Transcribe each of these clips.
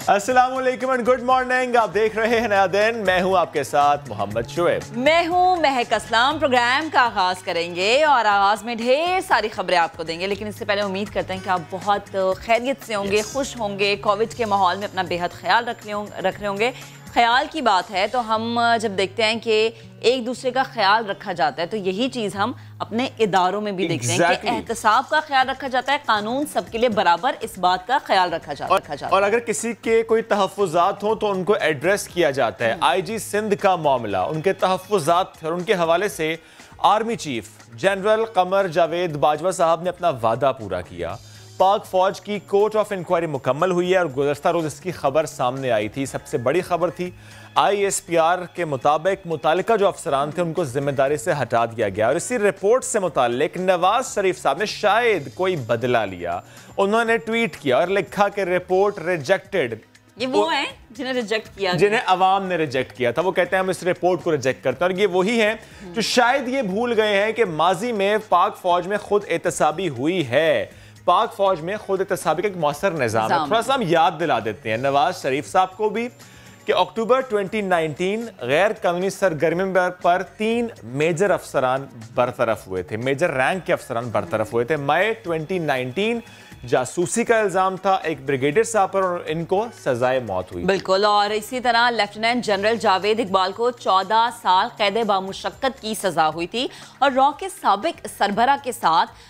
अस्सलाम वालेकुम and good morning. आप देख रहे हैं नया दिन। मैं हूं आपके साथ मोहम्मद शुएब। मैं हूं महक असलम। प्रोग्राम का आगाज करेंगे और आगाज में ढेर सारी खबरें आपको देंगे, लेकिन इससे पहले उम्मीद करते हैं कि आप बहुत खैरियत से होंगे, खुश होंगे, कोविड के माहौल में अपना बेहद ख्याल रख रहे होंगे। ख्याल की बात है तो हम जब देखते हैं कि एक दूसरे का ख्याल रखा जाता है तो यही चीज़ हम अपने इदारों में भी देखते हैं कि एहतसाब का ख्याल रखा जाता है, कानून सबके लिए बराबर, इस बात का ख्याल रखा जाता है। और अगर किसी के कोई तहफ़्फ़ुज़ात हो तो उनको एड्रेस किया जाता है। IG सिंध का मामला, उनके तहफ़्फ़ुज़ात और उनके हवाले से army chief general Qamar Javed Bajwa साहब ने अपना वादा पूरा किया। पाक फौज की कोर्ट ऑफ इंक्वायरी मुकम्मल हुई है और गुज़श्ता रोज़ इसकी खबर सामने आई थी। सबसे बड़ी खबर थी ISPR के मुताबिक मुतालिका जो अफसरान थे उनको जिम्मेदारी से हटा दिया गया और इसी रिपोर्ट से मुतालिक नवाज शरीफ साहब ने शायद कोई बदला लिया। उन्होंने ट्वीट किया और लिखा कि रिपोर्ट रिजेक्टेड। ये वो हैं जिन्हें रिजेक्ट किया, जिन्हें अवाम ने रिजेक्ट किया था। वो कहते हैं हम इस रिपोर्ट को रिजेक्ट करते हैं और ये वही हैं जो शायद ये भूल गए हैं कि माजी में पाक फौज में खुद एहतसाबी हुई है। पाक फौज में खुद एहतसाबी का एक मौसर निज़ाम है। थोड़ा सा हम याद दिला देते हैं नवाज शरीफ साहब को भी कि अक्टूबर 2019 गैर कानूनी सरगर्मी पर 3 मेजर अफसरान बरतरफ हुए थे, मेजर रैंक के अफसरान बरतरफ हुए थे। मई 2019 जासूसी का इल्जाम था एक ब्रिगेडियर साहब पर और इनको सजाए मौत हुई। बिल्कुल। और इसी तरह लेफ्टिनेंट जनरल जावेद इकबाल को 14 साल कैद बामुशक्कत की सजा हुई थी और रॉ के साबिक सरबरा के साथ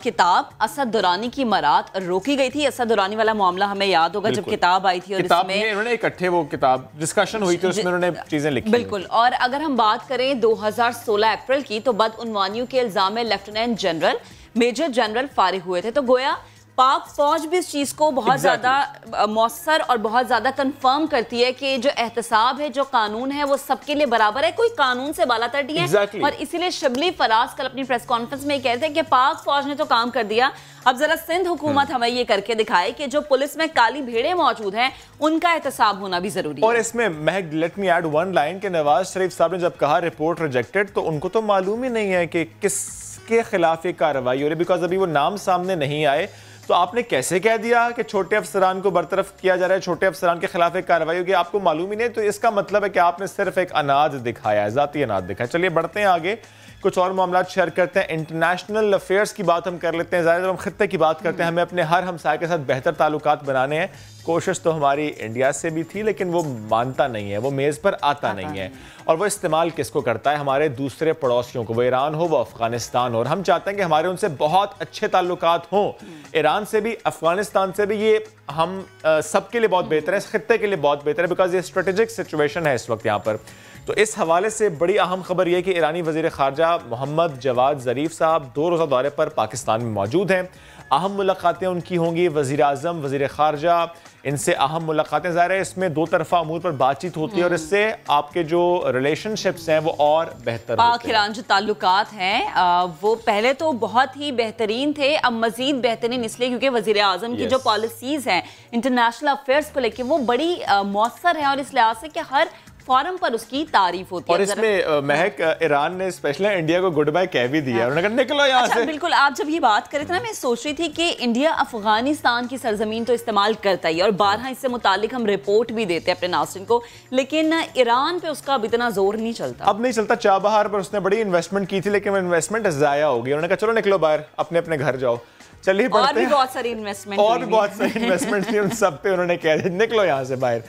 किताब असद दुरानी की मरात रोकी गई थी। असद दुरानी वाला मामला हमें याद होगा जब किताब आई थी और इसमें उन्होंने इकट्ठे वो किताब डिस्कशन हुई थी, उसमें उन्होंने चीजें लिखी। बिल्कुल। और अगर हम बात करें 2016 अप्रैल की तो बदउनवानियों के इल्जाम में लेफ्टिनेंट जनरल मेजर जनरल फारिग हुए थे। तो गोया पाक फौज भी इस चीज को बहुत ज्यादा मौसर और बहुत ज्यादा कंफर्म करती है कि जो एहतसाब है, जो कानून है, वो सबके लिए बराबर है, कोई कानून से बालातर नहीं है। और इसीलिए शिबली फराज कल अपनी प्रेस कॉन्फ्रेंस में कहते हैं कि पाक फौज ने तो काम कर दिया, अब जरा सिंध हुकूमत हमें ये करके दिखाए कि जो पुलिस में काली भेड़ें मौजूद हैं उनका एहतसाब होना भी जरूरी है। और इसमें महक let me add one line कि नवाज शरीफ साहब ने जब कहा रिपोर्ट रिजेक्टेड तो उनको तो मालूम ही नहीं है कि किसके खिलाफ ये कार्रवाई हो रही, बिकॉज अभी वो नाम सामने नहीं आए। तो आपने कैसे कह दिया कि छोटे अफसरान को बरतरफ किया जा रहा है, छोटे अफसरान के खिलाफ एक कार्रवाई होगी, आपको मालूम ही नहीं। तो इसका मतलब है कि आपने सिर्फ एक अनाज दिखाया है, जाती अनाज दिखाया। चलिए बढ़ते हैं आगे, कुछ और मामला शेयर करते हैं। इंटरनेशनल अफेयर्स की बात हम कर लेते हैं। ज़्यादा जब हम खित्ते की बात करते हैं, हमें अपने हर हमसाये के साथ बेहतर ताल्लुकात बनाने हैं। कोशिश तो हमारी इंडिया से भी थी लेकिन वो मानता नहीं है, वो मेज़ पर आता नहीं है। और वो इस्तेमाल किसको करता है? हमारे दूसरे पड़ोसियों को, वो ईरान हो, वो अफगानिस्तान हो। और हम चाहते हैं कि हमारे उनसे बहुत अच्छे ताल्लुकात हों, ईरान से भी, अफगानिस्तान से भी। ये हम सबके लिए बहुत बेहतर है, इस खित्ते के लिए बहुत बेहतर है, बिकॉज ये स्ट्रेटेजिक सिचुएशन है इस वक्त यहाँ पर। तो इस हवाले से बड़ी अहम खबर यह कि ईरानी वज़ीर ख़ारजा मोहम्मद जवाद ज़रीफ साहब 2 रोज़ा दौरे पर पाकिस्तान में मौजूद हैं। अहम मुलाकातें उनकी होंगी, वज़ीर आज़म, वज़ीर ख़ारजा, इनसे अहम मुलाकातें। ज़ाहिर है इसमें 2 तरफ़ा अमूर पर बातचीत होती है और इससे आपके जो रिलेशनशिप्स हैं वो और बेहतर होते हैं। पाक ईरान जो ताल्लुकात हैं वो पहले तो बहुत ही बेहतरीन थे, अब मज़ीद बेहतरीन इसलिए क्योंकि वज़ीर आज़म की जो पॉलिसीज़ हैं इंटरनेशनल अफेयर्स को लेकर वो बड़ी मौसर हैं और इस लिहाज से कि हर फॉरम पर उसकी तारीफ होती है। और इसमें महक ईरान ने स्पेशली इंडिया को गुड बाय कह भी दिया, उन्होंने कहा निकलो यहाँ से। बिल्कुल। आप जब ये बात कर रहे थे ना, मैं सोच रही थी कि इंडिया अफगानिस्तान की सरजमीन तो इस्तेमाल करता ही है और 12 इससे मुतालिक हम रिपोर्ट भी देते हैं अपने नाज़रीन को, लेकिन ईरान पे उसका अब इतना जोर नहीं चलता। अब नहीं चलता। चाबहार पर उसने बड़ी इन्वेस्टमेंट की थी लेकिन वो इन्वेस्टमेंट ज़ाया हो गई। उन्होंने कहा चलो निकलो बाहर, अपने अपने घर जाओ। चलिए और भी बहुत सारी इन्वेस्टमेंट थी उन सब पे, उन्होंने कह दिया निकलो यहाँ से बाहर।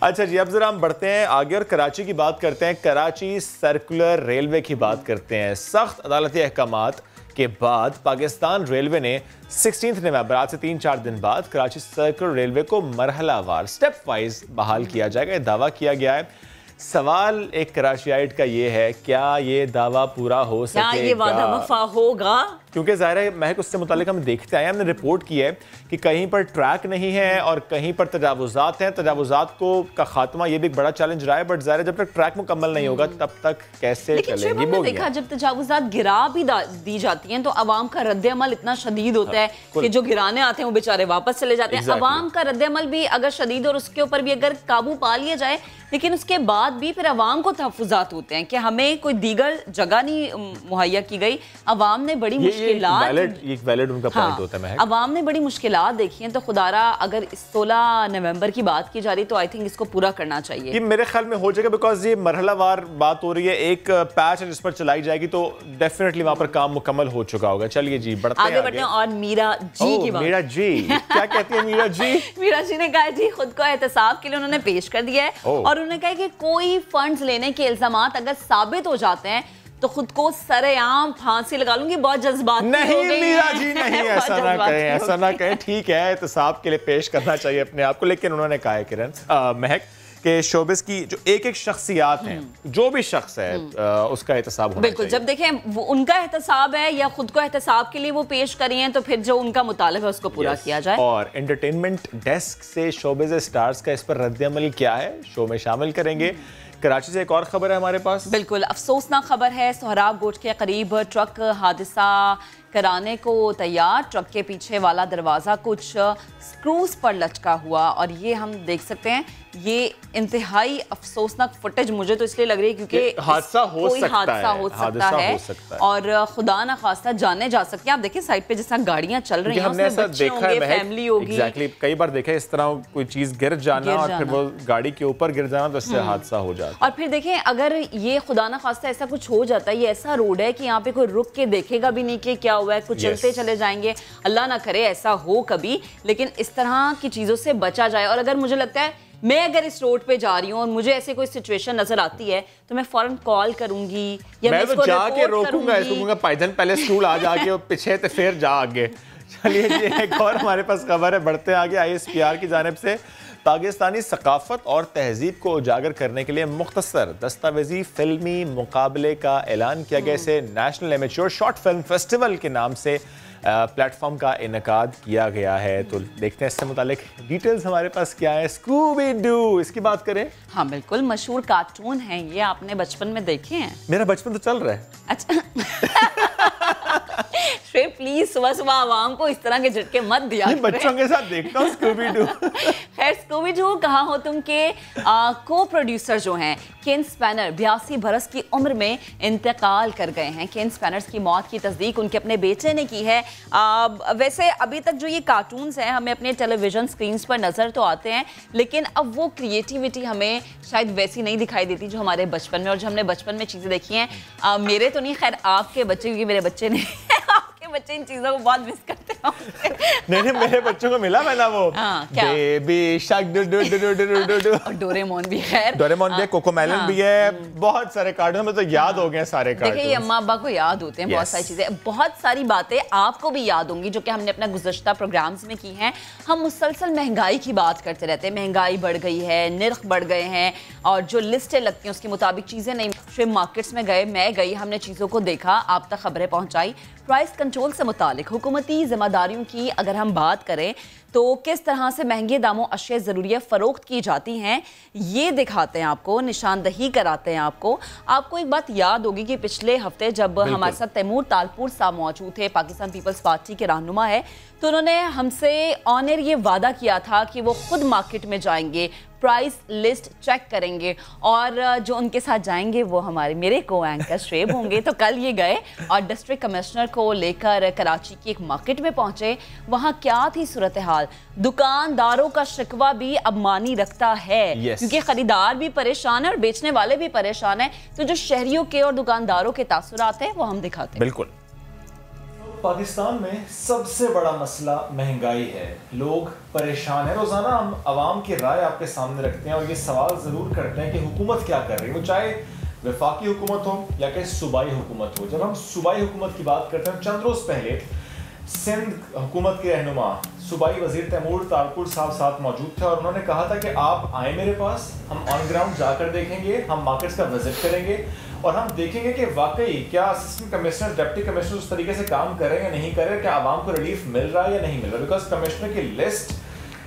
अच्छा जी, अब जरा हम बढ़ते हैं आगे और कराची की बात करते हैं। कराची सर्कुलर रेलवे की बात करते हैं। सख्त अदालती अहकामात के बाद पाकिस्तान रेलवे ने 16 नवंबर, आज से 3-4 दिन बाद, कराची सर्कुलर रेलवे को मरहलावार स्टेप वाइज बहाल किया जाएगा, ये दावा किया गया है। सवाल एक कराचियाइट का ये है, क्या ये दावा पूरा हो सकेगा? क्या ये वादा वफा होगा? क्योंकि ज़ाहिर है महक उससे मुतालिक हम देखते आए, हमने रिपोर्ट की है कि कहीं पर ट्रैक नहीं है और कहीं पर तजावुज़ात हैं। तजावुज़ात को का खात्मा ये भी एक बड़ा चैलेंज रहा है, बट ज़ाहिर है जब तक ट्रैक मुकम्मल नहीं होगा तब तक कैसे चलेगी? वो देखा जब तजावुज़ात गिरा भी दी जाती हैं तो अवाम का रद्द-ए-अमल इतना शदीद होता है कि जो गिराने आते हैं वो बेचारे वापस चले जाते हैं। अवाम का रद्द-ए-अमल भी अगर शदीद और उसके ऊपर भी अगर काबू पा लिया जाए, लेकिन उसके बाद बाद भी फिर अवाम को तहफ़्फ़ुज़ात होते हैं कि हमें कोई दीगर जगह नहीं मुहैया की गई। अवाम ने बड़ी मुश्किलात, एक वैलिड उनका पॉइंट होता है, अवाम ने बड़ी मुश्किलात देखी हैं। तो खुदारा अगर 16 नवंबर की बात की जा रही तो आई थिंक इसको पूरा करना चाहिए। ये मेरे ख्याल में हो जाएगा, बिकॉज ये मरहलावार बात हो रही है। एक पैच है जिस पर चलाई जाएगी तो डेफिनेटली वहां पर काम मुकम्मल हो चुका होगा। चलिए जी बढ़ते हैं आगे। और मीरा जी की बात। मीरा जी क्या कहती है मीरा जी? मीरा जी ने कहा जी खुद को एहतसाब के लिए उन्होंने पेश कर दिया है और उन्होंने कहा कि कोई फंड्स लेने के इल्जामात अगर साबित हो जाते हैं तो खुद को सरेआम फांसी लगा लूंगी। बहुत जज्बात नहीं मीरा जी नहीं, ऐसा ना कहें, ऐसा ना कहें। ठीक है एहतसाब के लिए पेश करना चाहिए अपने आप को, लेकिन उन्होंने कहा है किरण महक के शोबिस की जो एक एक शख्सियात हैं, जो भी शख्स है उसका एहतसाब होना बिल्कुल चाहिए। जब देखें वो उनका एहतसाब है या खुद को एहतसाब के लिए वो पेश करी हैं तो फिर जो उनका मुतालिब है उसको पूरा किया जाए। और एंटरटेनमेंट डेस्क से शोबिस स्टार्स का इस पर रद्द-ए-अमल क्या है, शो में शामिल करेंगे। कराची से एक और खबर है हमारे पास। बिल्कुल अफसोसनाक खबर है। सोहराब गोट के करीब ट्रक हादसा कराने को तैयार, ट्रक के पीछे वाला दरवाज़ा कुछ स्क्रूज पर लटका हुआ और ये हम देख सकते हैं। ये इंतहाई अफसोसनाक फुटेज मुझे तो इसलिए लग रही है क्योंकि हादसा हो सकता है और खुदा ना खास्ता जाने जा सकती है। आप देखिए साइड पे जैसा गाड़ियां चल रही हैं, हमने ऐसा देखा है, फैमिली होगी। एग्जैक्टली कई बार देखा है इस तरह कोई चीज गिर जाना और फिर वो गाड़ी के ऊपर गिर जाना तो इससे हादसा हो जाता है। और फिर देखें अगर ये खुदा ना खास्ता ऐसा कुछ हो जाता है, ये ऐसा रोड है कि यहाँ पे कोई रुक के देखेगा भी नहीं कि क्या हुआ है, कुछ चलते चले जाएंगे। अल्लाह ना करे ऐसा हो कभी, लेकिन इस तरह की चीजों से बचा जाए। और अगर मुझे लगता है मैं अगर इस रोड पे जा रही हूँ और मुझे ऐसे कोई सिचुएशन नजर आती है तो मैं फौरन कॉल करूंगी या मैं इसको जाके रोकूंगा, इसको कहूंगा पायदन पहले स्कूल आ जाके और पीछे तो फिर जा आगे। चलिए जी एक और हमारे पास खबर है, बढ़ते आगे। ISPR की जानिब से पाकिस्तानी सकाफत और तहजीब को उजागर करने के लिए मुख्तसर दस्तावेजी फिल्मी मुकाबले का ऐलान किया गया। इसे national amateur short film festival के नाम से प्लेटफॉर्म का इनकाद किया गया है। तो देखते हैं इससे मुतालिक डिटेल्स हमारे पास क्या है। स्कूबी डू, इसकी बात करें। हाँ बिल्कुल मशहूर कार्टून है ये, आपने बचपन में देखे हैं? मेरा बचपन तो चल रहा है। अच्छा प्लीज सुबह सुबह आवाम को इस तरह के झटके मत दिया। बच्चों के साथ देखता हूँ स्कूबी डू। खैर स्कूबी डू कहाँ हो तुम के को प्रोड्यूसर जो हैं केन स्पैनर 82 बरस की उम्र में इंतकाल कर गए हैं। केन स्पैनर्स की मौत की तस्दीक उनके अपने बेटे ने की है। वैसे अभी तक जो ये कार्टून्स हैं हमें अपने टेलीविजन स्क्रीन पर नजर तो आते हैं, लेकिन अब वो क्रिएटिविटी हमें शायद वैसी नहीं दिखाई देती जो हमारे बचपन में, और जो हमने बचपन में चीजें देखी हैं। मेरे तो नहीं, खैर आपके बच्चे, क्योंकि मेरे बच्चे ने आपके बच्चे इन चीजों को बहुत मिस करते हैं। नहीं मेरे बच्चों को मिला मैं ना वो baby shark do do do do do do do, और डोरेमोन भी, खैर डोरेमोन भी है, कोकोमेलन भी है, बहुत सारे कार्टून में तो याद हो गए सारे कार्टून। देखिए ये अम्मा अब्बा को याद होते हैं बहुत सारी चीजें, बहुत सारी बातें आपको भी याद होंगी जो कि हमने अपना गुज़श्ता प्रोग्राम्स में की हैं। हम मुसलसल महंगाई की बात करते रहते हैं, महंगाई बढ़ गई है, निर्ख बढ़ गए हैं और जो लिस्टें लगती हैं उसके मुताबिक चीजें नहीं। फिर मार्केट्स में गए, मैं गई, हमने चीजों को देखा, आप तक खबरें पहुंचाई। प्राइस कंट्रोल से मुतालिक हुकूमती जिम्मेदारियों की अगर हम बात करें तो किस तरह से महंगे दामों अशिया ज़रूरिया फ़रोख्त की जाती हैं ये दिखाते हैं आपको, निशानदही कराते हैं आपको। आपको एक बात याद होगी कि पिछले हफ्ते जब हमारे साथ तैमूर तालपुर साहब मौजूद थे, पाकिस्तान पीपल्स पार्टी के रहनुमा है, तो उन्होंने हमसे ऑन एयर ये वादा किया था कि वो खुद मार्केट में जाएंगे, प्राइस लिस्ट चेक करेंगे और जो उनके साथ जाएंगे वो मेरे को एंकर श्रेब होंगे। तो कल ये गए और डिस्ट्रिक्ट कमिश्नर को लेकर कराची की एक मार्केट में पहुंचे। वहां क्या थी सूरत हाल, दुकानदारों का शिकवा भी अब मानी रखता है क्योंकि खरीदार भी परेशान है और बेचने वाले भी परेशान है। तो जो शहरियों के और दुकानदारों के तासुरात हैं वो हम दिखाते हैं। बिल्कुल। पाकिस्तान में सबसे बड़ा मसला महंगाई है, लोग परेशान हैं। रोजाना हम आवाम की राय आपके सामने रखते हैं और ये सवाल जरूर करते हैं कि हुकूमत क्या कर रही है, वो चाहे वफाकी हुकूमत हो या कि सूबाई हुकूमत हो। जब हम सूबाई हुकूमत की बात करते हैं, चंद रोज पहले सिंध हुकूमत के रहनुमा सूबाई वजीर तैमूर तालपुर साहब साथ मौजूद थे और उन्होंने कहा था कि आप आए मेरे पास, हम ऑन ग्राउंड जाकर देखेंगे, हम मार्केट्स का विजिट करेंगे और हम देखेंगे कि वाकई क्या असिस्टेंट कमिश्नर, डिप्टी कमिश्नर उस तरीके से काम कर रहे हैं या नहीं कर रहे, क्या आवाम को रिलीफ मिल रहा है या नहीं मिल रहा। बिकॉज कमिश्नर की लिस्ट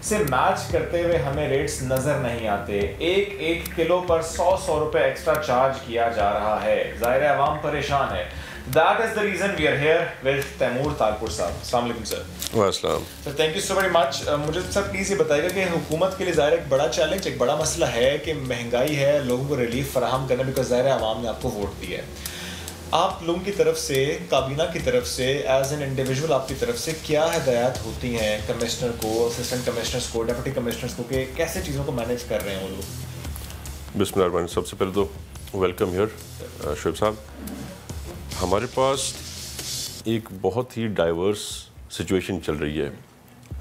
से मैच करते हुए हमें रेट्स नजर नहीं आते। एक किलो पर 100 रुपए एक्स्ट्रा चार्ज किया जा रहा है। जाहिर है आवाम परेशान है। That is the reason we are here with Taimur Talpur साहब. अस्सलाम वालेकुम सर. वालेकुम. Sir thank you so very much. मुझे सर प्लीज़ ये बताइएगा कि हुकूमत के लिए ज़ाहिर एक बड़ा चैलेंज, एक बड़ा मसला है कि महंगाई है, लोगों को रिलीफ फराहम करना, बिकॉज ज़ाहिर है आवाम ने आपको वोट दिया है. आप लोगों की तरफ से, काबीना की तरफ से, एज एन इंडिविजुअल आपकी तरफ से क्या हिदायत होती हैं कमिश्नर को, असिस्टेंट कमिश्नर्स को, डिप्टी कमिश्नर्स को, कि कैसे चीज़ों को मैनेज कर रहे हैं वो लोग? बिस्मिल्लाह. सबसे पहले तो वेलकम हियर शुएब साहब. हमारे पास एक बहुत ही डाइवर्स सिचुएशन चल रही है.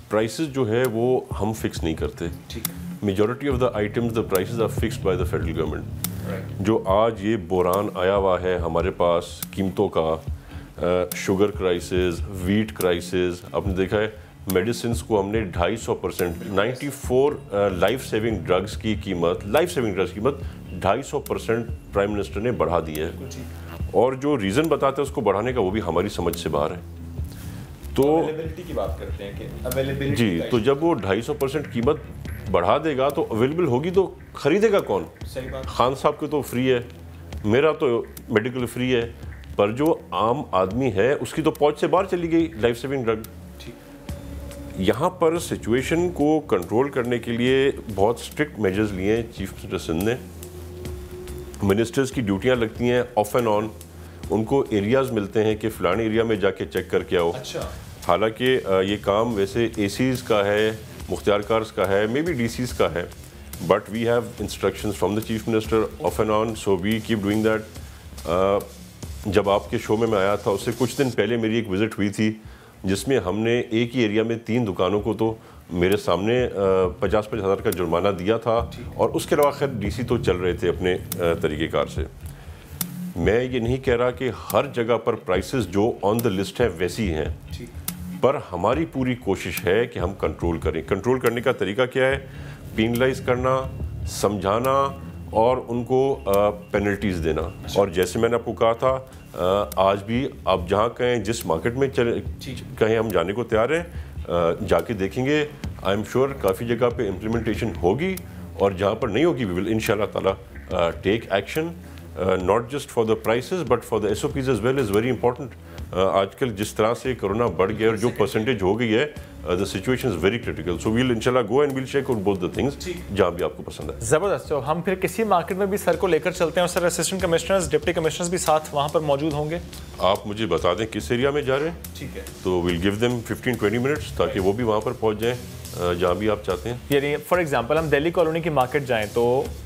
प्राइसेस जो है वो हम फिक्स नहीं करते. Majority of the items the prices are fixed by the federal government. जो आज ये बुरान आया हुआ है हमारे पास कीमतों का, शुगर क्राइसिस, वीट क्राइसिस, आपने देखा है मेडिसिन को हमने 250%, 94 लाइफ सेविंग ड्रग्स की कीमत 250% प्राइम मिनिस्टर ने बढ़ा दी है. और जो रीज़न बताते हैं उसको बढ़ाने का वो भी हमारी समझ से बाहर है. तो अवेलेबिलिटी की बात करते हैं कि अवेलेबिलिटी जी, तो जब वो 250% कीमत बढ़ा देगा तो अवेलेबल होगी तो खरीदेगा कौन? सही बात. खान साहब के तो फ्री है, मेरा तो मेडिकल फ्री है, पर जो आम आदमी है उसकी तो पहुंच से बाहर चली गई लाइफ सेविंग ड्रग. यहाँ पर सिचुएशन को कंट्रोल करने के लिए बहुत स्ट्रिक्ट मेजर्स लिए हैं चीफ मिनिस्टर सिंध ने. मिनिस्टर्स की ड्यूटियाँ लगती हैं ऑफ एंड ऑन. उनको एरियाज़ मिलते हैं कि फ़लाने एरिया में जाके चेक करके आओ. अच्छा. हालांकि ये काम वैसे एसीज़ का है, मुख्तियार कार्स का है, मे बी डीसीज़ का है, but we have instructions from the chief minister off and on, so we keep doing that. जब आपके शो में मैं आया था उससे कुछ दिन पहले मेरी एक विज़िट हुई थी जिसमें हमने एक ही एरिया में 3 दुकानों को तो मेरे सामने 50-50 हज़ार का जुर्माना दिया था. और उसके अलावा खैर डीसी तो चल रहे थे अपने तरीक़ेकार से. मैं ये नहीं कह रहा कि हर जगह पर प्राइसेस जो ऑन द लिस्ट है वैसी हैं, पर हमारी पूरी कोशिश है कि हम कंट्रोल करें. कंट्रोल करने का तरीका क्या है? पीनलाइज करना, समझाना और उनको पेनल्टीज़ देना. और जैसे मैंने आपको कहा था, आज भी आप जहाँ कहें, जिस मार्केट में कहें, हम जाने को तैयार हैं. जाके देखेंगे. आई एम श्योर काफ़ी जगह पे इम्प्लीमेंटेशन होगी और जहाँ पर नहीं होगी वी विल इंशाल्लाह ताला take action, not just for the prices but for the SOPs as well is very important. आजकल जिस तरह से कोरोना बढ़ गया और जो परसेंटेज हो गई है, the situation is very critical. So we'll इंशाल्लाह go and we'll check out both the things जहाँ भी आपको पसंद है. ज़बरदस्त. तो हम फिर किसी मार्केट में भी सर को लेकर चलते हैं और sir assistant commissioners, deputy commissioners भी साथ वहाँ पर मौजूद होंगे. आप मुझे बता दें किस एरिया में जा रहे हैं. ठीक है. तो विल गिव देम 15-20 मिनट्स ताकि वो भी वहाँ पर पहुँच जाएँ जहाँ भी आप चाहते हैं. यानी फॉर एग्जांपल हम दिल्ली कॉलोनी की मार्केट जाएं तो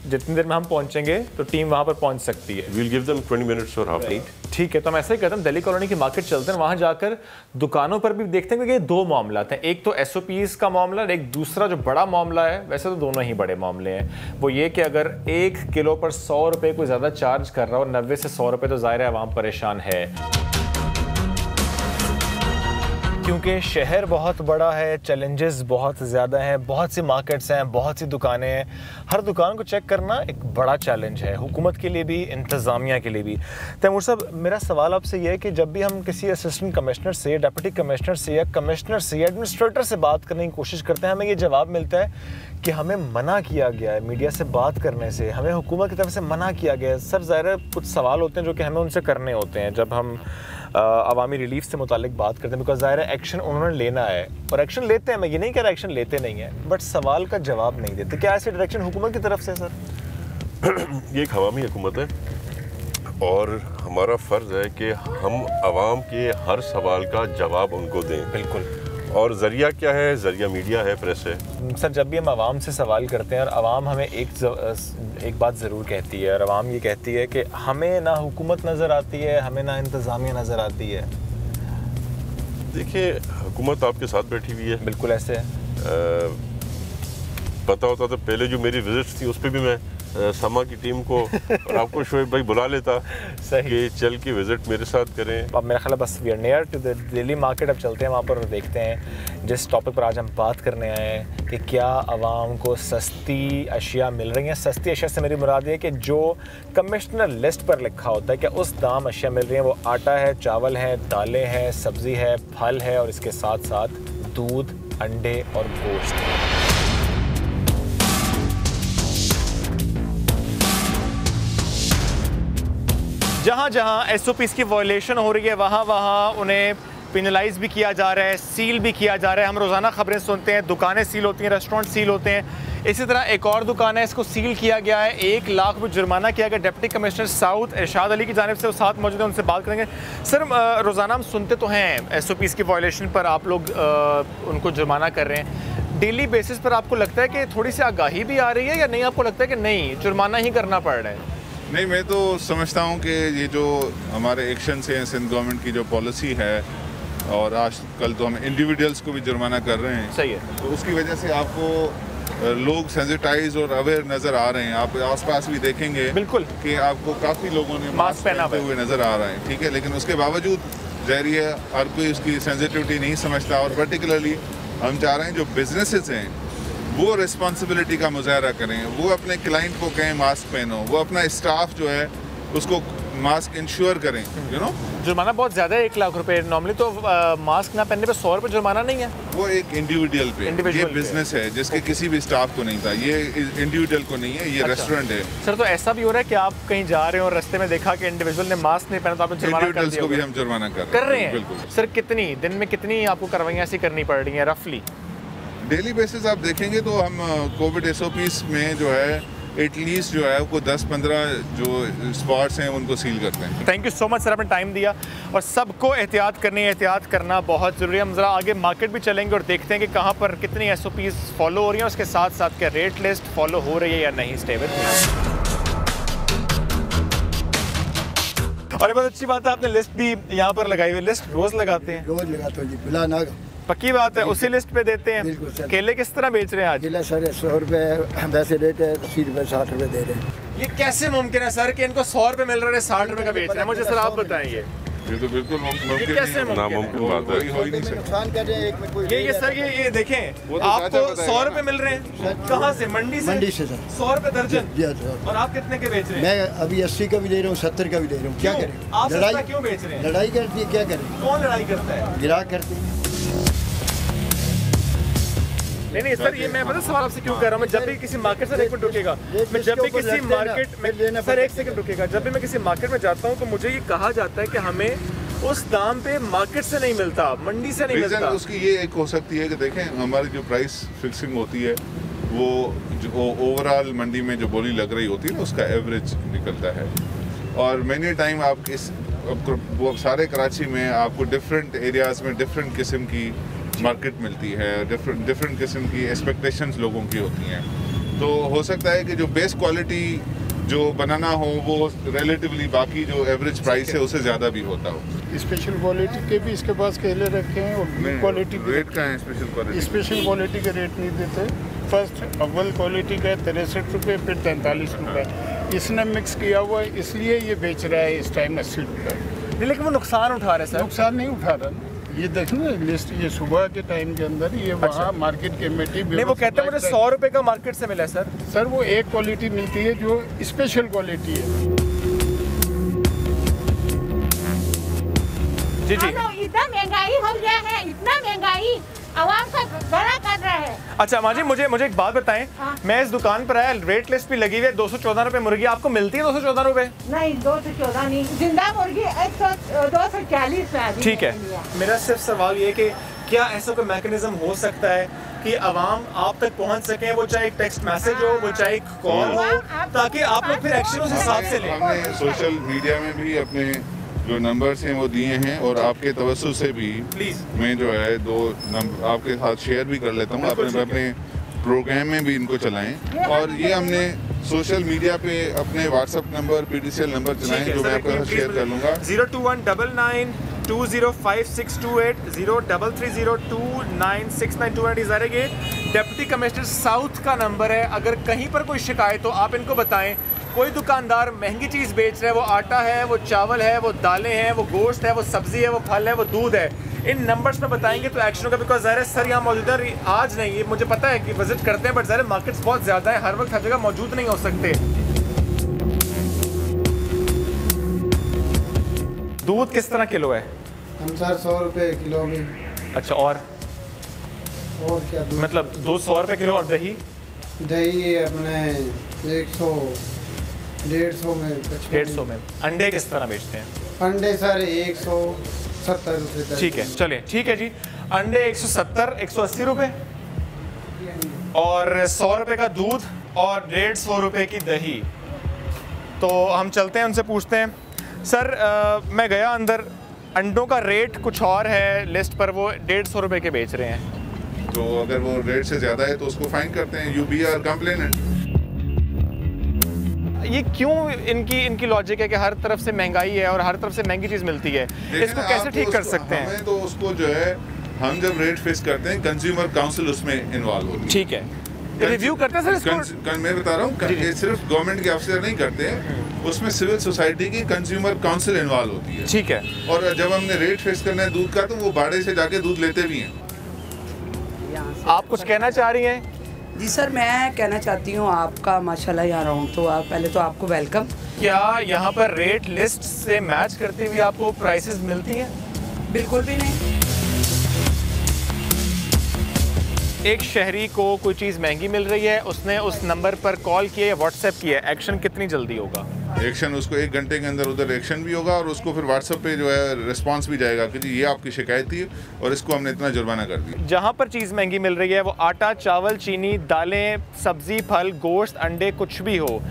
जितनी देर में हम पहुंचेंगे तो टीम वहां पर पहुंच सकती है. विल गिव देम 20 मिनट्स और हाफ. ठीक है. तो हम ऐसे ही करते हैं, दिल्ली कॉलोनी की मार्केट चलते हैं, वहां जाकर दुकानों पर भी देखते हैं कि ये 2 मामला हैं. एक तो SOPs का मामला और एक दूसरा जो बड़ा मामला है, वैसे तो दोनों ही बड़े मामले हैं, वो ये कि अगर 1 किलो पर 100 रुपये कोई ज़्यादा चार्ज कर रहा है और 90 से 100 रुपये, तो ज़ाहिर है आवाम परेशान है क्योंकि शहर बहुत बड़ा है, चैलेंजेस बहुत ज़्यादा हैं, बहुत सी मार्केट्स हैं, बहुत सी दुकानें हैं. हर दुकान को चेक करना एक बड़ा चैलेंज है, हुकूमत के लिए भी, इंतज़ामिया के लिए भी. तैमूर साहब, मेरा सवाल आपसे ये है कि जब भी हम किसी असिस्टेंट कमिश्नर से, डिप्टी कमिश्नर से या कमिश्नर से या एडमिनिस्ट्रेटर से बात करने की कोशिश करते हैं, हमें ये जवाब मिलता है कि हमें मना किया गया है मीडिया से बात करने से, हमें हुकूमत की तरफ से मना किया गया है. सर ज़ाहिर है कुछ सवाल होते हैं जो कि हमें उनसे करने होते हैं जब हम अवामी रिलीफ से मुतालिक बात करते हैं, बिकॉज ज़ाहिर है एक्शन उन्होंने लेना है और एक्शन लेते हैं. मैं ये नहीं कह रहा एक्शन लेते नहीं है, बट सवाल का जवाब नहीं देते. क्या ऐसे डायरेक्शन हुकूमत की तरफ से सर? ये एक अवामी हुकूमत है और हमारा फ़र्ज़ है कि हम आवाम के हर सवाल का जवाब उनको दें. बिल्कुल. और ज़रिया क्या है? ज़रिया मीडिया है, प्रेस है. सर, जब भी हम आवाम से सवाल करते हैं और आवाम हमें एक बात ज़रूर कहती है, और आवाम ये कहती है कि हमें ना हुकूमत नज़र आती है, हमें ना इंतज़ामिया नज़र आती है. देखिए, हुकूमत आपके साथ बैठी हुई है. बिल्कुल ऐसे है. पता होता तो पहले जो मेरी विजिट्स थी उस पर भी मैं समा की टीम को और आपको शोएब भाई बुला लेता कि चल के विजिट मेरे साथ करें. अब मेरा ख्याल है बस we are near to the Delhi market. अब चलते हैं वहाँ पर और देखते हैं जिस टॉपिक पर आज हम बात करने आए हैं कि क्या आवाम को सस्ती अशिया मिल रही हैं. सस्ती अशिया से मेरी मुराद है कि जो कमिश्नर लिस्ट पर लिखा होता है, क्या उस दाम अशिया मिल रही हैं. वो आटा है, चावल है, दालें हैं, सब्ज़ी है, फल है और इसके साथ साथ दूध, अंडे और गोश्त. जहाँ जहाँ SOPs की वायलेशन हो रही है वहाँ वहाँ उन्हें पेनलाइज भी किया जा रहा है, सील भी किया जा रहा है। हम रोज़ाना खबरें सुनते हैं, दुकानें सील होती हैं, रेस्टोरेंट सील होते हैं। इसी तरह एक और दुकान है, इसको सील किया गया है, 1 लाख रुपये जुर्माना किया गया। डिप्टी कमिश्नर साउथ इरशाद अली की जानिब से वो साथ मौजूद हैं, उनसे बात करेंगे। सर, रोज़ाना हम सुनते तो हैं SOPs की वायलेशन पर आप लोग उनको जुर्माना कर रहे हैं। डेली बेसिस पर आपको लगता है कि थोड़ी सी आगाही भी आ रही है या नहीं, आपको लगता है कि नहीं जुर्माना ही करना पड़ रहा है? नहीं, मैं तो समझता हूँ कि ये जो हमारे एक्शन से सिंध गवर्नमेंट की जो पॉलिसी है, और आज कल तो हम इंडिविजुअल्स को भी जुर्माना कर रहे हैं, सही है, तो उसकी वजह से आपको लोग सेंसिटाइज और अवेयर नज़र आ रहे हैं। आप आसपास भी देखेंगे बिल्कुल कि आपको काफ़ी लोगों ने मास्क पहनते हुए नज़र आ रहे हैं, ठीक है। लेकिन उसके बावजूद जाहिर है हर कोई उसकी सेंसिटिविटी नहीं समझता, और पर्टिकुलरली हम चाह रहे हैं जो बिजनेसेस हैं वो रिस्पॉन्सिबिलिटी का मुजाहरा करें, वो अपने क्लाइंट को कहें मास्क पहनो, वो अपना स्टाफ जो है उसको मास्क इंश्योर करें, यू नो। जुर्माना बहुत ज़्यादा है, 1 लाख रुपए। नॉर्मली तो मास्क ना पहनने पे 100 रुपये जुर्माना नहीं है, वो एक इंडिविजुअल पे, ये बिजनेस है जिसके किसी भी स्टाफ को नहीं था, ये इंडिविजुअल को नहीं है, ये रेस्टोरेंट है। सर, तो ऐसा भी हो रहा है कि आप कहीं जा रहे हो और रास्ते में देखा कि इंडिविजुअल ने मास्क नहीं पहना तो आपने जुर्माना कर दिया? को भी हम जुर्माना कर रहे हैं। बिल्कुल। सर, कितनी दिन में कितनी आपको कार्रवाइयाँ ऐसी करनी पड़ रही हैं रफली? डेली बेसिस आप देखेंगे तो हम कोविड SOPs में जो है एटलीस्ट जो है वो 10-15 जो स्पॉट्स हैं उनको सील करते हैं। Thank you so much sir, आपने टाइम दिया। और सबको एहतियात करनी है, एहतियात करना बहुत ज़रूरी है। हम ज़रा आगे मार्केट भी चलेंगे और देखते हैं कि कहाँ पर कितनी SOPs फॉलो हो रही हैं, उसके साथ साथ क्या रेट लिस्ट फॉलो हो रही है या नहीं। Stay with me. और ये बहुत अच्छी बात है, आपने लिस्ट भी यहाँ पर लगाई हुई। लिस्ट रोज़ लगाते हैं? रोज लगाते हो जी, बिला ना। पक्की बात है, उसी लिस्ट पे देते हैं। केले किस तरह बेच रहे हैं आज? केला सर 100 रुपए वैसे रेट है, 80 रुपए 60 रुपए दे रहे हैं। ये कैसे मुमकिन है सर कि इनको 100 रुपए मिल रहे हैं, 60 रुपए का बेच रहे हैं? मुझे सर आप बताएं। ये तो बिल्कुल नामुमकिन बात है। हो ही नहीं सकता। नुकसान कर रहे हैं, एक में कोई ये सर ये देखें, आपको 100 रुपए मिल रहे हैं कहाँ से? मंडी से? मंडी से सर। 100 रुपए दर्जन? जी सर। और आप कितने के बेच रहे हैं? मैं अभी 80 का भी दे रहा हूँ, 70 का भी दे रहा हूँ। क्या करें? आप सस्ता क्यों बेच रहे हैं? लड़ाई करती है, क्या करें? कौन लड़ाई करता है? गिराक करते हैं। नहीं सर, ये मैं पता सवाल आपसे क्यों कर रहा हूँ। मैं जब भी किसी मार्केट से, एक मिनट रुकेगा, मैं जब भी किसी मार्केट में, सर एक सेकंड रुकेगा, जब भी मैं किसी मार्केट में जाता हूँ तो मुझे ये कहा जाता है कि हमें उस दाम पे मार्केट से नहीं मिलता, मंडी से नहीं मिलता। उसकी ये एक हो सकती है कि देखें हमारी जो प्राइस फिक्सिंग होती है वो जो ओवरऑल मंडी में जो बोली लग रही होती है ना उसका एवरेज निकलता है। और मैनी टाइम आप वो सारे कराची में आपको डिफरेंट एरियाज में डिफरेंट किस्म की मार्केट मिलती है, डिफरेंट किस्म की एक्सपेक्टेशंस लोगों की होती हैं। तो हो सकता है कि जो बेस्ट क्वालिटी जो बनाना हो वो रिलेटिवली बाकी जो एवरेज प्राइस है उससे ज़्यादा भी होता हो। स्पेशल क्वालिटी के भी इसके पास केले रखे हैं और क्वालिटी रेट का है स्पेशल क्वालिटी? स्पेशल क्वालिटी का रेट नहीं देते। फर्स्ट अव्वल क्वालिटी का 63 रुपये, फिर 43 रुपये। इसने मिक्स किया हुआ है, इसलिए ये बेच रहा है इस टाइम 80 रुपये। लेकिन वो नुकसान उठा रहे हैं सर। नुकसान नहीं उठा रहा। ये देखना लिस्ट, ये सुबह के टाइम के अंदर ये वहाँ मार्केट कमेटी नहीं, वो कहते हैं मुझे 100 रुपए का मार्केट से मिला है सर। वो एक क्वालिटी मिलती है जो स्पेशल क्वालिटी है। जी जी। इतना महंगाई हो गया है, इतना महंगाई आवाम का बड़ा कर रहा है। अच्छा माँ जी, मुझे एक बात बताएं। हाँ। मैं इस दुकान पर आया, रेट लिस्ट भी लगी हुई है, 214 रुपए मुर्गी। आपको मिलती है 214 रुपए? नहीं, 214 नहीं, जिंदा मुर्गी 240। ठीक है, मेरा सिर्फ सवाल ये कि क्या ऐसा कोई मैकेनिज्म हो सकता है कि आवाम आप तक पहुंच सके, वो चाहे एक टेक्स्ट मैसेज हो, वो चाहे कॉल हो, ताकि आप लोग फिर एक्शन उस हिसाब से लें? हमने सोशल मीडिया में भी अपने जो नंबर्स हैं वो दिए हैं, और आपके तवज्जो से भी प्लीज मैं जो है 2 नंबर आपके साथ शेयर भी कर लेता हूँ। अपने प्रोग्राम में भी इनको चलाएं। और ये हमने सोशल मीडिया पे अपने व्हाट्सएप नंबर, PDCL नंबर चलाएं जो मैं आपके साथ शेयर कर लूँगा। 02199 205628 0330296928 ये डिप्टी कमिश्नर साउथ का नंबर है। अगर कहीं पर कोई शिकायत हो आप इनको बताएं। कोई दुकानदार महंगी चीज़ बेच रहा है, वो आटा है, वो चावल है, वो दालें हैं, वो गोश्त है, वो सब्ज़ी है, वो फल है, वो दूध है, इन नंबर्स में बताएंगे तो एक्शन होगा। बिकॉज ज़ाहिर सर यहाँ मौजूद है, आज नहीं, ये मुझे पता है कि विजिट करते हैं, बट ज़ाहिर मार्केट्स बहुत ज़्यादा है, हर वक्त हर जगह मौजूद नहीं हो सकते। दूध किस तरह किलो है? हम सर 100 रुपए किलो में। अच्छा, और क्या दूध? मतलब 200 रुपए किलो। और दही? दही अपने 100 150 में 150 में। अंडे किस तरह बेचते हैं? अंडे सर 170 रुपये। ठीक है, चलिए ठीक है जी। अंडे 170, 180 रुपये और 100 रुपये का दूध और 150 रुपये की दही। तो हम चलते हैं, उनसे पूछते हैं। सर मैं गया अंदर, अंडों का रेट कुछ और है लिस्ट पर, वो 150 रुपये के बेच रहे हैं। तो अगर वो रेट से ज़्यादा है तो उसको फाइन करते हैं, यू बी आर कंप्लेनेंट। ये क्यों इनकी लॉजिक है कि हर तरफ से महंगाई है और हर तरफ से महंगी चीज़ मिलती है, इसको कैसे ठीक कर सकते हैं? हमें तो उसको जो है, हम जब रेट फिक्स करते हैं कंज्यूमर काउंसिल उसमें इन्वॉल्व होती है। ठीक है, रिव्यू करते हैं सर इसको? मैं बता रहा हूँ, सिर्फ गवर्नमेंट के अफसर नहीं करते हैं, उसमें सिविल सोसाइटी की कंज्यूमर काउंसिल इन्वॉल्व होती है। ठीक है। और जब हमने रेट फिक्स करना है दूध का, तो वो बाड़े से जाके दूध लेते भी हैं। आप कुछ कहना चाह रही हैं? जी सर, मैं कहना चाहती हूँ आपका माशाल्लाह यहाँ रहा हूँ, तो आप पहले तो आपको वेलकम। क्या यहाँ पर रेट लिस्ट से मैच करते हुए आपको प्राइसेस मिलती हैं? बिल्कुल भी नहीं। एक शहरी को कोई चीज़ महंगी मिल रही है, उसने उस नंबर पर कॉल किया या व्हाट्सएप किया, एक्शन कितनी जल्दी होगा? एक्शन उसको 1 घंटे के अंदर उधर एक्शन भी होगा और उसको फिर व्हाट्सएप पे जो है रिस्पांस भी जाएगा कि जी ये आपकी शिकायत थी और इसको हमने इतना जुर्माना कर दिया। जहाँ पर चीज़ महंगी मिल रही है वो आटा, चावल, चीनी, दालें, सब्जी, फल, गोश्त, अंडे, कुछ भी हो,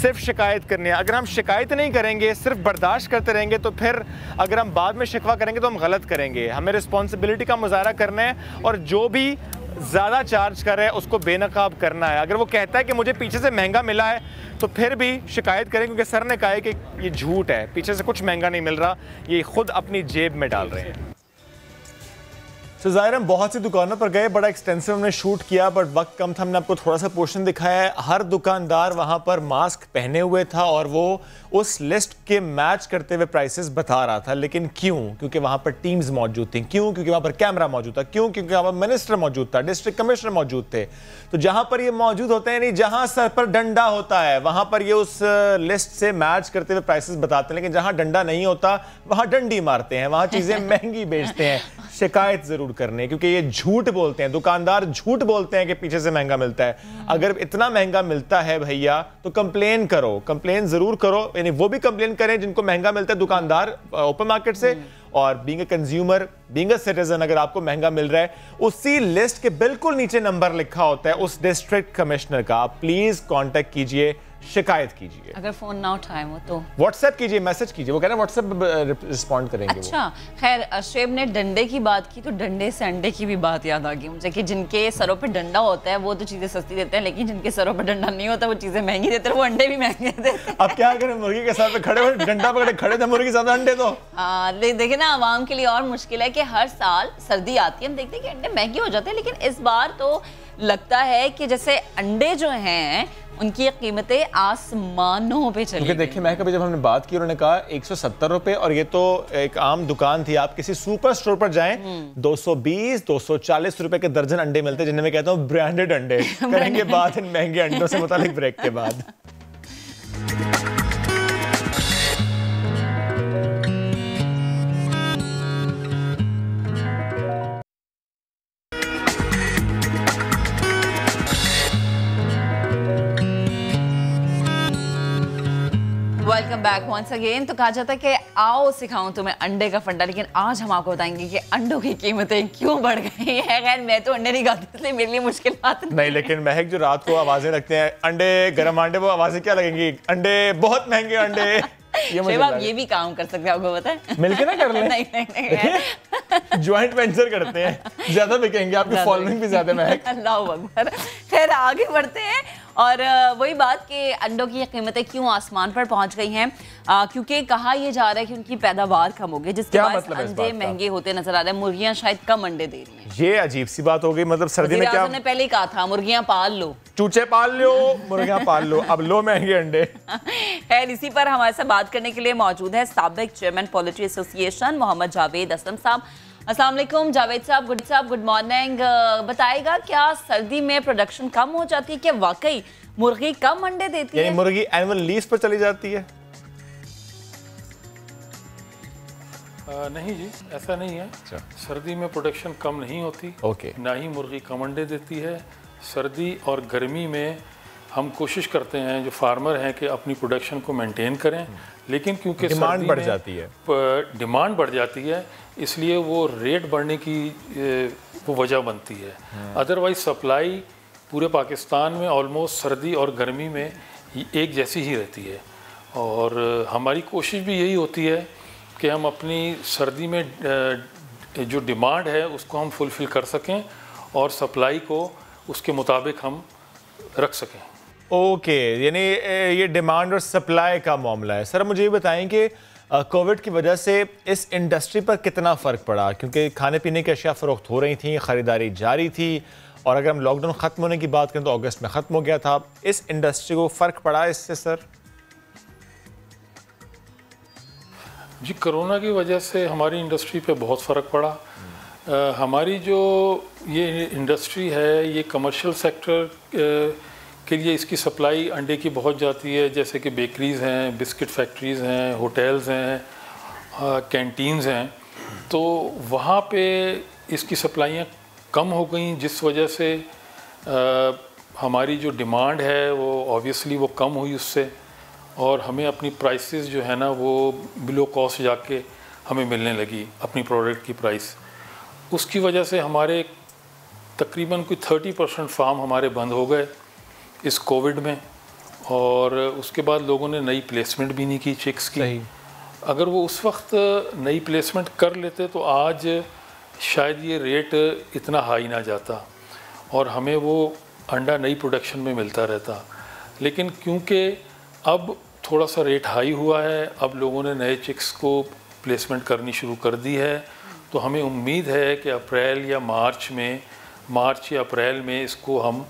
सिर्फ शिकायत करनी है। अगर हम शिकायत नहीं करेंगे, सिर्फ बर्दाश्त करते रहेंगे, तो फिर अगर हम बाद में शिकवा करेंगे तो हम गलत करेंगे। हमें रिस्पॉन्सिबिलिटी का मुजाहरा करना है और जो भी ज़्यादा चार्ज कर रहा है उसको बेनकाब करना है। अगर वो कहता है कि मुझे पीछे से महंगा मिला है तो फिर भी शिकायत करें, क्योंकि सर ने कहा है कि ये झूठ है, पीछे से कुछ महंगा नहीं मिल रहा, ये खुद अपनी जेब में डाल रहे हैं। तो ज़ाहिर हम बहुत सी दुकानों पर गए, बड़ा एक्सटेंसिव हमने शूट किया, बट वक्त कम था, हमने आपको थोड़ा सा पोर्शन दिखाया है। हर दुकानदार वहाँ पर मास्क पहने हुए था और वो उस लिस्ट के मैच करते हुए प्राइसेस बता रहा था। लेकिन क्यों? क्योंकि वहाँ पर टीम्स मौजूद थी। क्यों? क्योंकि वहाँ पर कैमरा मौजूद था। क्यों? क्योंकि वहाँ पर मिनिस्टर मौजूद था, डिस्ट्रिक्ट कमिश्नर मौजूद थे। तो जहाँ पर ये मौजूद होते हैं, नहीं जहाँ सर पर डंडा होता है वहाँ पर ये उस लिस्ट से मैच करते हुए प्राइसेस बताते हैं, लेकिन जहाँ डंडा नहीं होता वहाँ डंडी मारते हैं, वहाँ चीज़ें महंगी बेचते हैं। शिकायत जरूर करने, क्योंकि ये झूठ बोलते हैं, दुकानदार झूठ बोलते हैं कि पीछे से महंगा मिलता है। अगर इतना महंगा मिलता है भैया तो कंप्लेन करो, कंप्लेन जरूर करो, यानी वो भी कंप्लेन करें जिनको महंगा मिलता है दुकानदार ओपन मार्केट से। और being a consumer, being a citizen, अगर आपको महंगा मिल रहा है, उसी लिस्ट के बिल्कुल नीचे नंबर लिखा होता है उस डिस्ट्रिक्ट कमिश्नर का, आप प्लीज कांटेक्ट कीजिए, शिकायत कीजिए। अगर फोन ना उठाए वो तो व्हाट्सएप कीजिए, मैसेज कीजिए, वो कह रहे हैं व्हाट्सएप रिस्पॉन्ड करेंगे। अच्छा, खैर अशरेब ने डंडे की बात की तो डंडे से अंडे की भी बात याद आ गई मुझे कि जिनके सरों पे डंडा होता है वो तो चीजें सस्ती देते हैं, लेकिन जिनके सरों पे डंडा नहीं होता वो चीजें महंगी देते हैं, वो अंडे भी महंगे देते हैं। अब क्या करें, मुर्गी के साथ खड़े हुए, डंडा पकड़े खड़े थे, मुर्गी ज्यादा अंडे दो। देखिए ना, आवाम के लिए और मुश्किल है कि हर साल सर्दी आती है, हम देखते हैं कि अंडे महंगे हो जाते हैं, लेकिन इस बार तो लगता है कि जैसे अंडे जो हैं उनकी कीमतें आसमानों पे चली गई। देखिए महक, अभी जब हमने बात की उन्होंने कहा 170 रुपए, और ये तो एक आम दुकान थी। आप किसी सुपर स्टोर पर जाएं 220, 240 रुपए के दर्जन अंडे मिलते हैं, जिन्हें मैं कहता हूँ ब्रांडेड अंडे। करेंगे बात इन महंगे अंडों से मुतालिक ब्रेक के बाद। Welcome back once again. तो कहा जाता है कि आओ सिखाऊं तुम्हें अंडे का फंडा, लेकिन आज हम आपको बताएंगे कि अंडों की कीमतें क्यों बढ़ गई हैं। खैर मैं तो अंडे नहीं खाती, इसलिए मेरे लिए मुश्किल बात नहीं, लेकिन महक जो रात को आवाजें रखते हैं, अंडे गरम अंडे, वो आवाजें क्या लगेंगी? अंडे बहुत महंगे अंडे। आप ये भी काम कर सकते हैं, आपको पता है, मिलके ना कर लें। नहीं ज्वाइंट वेंचर करते हैं, ज्यादा बिकेंगे, आपकी फॉलोइंग भी ज्यादा महक। अल्लाह अकबर। खैर आगे बढ़ते हैं और वही बात कि अंडों की कीमतें क्यों आसमान पर पहुंच गई हैं, क्योंकि कहा यह जा रहा है कि उनकी पैदावार कम हो गई, जिसके बाद अंडे महंगे होते नजर आ रहे हैं। मुर्गियां शायद कम अंडे दे रही हैं। ये अजीब सी बात हो गई, मतलब सर्दी में क्या पहले ही कहा था मुर्गियां पाल लो, चूचे पाल लो, मुर्गियां पाल लो, अब लो महंगे अंडे। खैर इसी पर हमारे साथ बात करने के लिए मौजूद है साबिक chairman poultry association Mohammad Javed Aslam साहब। अस्सलाम वालेकुम जावेद साहब, गुड मॉर्निंग। बताएगा क्या सर्दी में प्रोडक्शन कम हो जाती है, क्या वाकई मुर्गी कम अंडे देती है? मुर्गी एनुअल लीज पर चली जाती है? नहीं जी, ऐसा नहीं है। सर्दी में प्रोडक्शन कम नहीं होती, ओके। ना ही मुर्गी कम अंडे देती है। सर्दी और गर्मी में हम कोशिश करते हैं जो फार्मर हैं कि अपनी प्रोडक्शन को मेंटेन करें, लेकिन क्योंकि डिमांड बढ़ जाती है, डिमांड बढ़ जाती है, इसलिए वो रेट बढ़ने की वो वजह बनती है। अदरवाइज सप्लाई पूरे पाकिस्तान में ऑलमोस्ट सर्दी और गर्मी में एक जैसी ही रहती है, और हमारी कोशिश भी यही होती है कि हम अपनी सर्दी में जो डिमांड है उसको हम फुलफ़िल कर सकें और सप्लाई को उसके मुताबिक हम रख सकें। ओके, यानी ये डिमांड और सप्लाई का मामला है। सर मुझे ये बताएं कि कोविड की वजह से इस इंडस्ट्री पर कितना फ़र्क पड़ा, क्योंकि खाने पीने की अशिया फ़रोख्त हो रही थी, ख़रीदारी जारी थी, और अगर हम लॉकडाउन ख़त्म होने की बात करें तो अगस्त में ख़त्म हो गया था। इस इंडस्ट्री को फ़र्क पड़ा इससे सर? जी, कोरोना की वजह से हमारी इंडस्ट्री पे बहुत फ़र्क पड़ा। हमारी जो ये इंडस्ट्री है ये कमर्शियल सेक्टर के लिए इसकी सप्लाई अंडे की बहुत जाती है, जैसे कि बेकरीज़ हैं, बिस्किट फैक्ट्रीज़ हैं, होटल्स हैं, कैंटीन्स हैं, तो वहाँ पे इसकी सप्लाइयाँ कम हो गई, जिस वजह से हमारी जो डिमांड है वो ऑब्वियसली वो कम हुई उससे, और हमें अपनी प्राइसेस जो है ना वो बिलो कॉस्ट जाके हमें मिलने लगी अपनी प्रोडक्ट की प्राइस। उसकी वजह से हमारे तकरीबन कोई 30% फार्म हमारे बंद हो गए इस कोविड में, और उसके बाद लोगों ने नई प्लेसमेंट भी नहीं की चिक्स की। अगर वो उस वक्त नई प्लेसमेंट कर लेते तो आज शायद ये रेट इतना हाई ना जाता और हमें वो अंडा नई प्रोडक्शन में मिलता रहता। लेकिन क्योंकि अब थोड़ा सा रेट हाई हुआ है, अब लोगों ने नए चिक्स को प्लेसमेंट करनी शुरू कर दी है, तो हमें उम्मीद है कि अप्रैल या मार्च या अप्रैल में इसको हम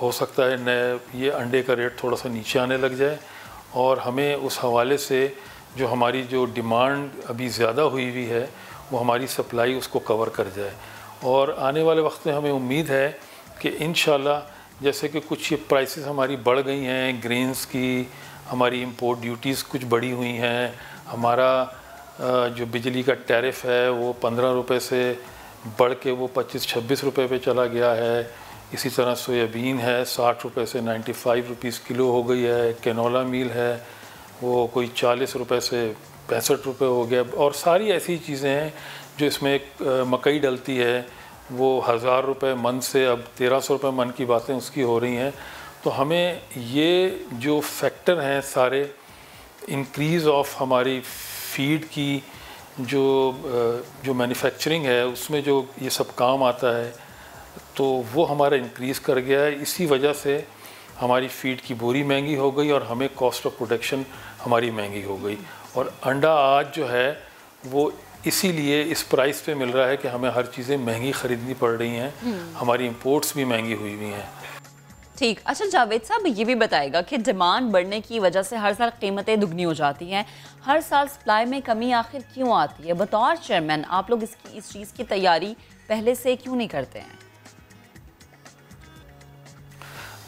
हो सकता है नए ये अंडे का रेट थोड़ा सा नीचे आने लग जाए, और हमें उस हवाले से जो हमारी जो डिमांड अभी ज़्यादा हुई है वो हमारी सप्लाई उसको कवर कर जाए। और आने वाले वक्त में हमें उम्मीद है कि इंशाल्लाह जैसे कि कुछ ये प्राइसेस हमारी बढ़ गई हैं, ग्रेन्स की हमारी इंपोर्ट ड्यूटीज़ कुछ बढ़ी हुई हैं, हमारा जो बिजली का टैरिफ है वो 15 रुपये से बढ़ के वो 25-26 रुपये पे चला गया है। इसी तरह सोयाबीन है 60 रुपये से 95 रुपीज़ किलो हो गई है। कैनोला मील है वो कोई 40 रुपये से 65 रुपये हो गया, और सारी ऐसी चीज़ें हैं जो इसमें मकई डलती है वो 1000 रुपये मन से अब 1300 रुपये मन की बातें उसकी हो रही हैं। तो हमें ये जो फैक्टर हैं सारे इंक्रीज़ ऑफ हमारी फीड की जो मैन्युफैक्चरिंग है उसमें जो ये सब काम आता है, तो वो हमारा इंक्रीज़ कर गया है। इसी वजह से हमारी फीड की बोरी महंगी हो गई और हमें कॉस्ट ऑफ प्रोडक्शन हमारी महंगी हो गई, और अंडा आज जो है वो इसीलिए इस प्राइस पे मिल रहा है कि हमें हर चीज़ें महंगी ख़रीदनी पड़ रही हैं, हमारी इंपोर्ट्स भी महंगी हुई हैं। ठीक। अच्छा जावेद साहब, ये भी बताएगा कि डिमांड बढ़ने की वजह से हर साल कीमतें दुगनी हो जाती हैं, हर साल सप्लाई में कमी आखिर क्यों आती है? बतौर चेयरमैन आप लोग इस चीज़ की तैयारी पहले से क्यों नहीं करते हैं?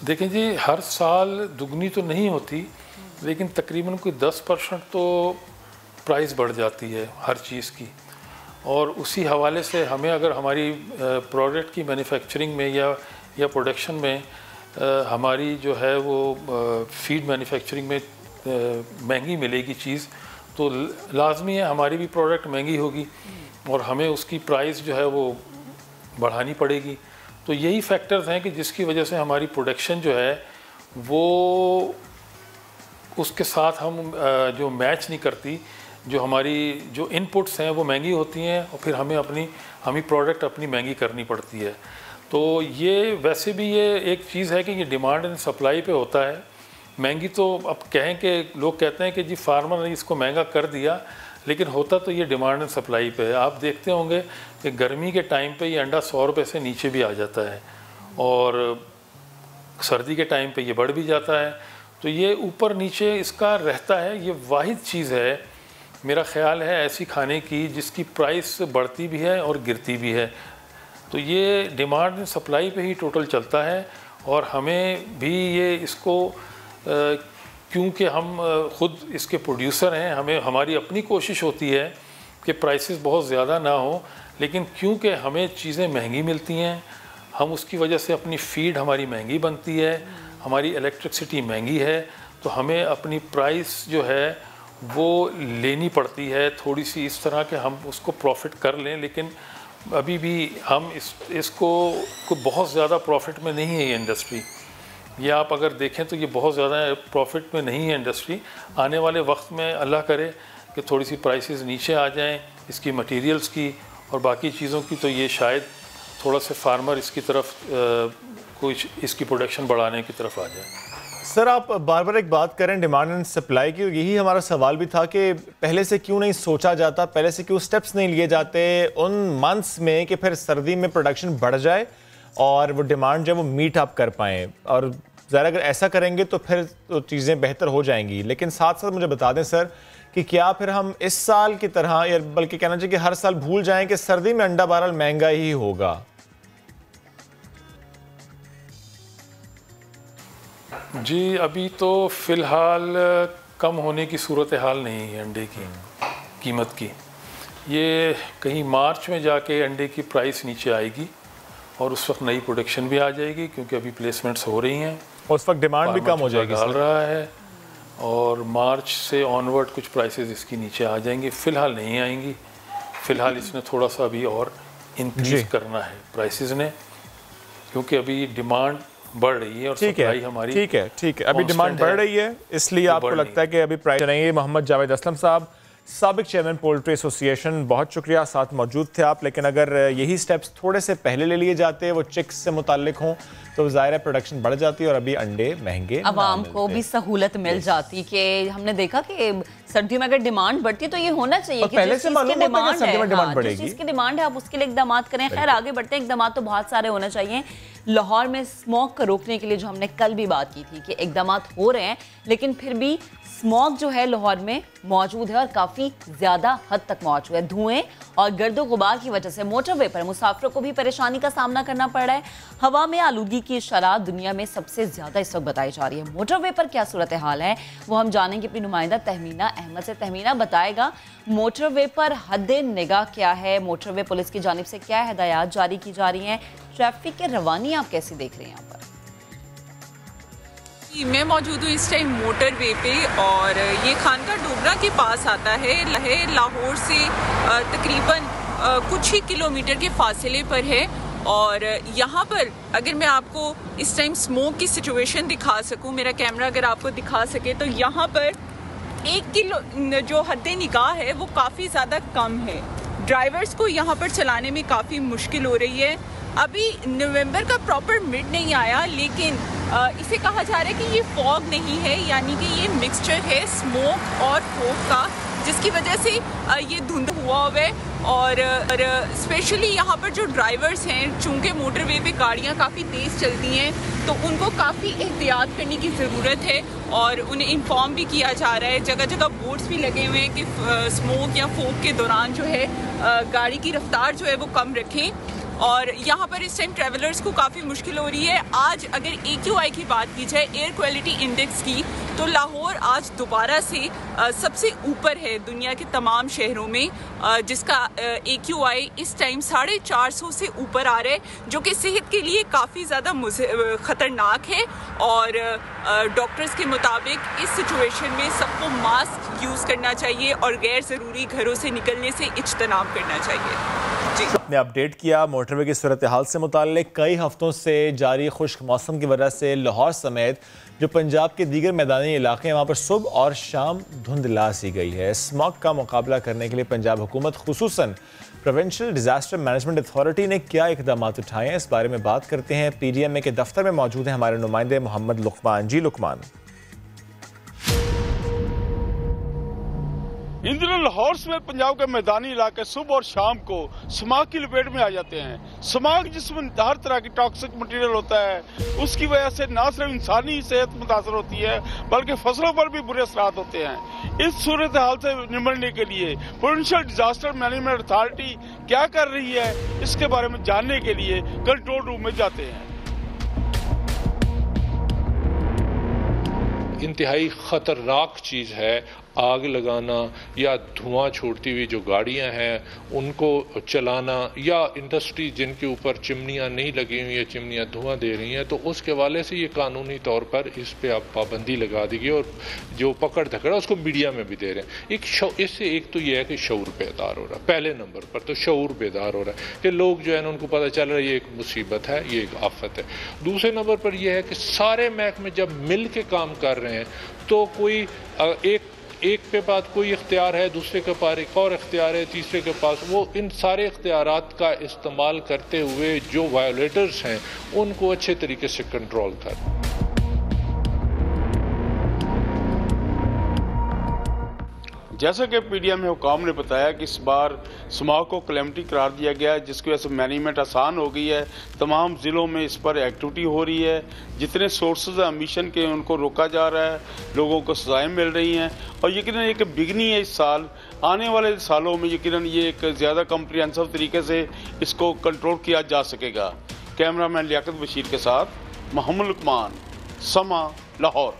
देखें जी, हर साल दुगनी तो नहीं होती, लेकिन तकरीबन कोई 10% तो प्राइस बढ़ जाती है हर चीज़ की, और उसी हवाले से हमें अगर हमारी प्रोडक्ट की मैन्युफैक्चरिंग में या प्रोडक्शन में हमारी जो है वो फीड मैन्युफैक्चरिंग में महंगी मिलेगी चीज़, तो लाजमी है हमारी भी प्रोडक्ट महंगी होगी और हमें उसकी प्राइस जो है वो बढ़ानी पड़ेगी। तो यही फैक्टर्स हैं कि जिसकी वजह से हमारी प्रोडक्शन जो है वो उसके साथ हम जो मैच नहीं करती, जो हमारी जो इनपुट्स हैं वो महंगी होती हैं और फिर हमें प्रोडक्ट अपनी महंगी करनी पड़ती है। तो ये वैसे भी ये एक चीज़ है कि ये डिमांड एंड सप्लाई पे होता है। महंगी तो अब कहें कि लोग कहते हैं कि जी फार्मर ने इसको महंगा कर दिया, लेकिन होता तो ये डिमांड एंड सप्लाई पे है। आप देखते होंगे कि गर्मी के टाइम पे ये अंडा 100 रुपये से नीचे भी आ जाता है और सर्दी के टाइम पे ये बढ़ भी जाता है। तो ये ऊपर नीचे इसका रहता है। ये वाहिद चीज़ है मेरा ख्याल है ऐसी खाने की जिसकी प्राइस बढ़ती भी है और गिरती भी है। तो ये डिमांड एंड सप्लाई पे ही टोटल चलता है और हमें भी ये इसको क्योंकि हम ख़ुद इसके प्रोड्यूसर हैं, हमारी अपनी कोशिश होती है कि प्राइसेस बहुत ज़्यादा ना हो, लेकिन क्योंकि हमें चीज़ें महंगी मिलती हैं, हम उसकी वजह से अपनी फ़ीड हमारी महंगी बनती है, हमारी इलेक्ट्रिसिटी महंगी है, तो हमें अपनी प्राइस जो है वो लेनी पड़ती है थोड़ी सी इस तरह के हम उसको प्रॉफिट कर लें, लेकिन अभी भी हम इसको बहुत ज़्यादा प्रॉफिट में नहीं है ये इंडस्ट्री। ये आप अगर देखें तो ये बहुत ज़्यादा प्रॉफिट में नहीं है इंडस्ट्री। आने वाले वक्त में अल्लाह करे कि थोड़ी सी प्राइसेस नीचे आ जाएं इसकी मटेरियल्स की और बाकी चीज़ों की, तो ये शायद थोड़ा सा फार्मर इसकी तरफ कुछ इसकी प्रोडक्शन बढ़ाने की तरफ आ जाए। सर, आप बार बार एक बात करें डिमांड एंड सप्लाई की, यही हमारा सवाल भी था कि पहले से क्यों नहीं सोचा जाता, पहले से क्यों स्टेप्स नहीं लिए जाते उन मंथ्स में कि फिर सर्दी में प्रोडक्शन बढ़ जाए और वो डिमांड जो है वो मीट आप कर पाएँ। और ज़रा अगर ऐसा करेंगे तो फिर तो चीज़ें बेहतर हो जाएंगी। लेकिन साथ साथ मुझे बता दें सर कि क्या फिर हम इस साल की तरह, या बल्कि कहना चाहिए कि हर साल भूल जाएं कि सर्दी में अंडा बहरहाल महंगा ही होगा? जी, अभी तो फ़िलहाल कम होने की सूरत हाल नहीं है अंडे की कीमत की। ये कहीं मार्च में जाके अंडे की प्राइस नीचे आएगी और उस वक्त नई प्रोडक्शन भी आ जाएगी, क्योंकि अभी प्लेसमेंट्स हो रही हैं, उस वक्त डिमांड भी कम हो जाएगी। डाल रहा है और मार्च से ऑनवर्ड कुछ प्राइसेस इसकी नीचे आ जाएंगी। फ़िलहाल नहीं आएंगी, फ़िलहाल इसने थोड़ा सा अभी और इंक्रीज करना है प्राइसेस ने, क्योंकि अभी डिमांड बढ़ रही है और सप्लाई हमारी ठीक है अभी डिमांड बढ़ रही है, इसलिए आपको लगता है कि अभी प्राइस नहीं। मोहम्मद जावेद असलम साहब, साबिक चेयरमैन पोल्ट्री एसोसिएशन, बहुत शुक्रिया, साथ मौजूद थे आप। लेकिन अगर यही स्टेप्स थोड़े से पहले ले लिए जाते, वो चिक्स से मुताल्लिक हों, तो ज़ाहिर है प्रोडक्शन बढ़ जाती और अभी अंडे महंगे, आवाम को भी सहूलत मिल जाती। कि हमने देखा कि सर्दियों में अगर डिमांड बढ़ती है तो ये होना चाहिए कि पहले से मालूम होता है कि डिमांड बढ़ेगी, जिस चीज़ की डिमांड है आप उसके लिए इकदाम करें। खैर, आगे बढ़ते हैं, इकदाम तो बहुत सारे होने चाहिए। लाहौर में स्मोक को रोकने के लिए जो हमने कल भी बात की थी कि इकदाम हो रहे हैं, लेकिन फिर भी स्मॉग जो है लाहौर में मौजूद है और काफ़ी ज़्यादा हद तक मौजूद है। धुएं और गर्दो गुबार की वजह से मोटरवे पर मुसाफिरों को भी परेशानी का सामना करना पड़ रहा है। हवा में आलूगी की शरह दुनिया में सबसे ज़्यादा इस वक्त बताई जा रही है। मोटरवे पर क्या सूरत हाल है वो हम जानेंगे अपनी नुमाइंदा तहमीना अहमद से। तहमीना बताएगा मोटरवे पर हद निगाह क्या है, मोटरवे पुलिस की जानिब से क्या हिदायत जारी की जा रही हैं, ट्रैफिक के रवानी आप कैसी देख रहे हैं यहाँ पर? मैं मौजूद हूँ इस टाइम मोटरवे पे और ये खानका डोगरा के पास आता है। लाहौर से तकरीबन कुछ ही किलोमीटर के फासले पर है और यहाँ पर अगर मैं आपको इस टाइम स्मोक की सिचुएशन दिखा सकूँ, मेरा कैमरा अगर आपको दिखा सके, तो यहाँ पर 1 किलो जो हद निगाह है वो काफ़ी ज़्यादा कम है। ड्राइवर्स को यहाँ पर चलाने में काफ़ी मुश्किल हो रही है। अभी नवंबर का प्रॉपर मिड नहीं आया, लेकिन इसे कहा जा रहा है कि ये फॉग नहीं है, यानी कि ये मिक्सचर है स्मोक और फॉग का, जिसकी वजह से ये धुंध हुआ है। और स्पेशली यहाँ पर जो ड्राइवर्स हैं, चूँकि मोटरवे पे गाड़ियाँ काफ़ी तेज़ चलती हैं, तो उनको काफ़ी एहतियात करने की ज़रूरत है और उन्हें इन्फॉर्म भी किया जा रहा है। जगह जगह बोर्ड्स भी लगे हुए हैं कि स्मोक या फॉग के दौरान जो है गाड़ी की रफ्तार जो है वो कम रखें। और यहाँ पर इस टाइम ट्रैवलर्स को काफ़ी मुश्किल हो रही है। आज अगर AQI की बात की जाए, एयर क्वालिटी इंडेक्स की, तो लाहौर आज दोबारा से सबसे ऊपर है दुनिया के तमाम शहरों में, जिसका AQI इस टाइम 450 से ऊपर आ रहा है, जो कि सेहत के लिए काफ़ी ज़्यादा ख़तरनाक है। और डॉक्टर्स के मुताबिक इस सिचुएशन में सबको मास्क यूज़ करना चाहिए और गैर ज़रूरी घरों से निकलने से इज्तनाब करना चाहिए। ने अपडेट किया मोटरवे की सूरत हाल से मुताल्लिक। कई हफ्तों से जारी खुश्क मौसम की वजह से लाहौर समेत जो पंजाब के दीगर मैदानी इलाके हैं वहाँ पर सुबह और शाम धुंधला सी गई है। स्मॉग का मुकाबला करने के लिए पंजाब हुकूमत खुसूसन प्रोविंशियल डिजास्टर मैनेजमेंट अथॉरिटी ने क्या इकदाम उठाए हैं, इस बारे में बात करते हैं। PDMA के दफ्तर में मौजूद हैं हमारे नुमाइंदे मोहम्मद लुकमान। जी लुकमान। इन दिनों लाहौर में पंजाब के मैदानी इलाके सुबह और शाम को स्मॉग की लपेट में आ जाते हैं। स्मॉग जिसमें हर तरह की टॉक्सिक मटेरियल होता है, उसकी वजह से न सिर्फ इंसानी सेहत मुतासर होती है बल्कि फसलों पर भी बुरे असरात होते हैं। इस सूरत हाल से निपटने के लिए प्रोविंशियल डिजास्टर मैनेजमेंट अथॉरिटी क्या कर रही है, इसके बारे में जानने के लिए कंट्रोल रूम में जाते हैं। इंतहाई खतरनाक चीज है आग लगाना या धुआं छोड़ती हुई जो गाड़ियां हैं उनको चलाना, या इंडस्ट्री जिनके ऊपर चिमनियां नहीं लगी हुई है, चिमनियां धुआं दे रही हैं, तो उसके हवाले से ये कानूनी तौर पर इस पे अब पाबंदी लगा दी गई और जो पकड़ धकड़ उसको मीडिया में भी दे रहे हैं। इससे एक तो ये है कि शऊर बेदार हो रहा है, पहले नंबर पर तो शऊर बेदार हो रहा है कि लोग जो है ना उनको पता चल रहा है ये एक मुसीबत है, ये एक आफत है। दूसरे नंबर पर यह है कि सारे महकमे जब मिल के काम कर रहे हैं तो कोई एक पे बात कोई इख्तियार है, दूसरे के पास एक और इख्तियार है, तीसरे के पास, वो इन सारे इख्तियारात का इस्तेमाल करते हुए जो वायोलेटर्स हैं उनको अच्छे तरीके से कंट्रोल कर। जैसा कि पीडीएम हुकाम ने बताया कि इस बार स्मॉग को कैलेमिटी करार दिया गया है, जिसकी वजह से मैनेजमेंट आसान हो गई है। तमाम ज़िलों में इस पर एक्टिविटी हो रही है, जितने सोर्सेज एमिशन के उनको रोका जा रहा है, लोगों को सजाएं मिल रही हैं और यकीनन एक बिगनी है इस साल। आने वाले सालों में यकीनन ये एक ज़्यादा कम्प्रिहेंसिव तरीके से इसको कंट्रोल किया जा सकेगा। कैमरामैन लियाकत बशीर के साथ मोहम्मद लुकमान, समा, लाहौर।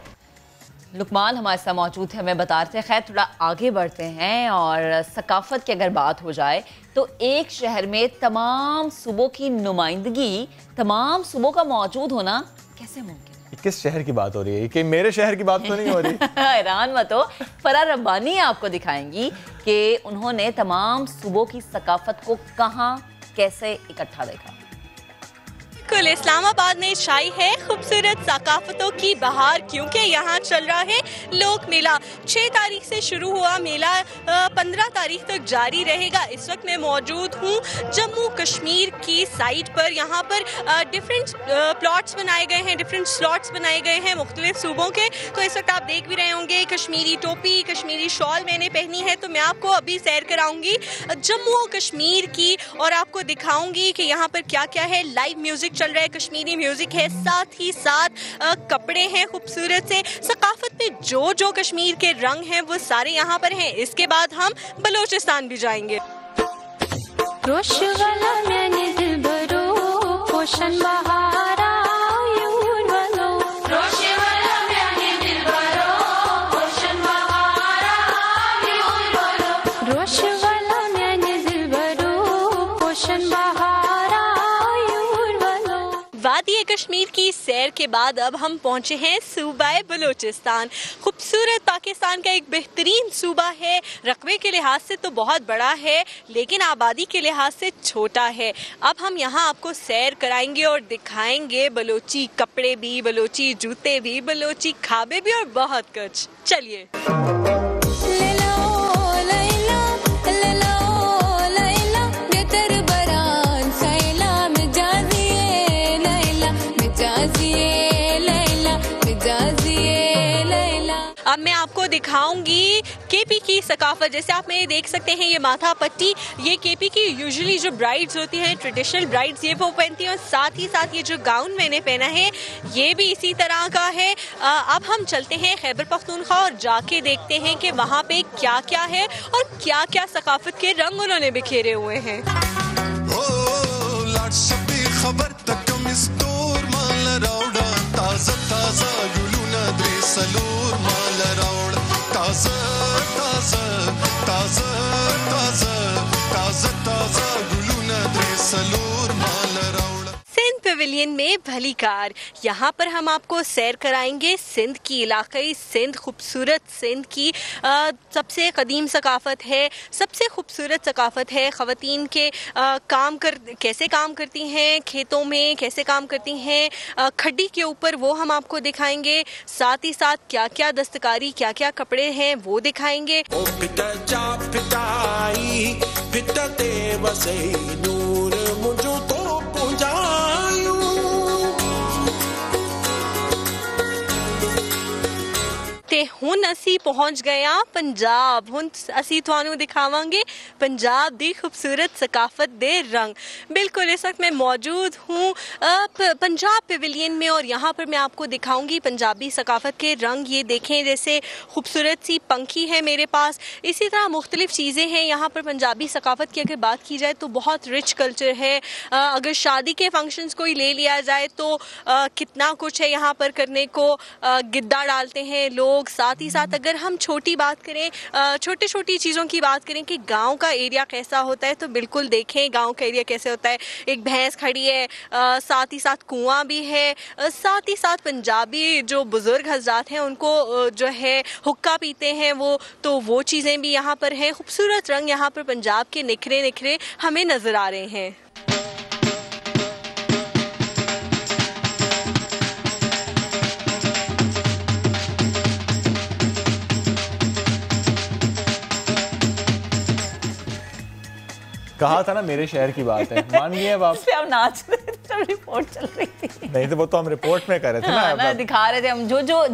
लुकमान हमारे साथ मौजूद है, हमें बता रहे थे। खैर थोड़ा आगे बढ़ते हैं और सकाफत की अगर बात हो जाए तो एक शहर में तमाम सूबों की नुमाइंदगी, तमाम सूबों का मौजूद होना कैसे मुमकिन है? किस शहर की बात हो रही है कि मेरे शहर की बात तो नहीं हो रही? हैरान मत हो, फराह रब्बानी आपको दिखाएंगी कि उन्होंने तमाम सूबों की सकाफत को कहाँ कैसे इकट्ठा देखा। बिल्कुल, इस्लामाबाद में छाई है खूबसूरत सकाफतों की बहार, क्योंकि यहाँ चल रहा है लोक मेला। 6 तारीख से शुरू हुआ मेला 15 तारीख तक जारी रहेगा। इस वक्त मैं मौजूद हूँ जम्मू कश्मीर की साइट पर। यहाँ पर डिफरेंट प्लॉट्स बनाए गए हैं, डिफरेंट स्लॉट्स बनाए गए हैं मुख्तलिफ सूबों के। तो इस वक्त आप देख भी रहे होंगे कश्मीरी टोपी, कश्मीरी शॉल मैंने पहनी है। तो मैं आपको अभी सैर कराऊंगी जम्मू कश्मीर की और आपको दिखाऊंगी कि यहाँ पर क्या क्या है। लाइव म्यूजिक चल रहा है, कश्मीरी म्यूजिक है, साथ ही साथ कपड़े हैं खूबसूरत से। सकाफत में जो जो कश्मीर के रंग हैं वो सारे यहाँ पर हैं। इसके बाद हम बलोचिस्तान भी जाएंगे। वादी कश्मीर की सैर के बाद अब हम पहुंचे हैं सूबा बलोचिस्तान। खूबसूरत पाकिस्तान का एक बेहतरीन सूबा है। रकबे के लिहाज से तो बहुत बड़ा है, लेकिन आबादी के लिहाज से छोटा है। अब हम यहाँ आपको सैर कराएंगे और दिखाएंगे बलोची कपड़े भी, बलोची जूते भी, बलोची खाबे भी और बहुत कुछ। चलिए। अब मैं आपको दिखाऊंगी केपी की सकाफत। जैसे आप मेरे देख सकते हैं ये माथा पट्टी, ये केपी की यूजुअली जो ब्राइड्स होती हैं, ट्रेडिशनल ब्राइड्स, ये वो पहनती हैं। और साथ ही साथ ये जो गाउन मैंने पहना है ये भी इसी तरह का है। अब हम चलते हैं खैबर पख्तूनख्वा और जाके देखते हैं कि वहाँ पे क्या क्या है और क्या क्या सकाफत के रंग उन्होंने बिखेरे हुए हैं। सिंध पेविलियन में भली कार, यहाँ पर हम आपको सैर कराएंगे सिंध की इलाकाई। सिंध खूबसूरत, सिंध की सबसे कदीम सकाफत है, सबसे खूबसूरत सकाफत है। ख़वातीन के कैसे काम करती हैं, खेतों में कैसे काम करती हैं, खड्डी के ऊपर, वो हम आपको दिखाएंगे। साथ ही साथ क्या क्या दस्तकारी, क्या क्या कपड़े हैं वो दिखाएंगे। ਤੇ ਹੁਣ ਅਸੀਂ ਪਹੁੰਚ ਗਏ ਆ ਪੰਜਾਬ। ਹੁਣ ਅਸੀਂ ਤੁਹਾਨੂੰ दिखावांगे पंजाब दी खूबसूरत सकाफत दे रंग। बिल्कुल इस वक्त मैं मौजूद हूँ पंजाब पेविलियन में और यहाँ पर मैं आपको दिखाऊंगी पंजाबी सकाफत के रंग। ये देखें, जैसे खूबसूरत सी पंखी है मेरे पास, इसी तरह मुख्तलिफ चीज़ें हैं यहाँ पर। पंजाबी सकाफत की अगर बात की जाए तो बहुत रिच कल्चर है। अगर शादी के फंक्शंस कोई ले लिया जाए तो कितना कुछ है यहाँ पर करने को। गिद्दा डालते हैं लोग, साथ साथ ही साथ अगर हम छोटी बात करें, छोटी छोटी चीज़ों की बात करें कि गांव का एरिया कैसा होता है, तो बिल्कुल देखें गांव का एरिया कैसे होता है। एक भैंस खड़ी है, साथ ही साथ कुआं भी है, साथ ही साथ पंजाबी जो बुजुर्ग हजरात हैं उनको जो है हुक्का पीते हैं वो चीज़ें भी यहाँ पर हैं। खूबसूरत रंग यहाँ पर पंजाब के निखरे निखरे हमें नज़र आ रहे हैं। कहा था ना मेरे शहर की बात है, मान गए अब आप। हम नाच रहे थे जब रिपोर्ट चल रही थी। नहीं तो वो तो हम रिपोर्ट में कर रहे थे ना, दिखा रहे थे हम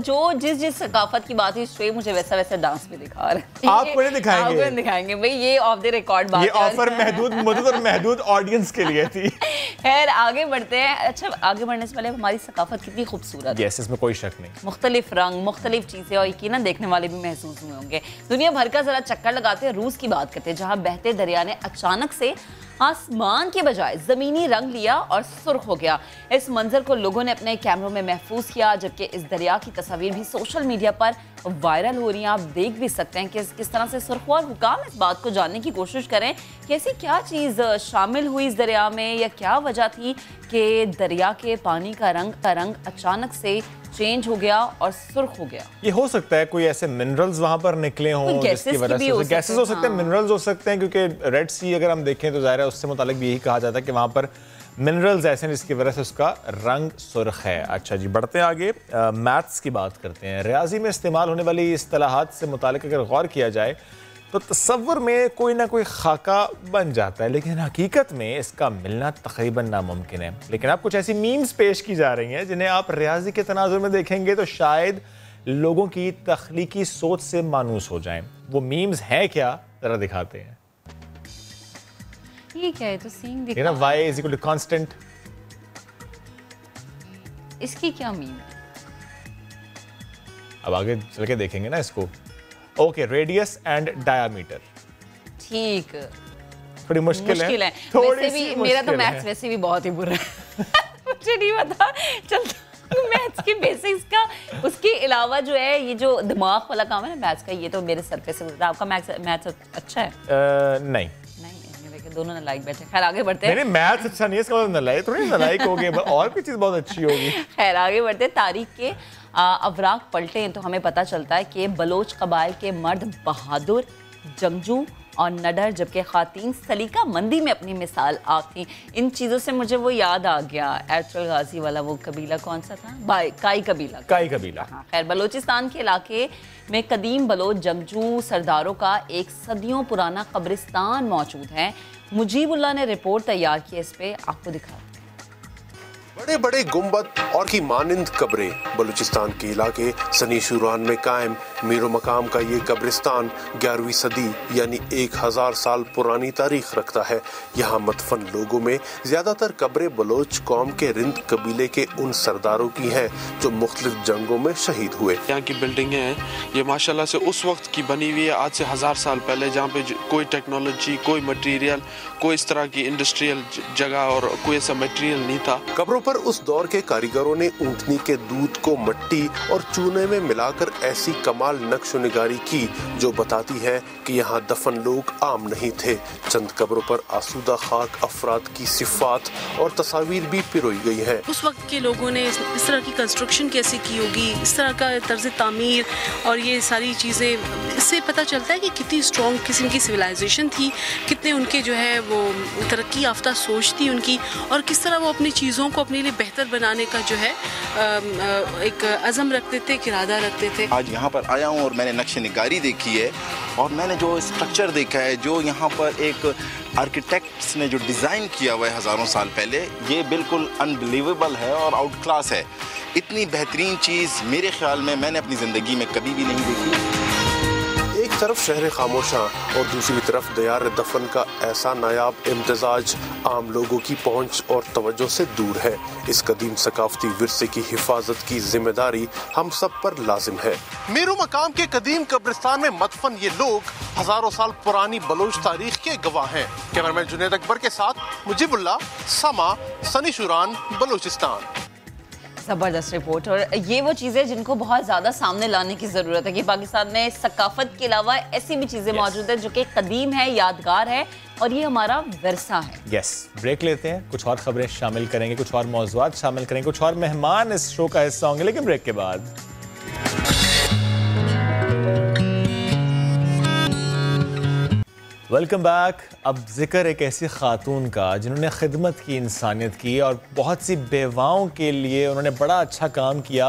जो जिस सकाफत की बात हुई स्ट्रे मुझे वैसा डांस भी दिखा रहे हैं। आपको नहीं दिखाएंगे, आपको नहीं दिखाएंगे भाई, ये ऑफ द रिकॉर्ड बात है। ये ऑफर महदूद ऑडियंस के लिए थी। खैर आगे बढ़ते हैं। अच्छा, आगे बढ़ने से पहले हमारी सकाफत कितनी खूबसूरत है, इसमें कोई शक नहीं। मुख्तलिफ रंग, मुख्तलिफ चीजें, और यकीनन देखने वाले भी महसूस हुए होंगे। दुनिया भर का जरा चक्कर लगाते हैं, रूस की बात करते हैं, जहाँ बहते दरिया ने अचानक से आसमान के बजाय जमीनी रंग लिया और सुर्ख हो गया। इस मंजर को लोगों ने अपने कैमरों में महफूज किया, जबकि इस दरिया की तस्वीर भी सोशल मीडिया पर वायरल हो रही हैं। आप देख भी सकते हैं कि किस तरह से सुर्ख हुआ। और हुकाम इस बात को जानने की कोशिश करें कि ऐसी क्या चीज़ शामिल हुई इस दरिया में, या क्या वजह थी कि दरिया के पानी का रंग अचानक से चेंज हो गया और सुर्ख हो गया। ये हो सकता है कोई ऐसे मिनरल्स वहां पर निकले हों जिसकी वजह से, गैसेस हो सकते हैं, मिनरल्स हो सकते हैं, क्योंकि रेड सी अगर हम देखें तो जाहिर है उससे मुतालिक भी यही कहा जाता है कि वहां पर मिनरल्स ऐसे हैं जिसकी वजह से उसका रंग सुर्ख है। अच्छा जी, बढ़ते हैं आगे। मैथ्स की बात करते हैं। रियाजी में इस्तेमाल होने वाली इस्तिलाहात से मुतालिक अगर गौर किया जाए तो तसव्वुर में कोई ना कोई खाका बन जाता है, लेकिन हकीकत में इसका मिलना तकरीबन नामुमकिन है। लेकिन अब कुछ ऐसी मीम्स पेश की जा रही हैं जिन्हें आप रियाजी के तनाजुर में देखेंगे तो शायद लोगों की तख्लीकी सोच से मानूस हो जाएं। वो मीम्स हैं क्या, जरा दिखाते हैं। ये क्या है, तो सीन दिखा, y is equal to constant। इसकी क्या मीन है? अब आगे चल के देखेंगे ना इसको। Okay, radius and diameter. ठीक, थोड़ी मुश्किल है। वैसे भी मेरा तो मैथ्स वैसे भी बहुत ही बुरा है। मुझे नहीं पता चलता मैथ्स के बेसिक्स का। उसके अलावा जो है ये जो दिमाग वाला काम है ना मैथ्स का, ये तो मेरे सर पे से गुजरा। आपका मैथ्स अच्छा है? नहीं, दोनों नालायक बैठे। खैर आगे बढ़ते हैं। नहीं, मैथ्स अच्छा नहीं है, इसका मतलब नालायक थोड़ी नालायक हो गए, और कोई चीज बहुत अच्छी होगी। खैर आगे बढ़ते हैं। तारीख के अवराक पलटे हैं तो हमें पता चलता है कि बलोच कबाइल के मर्द बहादुर, जंगजू और नडर, जबकि खातीन सलीका मंदी में अपनी मिसाल आप थी। इन चीज़ों से मुझे वो याद आ गया, एरचल गाजी वाला वो कबीला कौन सा था, काई कबीला। हाँ, खैर बलोचिस्तान के इलाके में कदीम बलोच जंगजू सरदारों का एक सदियों पुराना कब्रिस्तान मौजूद है। मुजीबुल्लाह ने रिपोर्ट तैयार की, इस पे आपको दिखा। बड़े बड़े गुंबद और की मानिंद कब्रें। बलूचिस्तान के इलाके सनी शुरान में कायम मीरो मकाम का ये कब्रिस्तान 11वीं सदी यानी 1000 साल पुरानी तारीख रखता है। यहाँ मदफन लोगों में ज्यादातर कब्रें बलोच कौम के रिंद कबीले के उन सरदारों की हैं जो मुख्तलिफ जंगों में शहीद हुए। यहाँ की बिल्डिंगें हैं, ये माशाल्लाह से उस वक्त की बनी हुई है, आज से 1000 साल पहले, जहाँ पे कोई टेक्नोलॉजी, कोई मटेरियल, कोई इस तरह की इंडस्ट्रियल जगह और कोई ऐसा मटेरियल नहीं था। कब्रों पर उस दौर के कारीगरों ने ऊँटनी के दूध को मट्टी और चूने में मिलाकर ऐसी कमाल नक्शोनिगारी की जो बताती है कि यहाँ दफन लोग आम नहीं थे। चंद कब्रों पर आसूदा खाक अफराद की सिफात और तस्वीर भी पिरोई गई है। उस वक्त के लोगों ने इस तरह की कंस्ट्रक्शन कैसे की होगी, इस तरह का तर्ज तामीर और ये सारी चीज़ें, इससे पता चलता है कि कितनी स्ट्रॉन्ग किस्म की सिविलाइजेशन थी, कितने उनके जो है वो तरक्की याफ्ता सोच थी उनकी, और किस तरह वो अपनी चीज़ों को अपने लिए बेहतर बनाने का जो है एक अज़म रखते थे, इरादा रखते थे। आज यहाँ पर आया हूँ और मैंने नक्शे निगारी देखी है और मैंने जो स्ट्रक्चर देखा है, जो यहाँ पर एक आर्किटेक्ट्स ने जो डिज़ाइन किया हुआ है हज़ारों साल पहले, ये बिल्कुल अनबिलीवेबल है और आउट क्लास है। इतनी बेहतरीन चीज़ मेरे ख्याल में मैंने अपनी ज़िंदगी में कभी भी नहीं देखी। एक तरफ शहर खामोशा और दूसरी तरफ दयार दफन का ऐसा नायाब इम्तिजाज आम लोगों की पहुंच और तवज्जो से दूर है। इस कदीम सकाफती विरसे की हिफाजत की जिम्मेदारी हम सब पर लाजिम है। मीरू मकाम के कदीम कब्रिस्तान में मदफन ये लोग हजारों साल पुरानी बलोच तारीख के गवाह हैं। कैमरामैन जुनैद अकबर के साथ मुजीबुल्लाह, समा, सनी शुरान, बलोचिस्तान। ज़बरदस्त रिपोर्ट। और ये वो चीज़ें जिनको बहुत ज़्यादा सामने लाने की ज़रूरत है कि पाकिस्तान में सकाफत के अलावा ऐसी भी चीज़ें मौजूद हैं जो कि कदीम है, यादगार है और ये हमारा विरसा है। यस, ब्रेक लेते हैं, कुछ और खबरें शामिल करेंगे, कुछ और मौज़ूआत शामिल करेंगे, कुछ और मेहमान इस शो का हिस्सा होंगे, लेकिन ब्रेक के बाद। Welcome back. अब जिक्र एक ऐसी खातून का जिन्होंने खिदमत की, इंसानियत की और बहुत सी बेवाओं के लिए उन्होंने बड़ा अच्छा काम किया,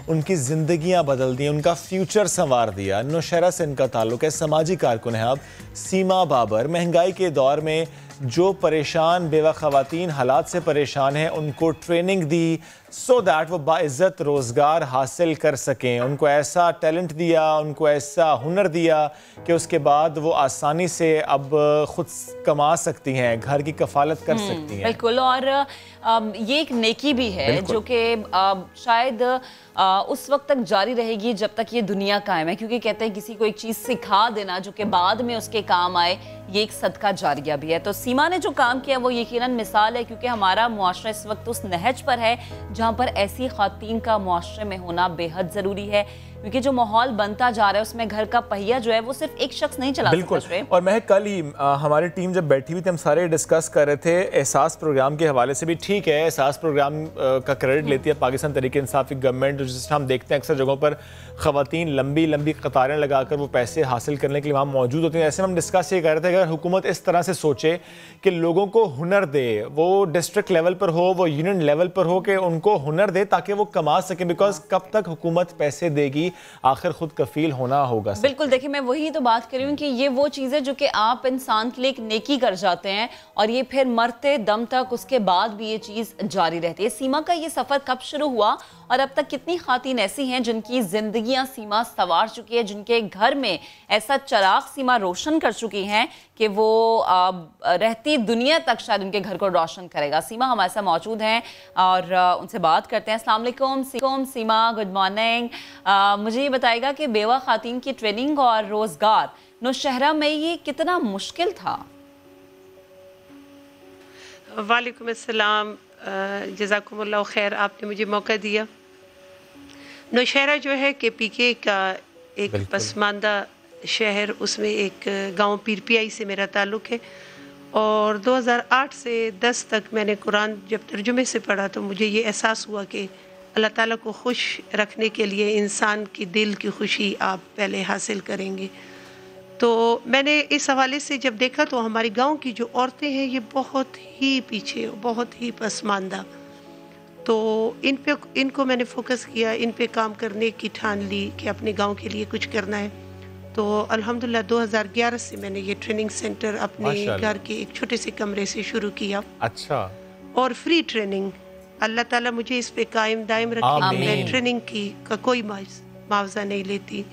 उनकी ज़िंदगियां बदल दी, उनका फ्यूचर संवार दिया। नौशहरा से इनका ताल्लुक है, समाजी कारकुन है अब सीमा बाबर। महंगाई के दौर में जो परेशान बेवा ख़वातीन हालात से परेशान हैं उनको ट्रेनिंग दी सो दैट वो बाइज़्ज़त रोज़गार हासिल कर सकें। उनको ऐसा टैलेंट दिया, उनको ऐसा हुनर दिया कि उसके बाद वो आसानी से अब ख़ुद कमा सकती हैं, घर की कफ़ालत कर सकती हैं। बिल्कुल। और ये एक नेकी भी है जो कि शायद उस वक्त तक जारी रहेगी जब तक ये दुनिया कायम है, क्योंकि कहते हैं किसी को एक चीज़ सिखा देना जो कि बाद में उसके काम आए, ये एक सदका जारिया भी है। तो सीमा ने जो काम किया वो यकीनन मिसाल है, क्योंकि हमारा मुआशरा इस वक्त उस नहज पर है जहाँ पर ऐसी खातीन का मुआशरे में होना बेहद ज़रूरी है, क्योंकि जो माहौल बनता जा रहा है उसमें घर का पहिया जो है वो सिर्फ एक शख्स नहीं चला सकता। और मैं कल ही हमारी टीम जब बैठी हुई थी, हम सारे डिस्कस कर रहे थे एहसास प्रोग्राम के हवाले से भी। ठीक है, एहसास प्रोग्राम का क्रेडिट लेती है पाकिस्तान तहरीक इंसाफ की गवर्नमेंट, जिस हम देखते हैं अक्सर जगहों पर ख़वातीन लंबी लंबी कतारें लगाकर वो पैसे हासिल करने के लिए वहाँ मौजूद होती हैं। ऐसे में हम डिस्कस ये कर रहे थे, अगर हुकूमत इस तरह से सोचे कि लोगों को हुनर दे, वो डिस्ट्रिक्ट लेवल पर हो, वो यूनियन लेवल पर हो, कि उनको हुनर दे ताकि वो कमा सकें, बिकॉज कब तक हुकूमत पैसे देगी, आखिर खुद कफील होना होगा। बिल्कुल। देखिए, मैं वही तो बात कर रही हूँ कि ये वो चीज़ें जो कि आप इंसान के लिए एक नेकी कर जाते हैं और ये फिर मरते दम तक उसके बाद भी ये चीज़ जारी रहती है। सीमा का ये सफ़र कब शुरू हुआ और अब तक कितनी खातीन ऐसी हैं जिनकी जिंदगियां सीमा संवार चुकी है, जिनके घर में ऐसा चिराग सीमा रोशन कर चुकी हैं कि वो रहती दुनिया तक शायद उनके घर को रोशन करेगा। सीमा हमारे साथ मौजूद हैं और उनसे बात करते हैं। अस्सलाम वालेकुम सीमा, गुड मॉर्निंग। मुझे ये बताएगा कि बेवा खातीन की ट्रेनिंग और रोज़गार नौशहरा में ये कितना मुश्किल था? वालेकुम अस्सलाम, जज़ाकुमुल्लाह खैर, आपने मुझे मौका दिया। नौशहरा जो है KPK का एक पसमानदा शहर, उसमें एक गांव पीरपियाई से मेरा ताल्लुक़ है और 2008 से 10 तक मैंने कुरान जब तर्जुमे से पढ़ा तो मुझे ये एहसास हुआ कि अल्लाह ताला को खुश रखने के लिए इंसान की दिल की खुशी आप पहले हासिल करेंगे। तो मैंने इस हवाले से जब देखा तो हमारे गांव की जो औरतें हैं ये बहुत ही पीछे, बहुत ही पसमानदा, तो इनको मैंने फोकस किया, इन पे काम करने की ठान ली कि अपने गांव के लिए कुछ करना है। तो अल्हम्दुलिल्लाह 2011 से मैंने ये ट्रेनिंग सेंटर अपने घर के एक छोटे से कमरे से शुरू किया। अच्छा। और फ्री ट्रेनिंग, अल्लाह ताला मुझे इस पे कायम दायम रखे। मैं ट्रेनिंग का कोई मुआवजा नहीं लेती।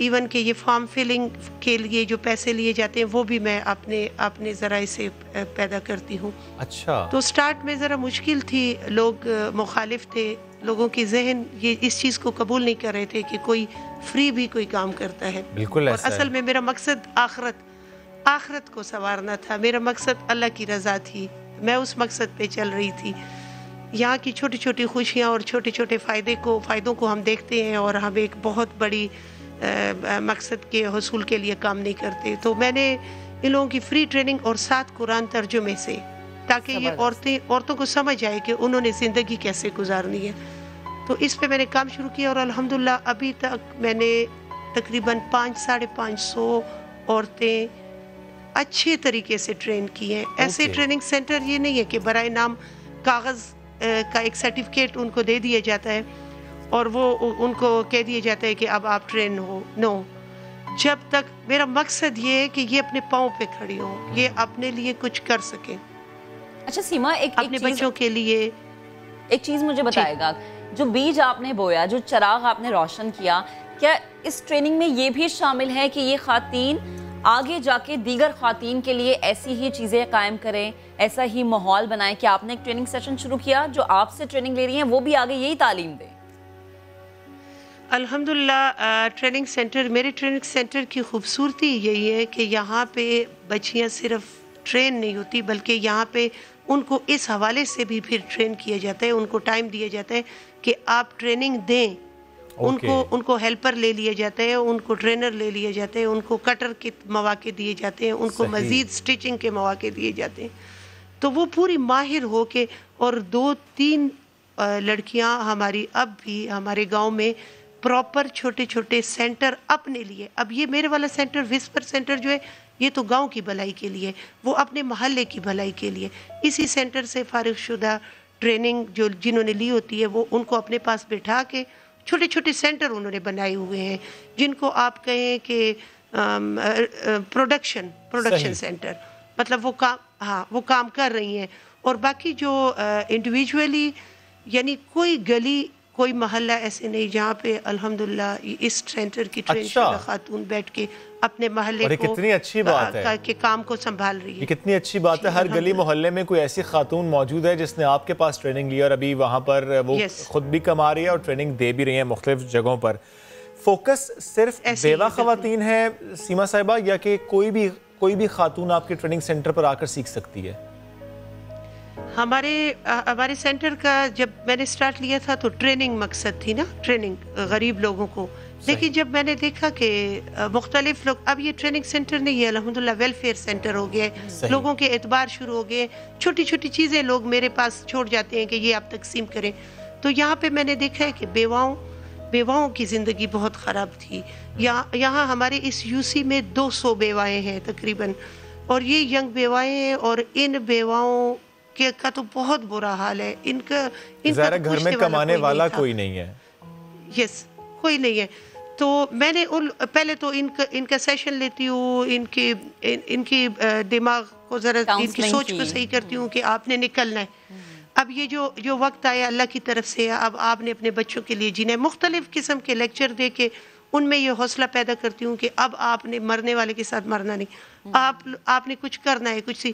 इवन कि ये फॉर्म फिलिंग के लिए जो पैसे लिए जाते हैं वो भी मैं अपने ज़राए से पैदा करती हूँ। अच्छा। तो स्टार्ट में ज़रा मुश्किल थी, लोग मुखालिफ थे, लोगों की जहन ये इस चीज़ को कबूल नहीं कर रहे थे कि कोई फ्री भी कोई काम करता है। बिल्कुल और असल में मेरा मकसद आखरत को संवारना था, मेरा मकसद अल्लाह की रज़ा थी, मैं उस मकसद पे चल रही थी। यहाँ की छोटी छोटी खुशियाँ और छोटे छोटे फ़ायदों को हम देखते हैं और हम एक बहुत बड़ी मकसद के हसूल के लिए काम नहीं करते। तो मैंने इन लोगों की फ्री ट्रेनिंग और साथ कुरान तर्जुमे से, ताकि ये औरतों को समझ आए कि उन्होंने ज़िंदगी कैसे गुजारनी है। तो इस पे मैंने काम शुरू किया और अल्हम्दुलिल्लाह अभी तक मैंने तकरीबन 500-550 औरतें अच्छे तरीके से ट्रेन की हैं। ऐसे ट्रेनिंग सेंटर ये नहीं है कि बराए नाम कागज़ का एक सर्टिफिकेट उनको दे दिया जाता है और वो उनको कह दिया जाता है कि अब आप ट्रेन हो। नो, जब तक मेरा मकसद ये है कि ये अपने पाँव पे खड़ी हो, ये अपने लिए कुछ कर सके। अच्छा सीमा, अपने बच्चों के लिए एक चीज़ मुझे बताएगा, जो बीज आपने बोया, जो चिराग आपने रोशन किया, क्या इस ट्रेनिंग में ये भी शामिल है कि ये खातीन आगे जाके दीगर खातीन के लिए ऐसी ही चीज़ें कायम करें, ऐसा ही माहौल बनाएं कि आपने एक ट्रेनिंग सेशन शुरू किया, जो आपसे ट्रेनिंग ले रही हैं वो भी आगे यही तालीम दें? अल्हम्दुलिल्लाह मेरे ट्रेनिंग सेंटर की खूबसूरती यही है कि यहाँ पे बच्चियाँ सिर्फ ट्रेन नहीं होती, बल्कि यहाँ पे उनको इस हवाले से भी फिर ट्रेन किया जाता है, उनको टाइम दिया जाता है कि आप ट्रेनिंग दें। उनको हेल्पर ले लिया जाता है, उनको ट्रेनर ले लिया जाता है, उनको कटर के मौके दिए जाते हैं, उनको मज़ीद स्टिचिंग के मौके दिए जाते हैं। तो वो पूरी माहिर हो के, और 2-3 लड़कियां हमारी अब भी हमारे गांव में प्रॉपर छोटे छोटे सेंटर अपने लिए, अब ये मेरे वाला सेंटर विस्पर सेंटर जो है ये तो गांव की भलाई के लिए, वो अपने मोहल्ले की भलाई के लिए, इसी सेंटर से फारिगशुदा ट्रेनिंग जो जिन्होंने ली होती है वो उनको अपने पास बिठा के छोटे छोटे सेंटर उन्होंने बनाए हुए हैं, जिनको आप कहें कि प्रोडक्शन सेंटर, मतलब वो काम कर रही हैं। और बाकी जो इंडिविजुअली, यानी कोई गली कोई मोहल्ला ऐसे नहीं जहाँ पे अल्हम्दुलिल्लाह इस सेंटर की ट्रेन खातून बैठ के अपने मोहल्ले को कितनी अच्छी बात है के काम को संभाल रही है। ये कितनी अच्छी बात है। हर गली मोहल्ले में कोई ऐसी खातून मौजूद है जिसने आपके पास ट्रेनिंग ली और अभी वहाँ पर वो खुद भी कमा रही है और ट्रेनिंग दे भी रही है मुख्तलिफ जगहों पर। फोकस सिर्फ बेवा खवातीन है सीमा साहिबा, या कि कोई भी खातून आपके ट्रेनिंग सेंटर पर आकर सीख सकती है? हमारे सेंटर का जब मैंने स्टार्ट लिया था तो ट्रेनिंग मकसद थी ना, ट्रेनिंग गरीब लोगों को। लेकिन जब मैंने देखा कि मुख्तलिफ लोग, अब ये ट्रेनिंग सेंटर नहीं है, अल्हम्दुलिल्लाह वेलफेयर सेंटर हो गया, लोगों के एतबार शुरू हो गए, छोटी छोटी चीज़ें लोग मेरे पास छोड़ जाते हैं कि ये आप तकसीम करें। तो यहाँ पे मैंने देखा है कि बेवाओं की ज़िंदगी बहुत ख़राब थी। यहाँ हमारे इस यूसी में 200 बेवाएँ हैं तकरीबन, और ये यंग बेवाएँ हैं, और इन बेवाओं का तो बहुत बुरा हाल है। इनका घर में कमाने वाला कोई नहीं है। यस, कोई नहीं है। तो मैंने पहले तो इनका सेशन लेती हूँ, इनकी दिमाग को जरा, इनकी सोच को सही करती हूँ कि आपने निकलना है। अब ये जो वक्त आया अल्लाह की तरफ से, अब आपने अपने बच्चों के लिए जीना है। मुख्तलिफ किस्म के लेक्चर दे के उनमें ये हौसला पैदा करती हूँ कि अब आपने मरने वाले के साथ मरना नहीं, आपने कुछ करना है, कुछ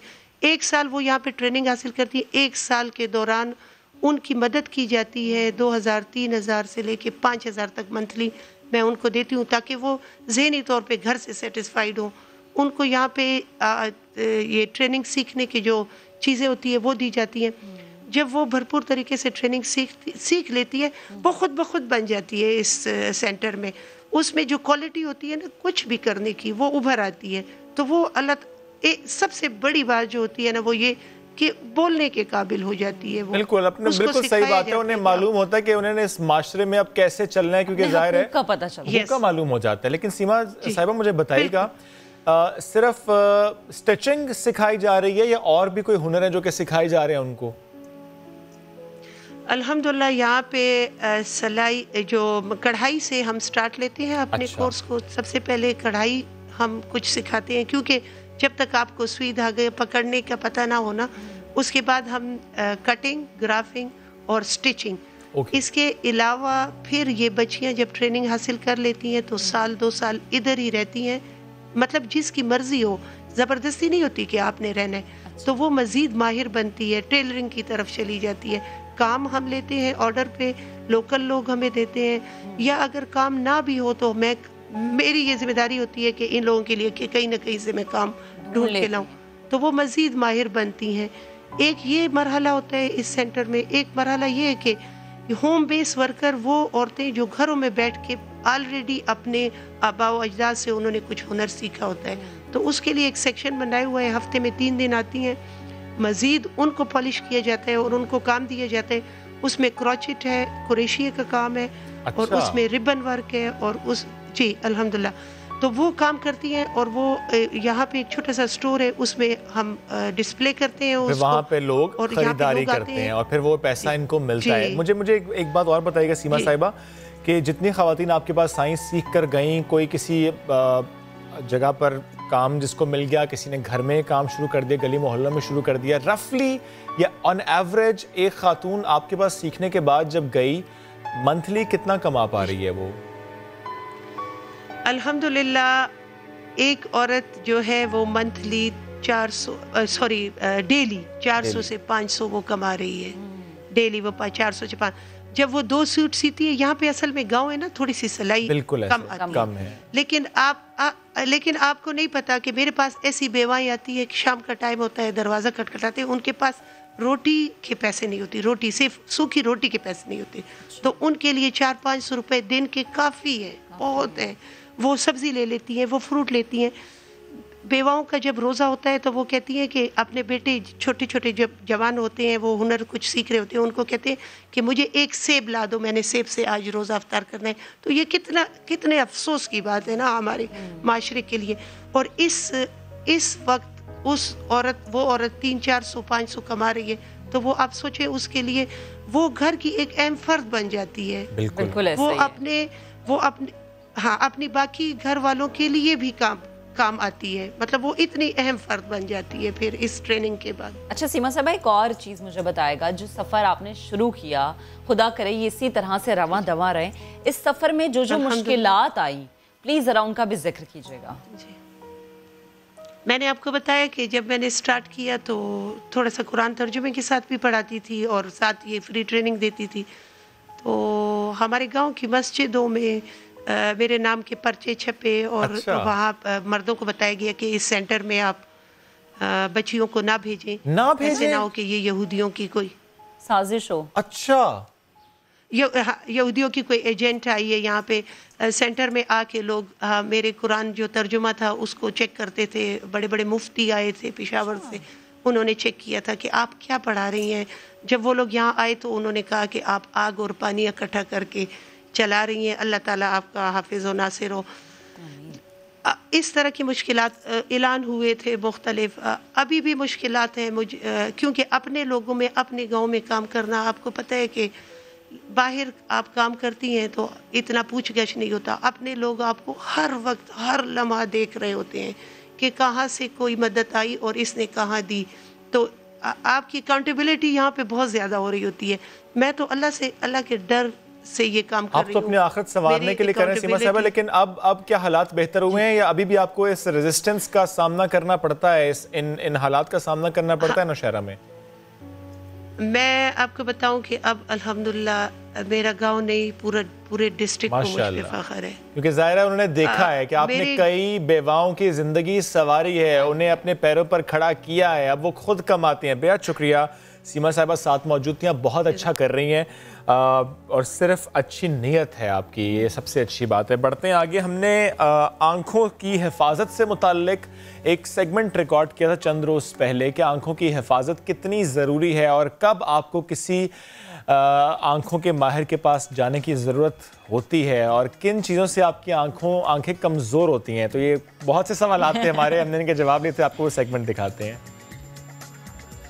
1 साल वो यहाँ पे ट्रेनिंग हासिल करती है। 1 साल के दौरान उनकी मदद की जाती है, 2000-3000 से लेके 5000 तक मंथली मैं उनको देती हूँ, ताकि वो ज़हनी तौर पे घर से सेटिस्फाइड हो। उनको यहाँ पे ये ट्रेनिंग सीखने की जो चीज़ें होती है वो दी जाती हैं। जब वो भरपूर तरीके से ट्रेनिंग सीख लेती है, वो खुद ब खुद बन जाती है इस सेंटर में। उसमें जो क्वालिटी होती है ना कुछ भी करने की, वो उभर आती है। तो वो सबसे बड़ी बात जो होती है ना वो ये कि बोलने के काबिल हो जाती है। वो बिल्कुल सही बात है। उन्हें मालूम होता है कि उन्होंने इस माशरे में अब कैसे चलना है, क्योंकि जाहिर है का पता चलता है, मालूम हो जाता है। लेकिन सीमा साहिबा मुझे बताइएगा, सिर्फ स्टिचिंग सिखाई जा रही है या और भी कोई हुनर है जो कि सिखाए जा रहे हैं उनको? अल्हम्दुलिल्लाह यहाँ पे सिलाई, जो कढ़ाई से हम स्टार्ट लेते हैं अपने कोर्स को। सबसे पहले कढ़ाई हम कुछ सिखाते हैं, क्योंकि जब तक आपको सुई धागे पकड़ने का पता ना हो ना, उसके बाद हम कटिंग, ग्राफिंग और स्टिचिंग। इसके अलावा फिर ये बच्चियाँ जब ट्रेनिंग हासिल कर लेती हैं तो 1-2 साल इधर ही रहती हैं, मतलब जिसकी मर्जी हो, ज़बरदस्ती नहीं होती कि आपने रहना है। तो वो मज़ीद माहिर बनती है, टेलरिंग की तरफ चली जाती है। काम हम लेते हैं ऑर्डर पे, लोकल लोग हमें देते हैं, या अगर काम ना भी हो तो मेरी ये जिम्मेदारी होती है कि इन लोगों के लिए कि कहीं ना कहीं से मैं काम ढूंढ के लाऊं, तो वो मज़ीद माहिर बनती हैं। एक ये मरहला होता है इस सेंटर में। एक मरहला ये है कि होम बेस वर्कर, वो औरतें जो घरों में बैठ के ऑलरेडी अपने आबा व अजदाद से उन्होंने कुछ हुनर सीखा होता है, तो उसके लिए एक सेक्शन बनाया हुआ है। हफ्ते में 3 दिन आती हैं, मज़ीद उनको पॉलिश किया जाता है और उनको काम दिया जाता है। उसमें क्रोचेट है, कुरेशिया का काम है, और उसमें रिबन वर्क है, और जी अल्हम्दुलिल्लाह। तो वो काम करती हैं, और वो यहाँ पे एक छोटा सा स्टोर है, उसमें हम डिस्प्ले करते हैं उसको, वहाँ पे लोग खरीदारी करते हैं और फिर वो पैसा इनको मिलता है। मुझे एक बात और बताइएगा सीमा साहिबा, कि जितनी ख़वातीन आपके पास साइंस सीख कर गई, कोई किसी जगह पर काम जिसको मिल गया, किसी ने घर में काम शुरू कर दिया, गली मोहल्लों में शुरू कर दिया, रफली या ऑन एवरेज एक खातून आपके पास सीखने के बाद जब गई, मंथली कितना कमा पा रही है वो? अल्हम्दुलिल्लाह एक औरत जो है वो मंथली डेली 400 से 500 वो कमा रही है। डेली वो 400 से 500। जब वो 2 सूट सीती है, यहाँ पे असल में गांव है ना, थोड़ी सी सिलाई बिल्कुल कम है। लेकिन लेकिन आपको नहीं पता कि मेरे पास ऐसी बेवाएँ आती है कि शाम का टाइम होता है, दरवाज़ा खटखटाते हैं, उनके पास रोटी के पैसे नहीं होती, रोटी सिर्फ सूखी रोटी के पैसे नहीं होते, तो उनके लिए 400-500 रुपये दिन के काफ़ी है, बहुत है। वो सब्ज़ी ले लेती हैं, वो फ्रूट लेती हैं। बेवाओं का जब रोज़ा होता है तो वो कहती हैं कि अपने बेटे छोटे छोटे जब जवान होते हैं, वो हुनर कुछ सीख रहे होते हैं, उनको कहते हैं कि मुझे एक सेब ला दो, मैंने सेब से आज रोज़ा अफ्तार करना है। तो ये कितने अफसोस की बात है ना हमारे माशरे के लिए। और इस वक्त वो औरत 300-400-500 कमा रही है, तो वो आप सोचे उसके लिए वो घर की एक अहम फर्द बन जाती है। बिल्कुल वो अपने हाँ अपनी बाकी घर वालों के लिए भी काम आती है, मतलब वो इतनी अहम फर्द बन जाती है फिर इस ट्रेनिंग के बाद। अच्छा सीमा साहब, एक और चीज़ मुझे बताएगा, जो सफ़र आपने शुरू किया, खुदा करे ये इसी तरह से रवां दवा रहे, इस सफ़र में जो मुश्किलात आई, प्लीज़ ज़रा उनका भी जिक्र कीजिएगा। मैंने आपको बताया कि जब मैंने स्टार्ट किया तो थोड़ा सा कुरान तर्जुमे के साथ भी पढ़ाती थी और साथ ये फ्री ट्रेनिंग देती थी। तो हमारे गांव की मस्जिदों में मेरे नाम के पर्चे छपे और अच्छा। वहाँ मर्दों को बताया गया कि इस सेंटर में आप बच्चियों को ना भेजें, ऐसे ना हो कि ये यहूदियों की कोई साजिश हो। अच्छा, यहूदियों की कोई एजेंट आई है यहाँ पे सेंटर में आके लोग मेरे कुरान जो तर्जुमा था उसको चेक करते थे। बड़े बड़े मुफ्ती आए थे पेशावर से, उन्होंने चेक किया था कि आप क्या पढ़ा रही हैं। जब वो लोग यहाँ आए तो उन्होंने कहा कि आप आग और पानी इकट्ठा करके चला रही हैं, अल्लाह ताला आपका हाफिज़ व नासिर हो। इस तरह की मुश्किलात ऐलान हुए थे मुख्तलिफ। अभी भी मुश्किलात हैं मुझे, क्योंकि अपने लोगों में अपने गाँव में काम करना, आपको पता है कि बाहर आप काम करती हैं तो इतना पूछ गछ नहीं होता। अपने लोग आपको हर वक्त हर लम्हा देख रहे होते हैं कि कहाँ से कोई मदद आई और इसने कहाँ दी। तो आपकी अकाउंटेबिलिटी यहाँ पे बहुत ज़्यादा हो रही होती है। मैं तो अल्लाह के डर से ये काम कर रही हूँ। आप तो अपनी आखिरत संवारने के लिए कर रहे हैं सीमा साहबा, लेकिन अब क्या हालात बेहतर हुए हैं या अभी भी आपको इस रेजिस्टेंस का सामना करना पड़ता है, इन हालात का सामना करना पड़ता है नौशहरा में? मैं आपको बताऊं कि अब अल्हम्दुलिल्लाह मेरा गांव नहीं पूरे डिस्ट्रिक्ट को मुझ पे फख्र है, क्योंकि जाहिर है उन्होंने देखा है कि आपने कई बेवाओं की जिंदगी सवारी है, उन्हें अपने पैरों पर खड़ा किया है, अब वो खुद कमाती हैं। बेहद शुक्रिया सीमा साहिबा साथ मौजूद थी, आप बहुत अच्छा कर रही हैं और सिर्फ अच्छी नीयत है आपकी, ये सबसे अच्छी बात है। बढ़ते हैं आगे। हमने आंखों की हिफाजत से मुताल्लिक एक सेगमेंट रिकॉर्ड किया था चंद रोज़ पहले कि आंखों की हिफाजत कितनी ज़रूरी है और कब आपको किसी आंखों के माहिर के पास जाने की ज़रूरत होती है और किन चीज़ों से आपकी आंखें कमज़ोर होती हैं। तो ये बहुत से सवाल आते हैं हमारे, हमने इनके जवाब लिए थे, आपको वो सेगमेंट दिखाते हैं।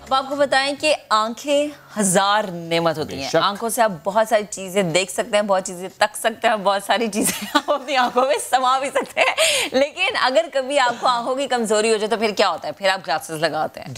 अब आपको बताएं कि आंखें 1000 नेमत होती हैं। आंखों से आप बहुत सारी चीजें देख सकते हैं, बहुत चीजें तक सकते हैं, बहुत सारी चीजें आप अपनी आंखों में समा भी सकते हैं। लेकिन अगर कभी आपको आंखों की कमजोरी हो जाए तो फिर क्या होता है? फिर आप ग्लासेस लगाते हैं,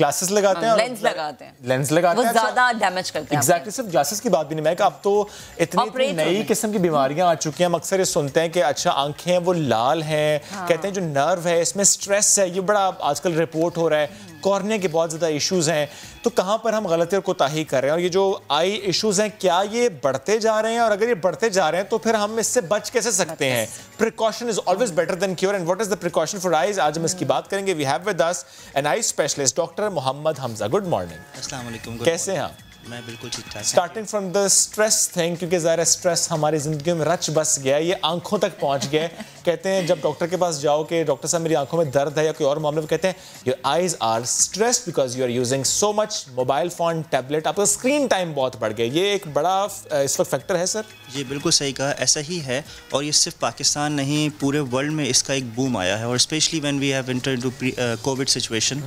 लेंस लगाते हैं, लेंस लगाते हैं, वो ज्यादा डैमेज करते हैं। एग्जैक्टली, सिर्फ ग्लासेस की बात भी नहीं, मैं अब तो इतनी नई किस्म की बीमारियां आ चुकी हैं। हम अक्सर ये सुनते हैं कि अच्छा आंखें हैं वो लाल हैं, कहते हैं जो नर्व है इसमें स्ट्रेस है, ये बड़ा आजकल रिपोर्ट हो रहा है, कॉर्निया के बहुत ज़्यादा इश्यूज़ हैं। तो कहाँ पर हम गलती और कोताही कर रहे हैं? और ये जो आई इश्यूज़ हैं क्या ये बढ़ते जा रहे हैं? और अगर ये बढ़ते जा रहे हैं तो फिर हम इससे बच कैसे सकते हैं? Precaution is always better than cure, and what is the precaution for eyes? आज हम इसकी बात करेंगे। We have with us an eye specialist doctor Mohammad Hamza. Good morning. अस्सलाम वालेकुम। कैसे हैं आप? मैं बिल्कुल ठीक ठाक। Starting from the stress thing, क्योंकि ज़ाहिर स्ट्रेस हमारी ज़िंदगी में रच बस गया, ये आंखों तक पहुंच गया। कहते हैं जब डॉक्टर के पास जाओ कि डॉक्टर साहब मेरी आंखों में दर्द है या कोई और मामले में, कहते हैं your eyes are stressed because you are using so much mobile phone, tablet, आपका स्क्रीन टाइम बहुत बढ़ गया। ये एक बड़ा इस वक्त फैक्टर है सर? जी बिल्कुल सही कहा, ऐसा ही है। और ये सिर्फ पाकिस्तान नहीं, पूरे वर्ल्ड में इसका एक बूम आया है। और specially when we have entered into Covid situation,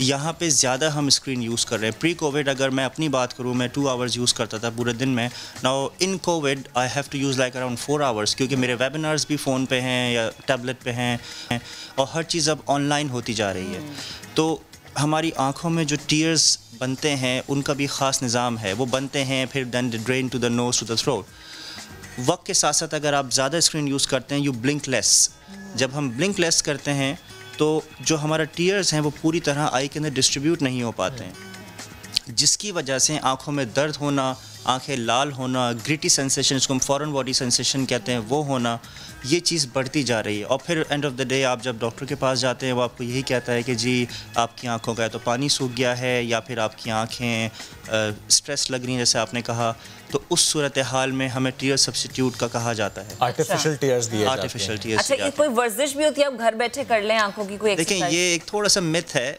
यहाँ पे ज़्यादा हम स्क्रीन यूज़ कर रहे हैं। प्री कोविड अगर मैं अपनी बात करूँ, मैं 2 आवर्स यूज़ करता था पूरे दिन में। Now in Covid I have to use like around 4 hours, क्योंकि मेरे वेबिनार्स भी फ़ोन पे हैं या टैबलेट पे हैं और हर चीज़ अब ऑनलाइन होती जा रही है। तो हमारी आँखों में जो टीयर्स बनते हैं उनका भी ख़ास निज़ाम है, वो बनते हैं फिर then drain to the nose to the throat. वक्त के साथ साथ अगर आप ज़्यादा स्क्रीन यूज़ करते हैं, यू ब्लिंक लेस। जब हम ब्लिंक लेस करते हैं तो जो हमारा टीयर्स हैं वो पूरी तरह आई के अंदर डिस्ट्रीब्यूट नहीं हो पाते हैं, जिसकी वजह से आँखों में दर्द होना, आंखें लाल होना, ग्रिटी सेंसेशन, जिसको हम फॉरेन बॉडी सेंसेशन कहते हैं, वो होना, ये चीज़ बढ़ती जा रही है। और फिर एंड ऑफ द डे आप जब डॉक्टर के पास जाते हैं वो आपको यही कहता है कि जी आपकी आंखों का तो पानी सूख गया है या फिर आपकी आंखें स्ट्रेस लग रही हैं, जैसे आपने कहा। तो उस सूरत हाल में हमें टीयर सब्स्टिट्यूट का कहा जाता है, आर्टिफिशियल टीयर्स दिए जाते हैं। Artificial tears. अच्छा, ये कोई वर्जिश भी होती है, आप घर बैठे कर लें आंखों की कोई देखिए, ये एक थोड़ा सा मिथ है।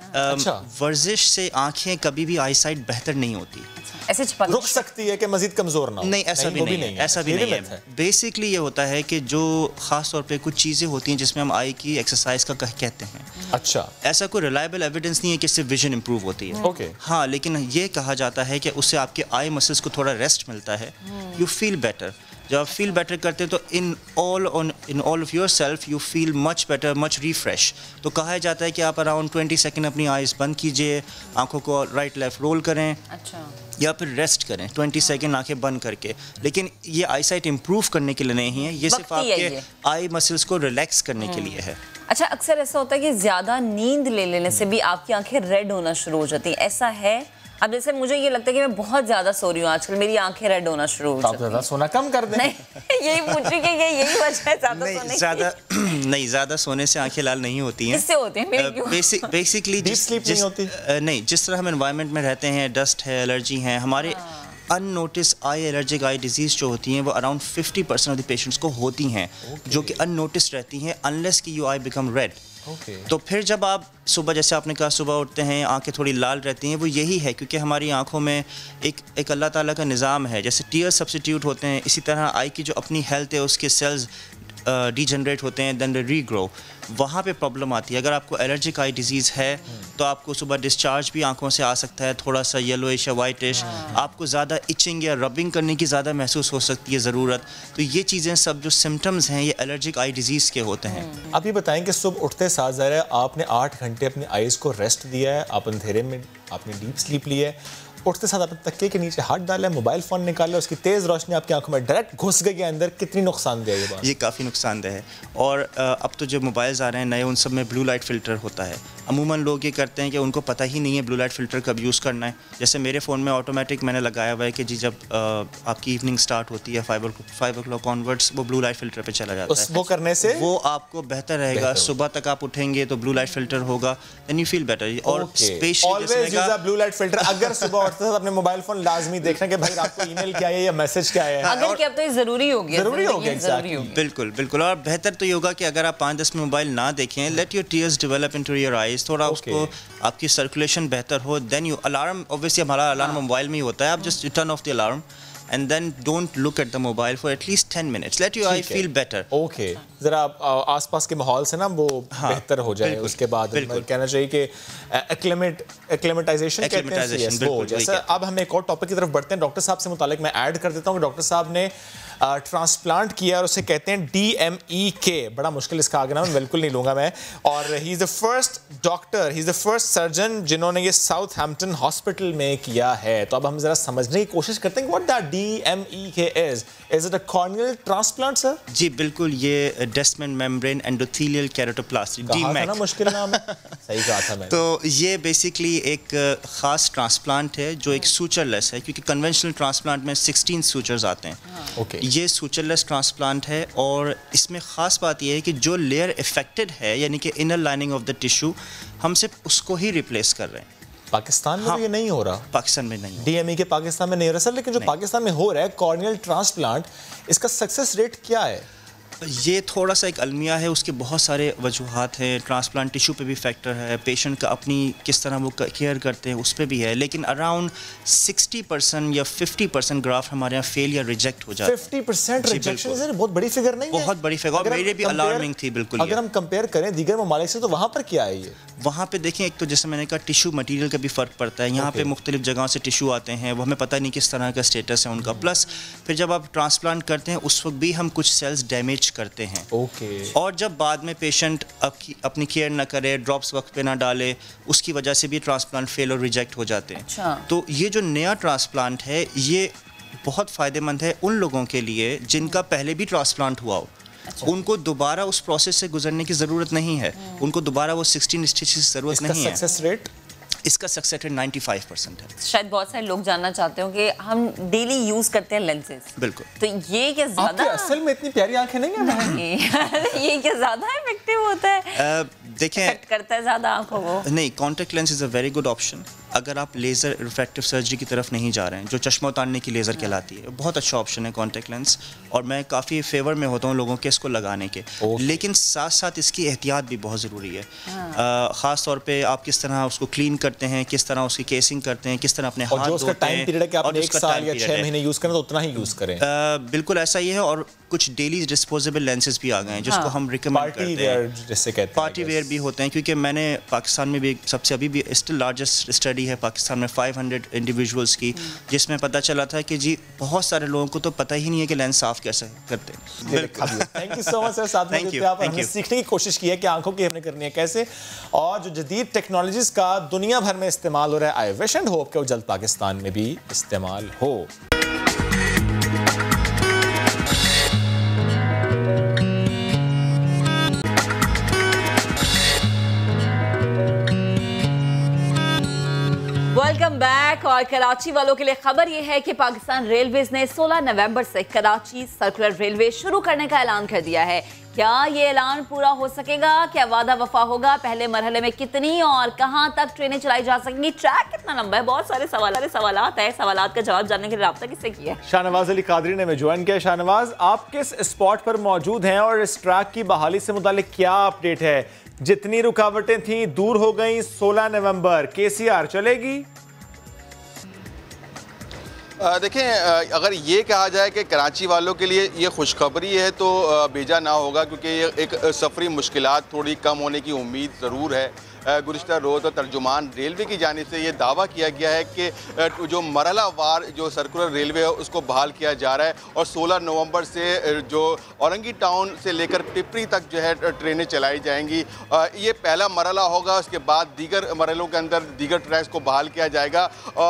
वर्जिश से आंखें कभी भी आई साइट बेहतर नहीं होती, ऐसे रुक सकती है कि मजीद कमजोर ना हो। नहीं, ऐसा भी नहीं है, ऐसा भी नहीं है। बेसिकली ये होता है कि जो खास तौर पे कुछ चीज़ें होती हैं जिसमें हम आई की एक्सरसाइज का कहते हैं। अच्छा, ऐसा कोई रिलायबल एविडेंस नहीं है कि इससे विजन इंप्रूव होती है। ओके, हाँ, लेकिन ये कहा जाता है कि उससे आपके आई मसल्स को थोड़ा रेस्ट मिलता है, यू फील बेटर। जब आप फील बेटर करते हैं तो in all of your self you feel much better, much refresh. तो कहा जाता है कि आप अराउंड 20 सेकेंड अपनी आइज़ बंद कीजिए, आंखों को राइट लेफ्ट रोल करें, अच्छा, या फिर रेस्ट करें 20 सेकेंड आंखें बंद करके। लेकिन ये आई साइट इम्प्रूव करने के लिए नहीं है, ये सिर्फ आपके आई मसल्स को रिलैक्स करने के लिए है। अच्छा, अक्सर ऐसा होता है कि ज़्यादा नींद ले लेने से भी आपकी आंखें रेड होना शुरू हो जाती हैं, ऐसा है? अब जैसे मुझे ये लगता है कि मैं बहुत ज़्यादा सो रही हूँ आजकल, मेरी आंखें रेड होना शुरू हो जाती हैं। आप ज़्यादा सोना कम कर दें। नहीं, यही पूछ रही कि यही वजह है ज़्यादा सोने की। नहीं, ज़्यादा सोने से आंखें लाल नहीं होती हैं। किससे होती हैं? मेरी क्यों? बेसिकली नहीं, जिस तरह हम एनवायरनमेंट में रहते हैं, डस्ट है, एलर्जी है, हमारे अननोटिस आई एलर्जिक आई डिजीज़ जो होती हैं वो अराउंड 50% ऑफ द पेशेंट्स को होती हैं, जो कि अननोटिस रहती हैं अनलेस कि योर आई बिकम रेड। तो फिर जब आप सुबह, जैसे आपने कहा सुबह उठते हैं आंखें थोड़ी लाल रहती हैं, वो यही है क्योंकि हमारी आंखों में एक अल्लाह ताला का निज़ाम है। जैसे टीयर सब्स्टिट्यूट होते हैं, इसी तरह आई की जो अपनी हेल्थ है उसके सेल्स डीजनरेट होते हैं, देन रीग्रो। वहाँ पे प्रॉब्लम आती है। अगर आपको एलर्जिक आई डिजीज़ है तो आपको सुबह डिस्चार्ज भी आंखों से आ सकता है, थोड़ा सा येलोइश या वाइटिश। आपको ज़्यादा इचिंग या रबिंग करने की ज़्यादा महसूस हो सकती है ज़रूरत। तो ये चीज़ें सब जो सिम्टम्स हैं ये एलर्जिक आई डिजीज़ के होते हैं। आप ये बताएं कि सुबह उठते साथ ज़ाहिर है आपने 8 घंटे अपनी आइज़ को रेस्ट दिया है, आप अंधेरे में आपने डीप स्लीप ली है, उठते साथ आपने तकिए के नीचे हाथ डाला है, मोबाइल फ़ोन निकाला, उसकी तेज़ रोशनी आपकी आंखों में डायरेक्ट घुस गई है अंदर, कितनी नुकसानदेह है ये बात? ये काफ़ी नुकसानदेह है। और अब तो जो मोबाइल्स आ रहे हैं नए, उन सब में ब्लू लाइट फ़िल्टर होता है। अमूमन लोग ये करते हैं कि उनको पता ही नहीं है ब्लू लाइट फ़िल्टर कब यूज़ करना है। जैसे मेरे फ़ोन में ऑटोमेटिक मैंने लगाया हुआ है कि जी जब आपकी इवनिंग स्टार्ट होती है 5 o'clock ऑनवर्ड्स वो ब्लू लाइट फ़िल्टर पे चला जाता है। वो करने से वो आपको बेहतर रहेगा। सुबह तक आप उठेंगे तो ब्लू लाइट फ़िल्टर होगा, देन यू फील बेटर। और स्पेशली ब्लू लाइट फ़िल्टर, अगर सुबह उठते साथ अपने मोबाइल फ़ोन लाजमी देखना कि भाई आपको ईमेल क्या है या मैसेज क्या है। अगर क्या तो ये ज़रूरी हो गया, ज़रूरी हो गया। बिल्कुल बिल्कुल। और बेहतर तो ये होगा कि अगर आप 5-10 मिनट मोबाइल ना देखें, let your tears develop into your eyes, थोड़ा उसको आपकी सर्कुलेशन बेहतर हो, देन यू अलार्म, ऑब्वियसली हमारा अलार्म मोबाइल में ही होता है, आप just turn off the alarm and then don't look at the mobile for at least 10 minutes. Let your eye feel better. Okay. जरा आसपास के माहौल से ना वो बेहतर हो जाए, उसके बाद कहना चाहिए कि एक्लेमेटाइजेशन कहते हैं वो। जैसे अब हम एक और टॉपिक की तरफ बढ़ते हैं, डॉक्टर साहब से मुतालिक मैं ऐड कर देता हूँ कि डॉक्टर साहब ने ट्रांसप्लांट किया और उसे कहते हैं DMEK, बड़ा मुश्किल इसका आगे नाम, बिल्कुल नहीं लूँगा मैं। और he is the first doctor, he is the first surgeon जिन्होंने ये साउथहैम्पटन हॉस्पिटल में किया है। तो अब हम ज़रा समझने की कोशिश करते हैं what that DMEK is. Is it a corneal transplant, sir? जी बिल्कुल, ये डेस्मेंट मेम्ब्रेन एंडोथेलियल केराटोप्लास्टी, DMEK। मुश्किल नाम है। सही कहा था मैंने। तो ये बेसिकली एक ख़ास ट्रांसप्लांट है जो एक सूचरलेस है, क्योंकि कन्वेंशनल ट्रांसप्लांट में 16 सूचर्स आते हैं। ओके। ये सूचरलेस ट्रांसप्लांट है और इसमें ख़ास बात यह है कि जो लेयर इफेक्टेड है, यानी कि inner lining of the tissue, हम सिर्फ उसको ही रिप्लेस कर रहे हैं। पाकिस्तान में तो ये नहीं हो रहा। पाकिस्तान में नहीं। DMEK पाकिस्तान में नहीं हो रहा सर, लेकिन जो पाकिस्तान में हो रहा है कॉर्नियल ट्रांसप्लांट, इसका सक्सेस रेट क्या है? ये थोड़ा सा एक अलमिया है, उसके बहुत सारे वजूहात हैं। ट्रांसप्लांट टिश्यू पे भी फैक्टर है, पेशेंट का अपनी किस तरह वो केयर करते हैं उस पर भी है, लेकिन अराउंड 60% या 50% ग्राफ्ट हमारे यहाँ फेल या रिजेक्ट हो जाता है। 50% रिजेक्शन है, बहुत बड़ी फिगर नहीं है? बहुत बड़ी फिगर, मेरे भी अलार्मिंग थी बिल्कुल। अगर हम कंपेयर करें दीगर ममालिक से तो वहाँ पर क्या है ये? वहाँ पे देखें, एक तो जैसे मैंने कहा टिश्यू मटेरियल का भी फ़र्क पड़ता है। यहाँ पे मुख्तलिफ जगहों से टिश्यू आते हैं, वो हमें पता नहीं किस तरह का स्टेटस है उनका। प्लस फिर जब आप ट्रांसप्लांट करते हैं उस वक्त भी हम कुछ सेल्स डैमेज करते हैं। और जब बाद में पेशेंट अपनी केयर ना करे, ड्रॉप्स वक्त पे ना डाले, उसकी वजह से भी ट्रांसप्लांट फेल और रिजेक्ट हो जाते हैं। अच्छा। तो ये जो नया ट्रांसप्लांट है ये बहुत फ़ायदेमंद है उन लोगों के लिए जिनका पहले भी ट्रांसप्लांट हुआ हो। उनको दोबारा उस प्रोसेस से गुजरने की ज़रूरत नहीं है, उनको दोबारा वो 16 स्टिचेस की ज़रूरत नहीं है। सक्सेस रेट इसका सक्सेस रेट 95% है। शायद बहुत सारे लोग जानना चाहते हो कि हम डेली यूज करते हैं लेंसेज, बिल्कुल, तो ये क्या ज्यादा असल में इतनी प्यारी आंखें नहीं है ये क्या ज्यादा इफेक्टिव होता है? देखें, करता है ज्यादा आंखों को? नहीं, contact lens is a very good option अगर आप लेज़र रिफ्रैक्टिव सर्जरी की तरफ नहीं जा रहे हैं, जो चश्मा उतारने की लेज़र कहलाती है। बहुत अच्छा ऑप्शन है कॉन्टैक्ट लेंस, और मैं काफ़ी फेवर में होता हूँ लोगों के इसको लगाने के, लेकिन साथ साथ इसकी एहतियात भी बहुत ज़रूरी है। ख़ास तौर पे आप किस तरह उसको क्लीन करते हैं, किस तरह उसकी केसिंग करते हैं, किस तरह अपने हाथ धोते हैं। टाइम पीरियड है कि आप 1 साल या 6 महीने यूज़ करें तो उतना ही यूज़ करें। बिल्कुल ऐसा ही है, और कुछ डेली डिस्पोजेबल लेंसेज भी आ गए हैं जिसको हम रिकमेंड करते हैं, जिससे कहते हैं पार्टी वेयर भी होते हैं। क्योंकि मैंने पाकिस्तान में भी सबसे अभी भी स्टिल लार्जेस्ट स्टडी है पाकिस्तान में 500 इंडिविजुअल्स की, जिसमें पता चला था कि जी बहुत सारे लोगों को तो पता ही नहीं है कि लेंस साफ कैसे करते हैं। Thank you so much sir, साथ में हमने सीखने की कोशिश की है कि आंखों की हमने करनी है कैसे, और जो जदीद टेक्नोलॉजीज का दुनिया भर में इस्तेमाल हो रहा है, आई विश एंड होप कि वो जल्द पाकिस्तान में भी इस्तेमाल हो। Welcome back. और कराची वालों के लिए खबर यह है कि पाकिस्तान रेलवेज ने 16 नवंबर से कराची सर्कुलर रेलवे शुरू करने का ऐलान कर दिया है। क्या ये ऐलान पूरा हो सकेगा? क्या वादा वफा होगा? पहले मरहले में कितनी और कहां तक ट्रेनें चलाई जा सकेंगी? ट्रैक कितना लंबा है? बहुत सारे सवालात है। सवालात का जवाब जानने के लिए राब्ता किससे किया? शाहनवाज अली कादरी ने ज्वाइन किया। शाहनवाज, आप किस स्पॉट पर मौजूद हैं और इस ट्रैक की बहाली से मुतालिक क्या अपडेट है? जितनी रुकावटें थी दूर हो गई, 16 नवंबर केसीआर चलेगी? देखें, अगर ये कहा जाए कि कराची वालों के लिए ये खुशखबरी है तो बेजा ना होगा, क्योंकि ये एक सफरी मुश्किलात थोड़ी कम होने की उम्मीद ज़रूर है। गुज़िश्ता रोज़ तर्जुमान रेलवे की जानिब से ये दावा किया गया है कि जो मरहला वार जो सर्कुलर रेलवे है उसको बहाल किया जा रहा है, और 16 नवंबर से जो औरंगी टाउन से लेकर पिपरी तक जो है ट्रेनें चलाई जाएंगी। ये पहला मरहला होगा, उसके बाद दीगर मरहलों के अंदर दीगर ट्रैक्स को बहाल किया जाएगा।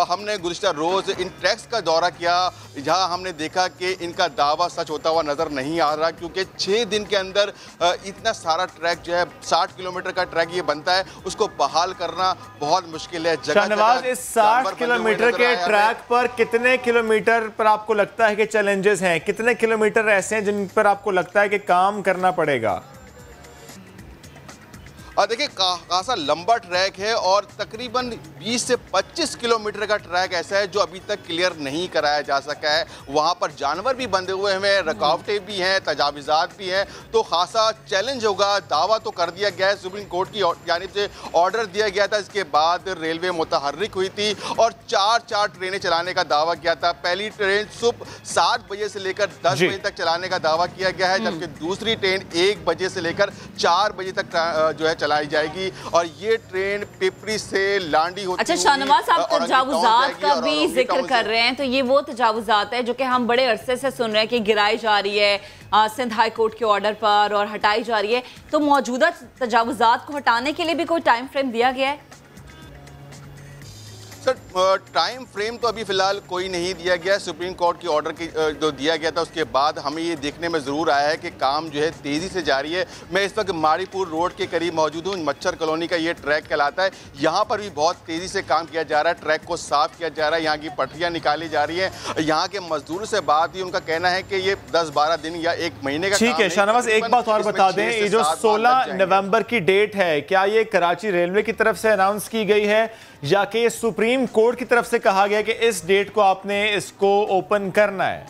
हमने गुज़िश्ता रोज़ इन ट्रैक्स का दौरा किया, जहाँ हमने देखा कि इनका दावा सच होता हुआ नज़र नहीं आ रहा, क्योंकि 6 दिन के अंदर इतना सारा ट्रैक जो है 60 किलोमीटर का ट्रैक ये बनता है, उसको बहाल करना बहुत मुश्किल है। शाहनवाज, इस 60 किलोमीटर के ट्रैक पर कितने किलोमीटर पर आपको लगता है कि चैलेंजेस हैं? कितने किलोमीटर ऐसे हैं जिन पर आपको लगता है कि काम करना पड़ेगा? देखिए, खासा लंबा ट्रैक है और तकरीबन 20 से 25 किलोमीटर का ट्रैक ऐसा है जो अभी तक क्लियर नहीं कराया जा सका है। वहाँ पर जानवर भी बंधे हुए हैं, रुकावटें भी हैं, तजाविज़ात भी हैं, तो खासा चैलेंज होगा। दावा तो कर दिया गया है, सुप्रीम कोर्ट की जानिब से ऑर्डर दिया गया था, इसके बाद रेलवे मुतहर्रिक हुई थी और 4 ट्रेनें चलाने का दावा किया था। पहली ट्रेन सुबह 7 बजे से लेकर 10 बजे तक चलाने का दावा किया गया है, जबकि दूसरी ट्रेन 1 बजे से लेकर 4 बजे तक जो है चलाई जाएगी, और ये ट्रेन पिपरी से लांडी होती है। अच्छा शाहनवाज, आप तजावुजात का भी जिक्र कर रहे हैं, तो ये वो तजावुजात है जो कि हम बड़े अरसे से सुन रहे हैं कि गिराई जा रही है सिंध हाई कोर्ट के ऑर्डर पर और हटाई जा रही है, तो मौजूदा तजावुजात को हटाने के लिए भी कोई टाइम फ्रेम दिया गया है? सर, टाइम फ्रेम तो अभी फ़िलहाल कोई नहीं दिया गया। सुप्रीम कोर्ट की ऑर्डर की जो दिया गया था उसके बाद हमें ये देखने में ज़रूर आया है कि काम जो है तेज़ी से जारी है। मैं इस वक्त माड़ीपुर रोड के करीब मौजूद हूँ। मच्छर कॉलोनी का ये ट्रैक कहलाता है। यहाँ पर भी बहुत तेज़ी से काम किया जा रहा है, ट्रैक को साफ़ किया जा रहा है, यहाँ की पटरियाँ निकाली जा रही हैं। यहाँ के मजदूरों से बात हुई, उनका कहना है कि ये 10-12 दिन या 1 महीने का ठीक है। शाहनवाज, एक बात और बता दें, ये जो 16 नवंबर की डेट है, क्या ये कराची रेलवे की तरफ से अनाउंस की गई है या कि सुप्रीम कोर्ट की तरफ से कहा गया कि इस डेट को आपने इसको ओपन करना है?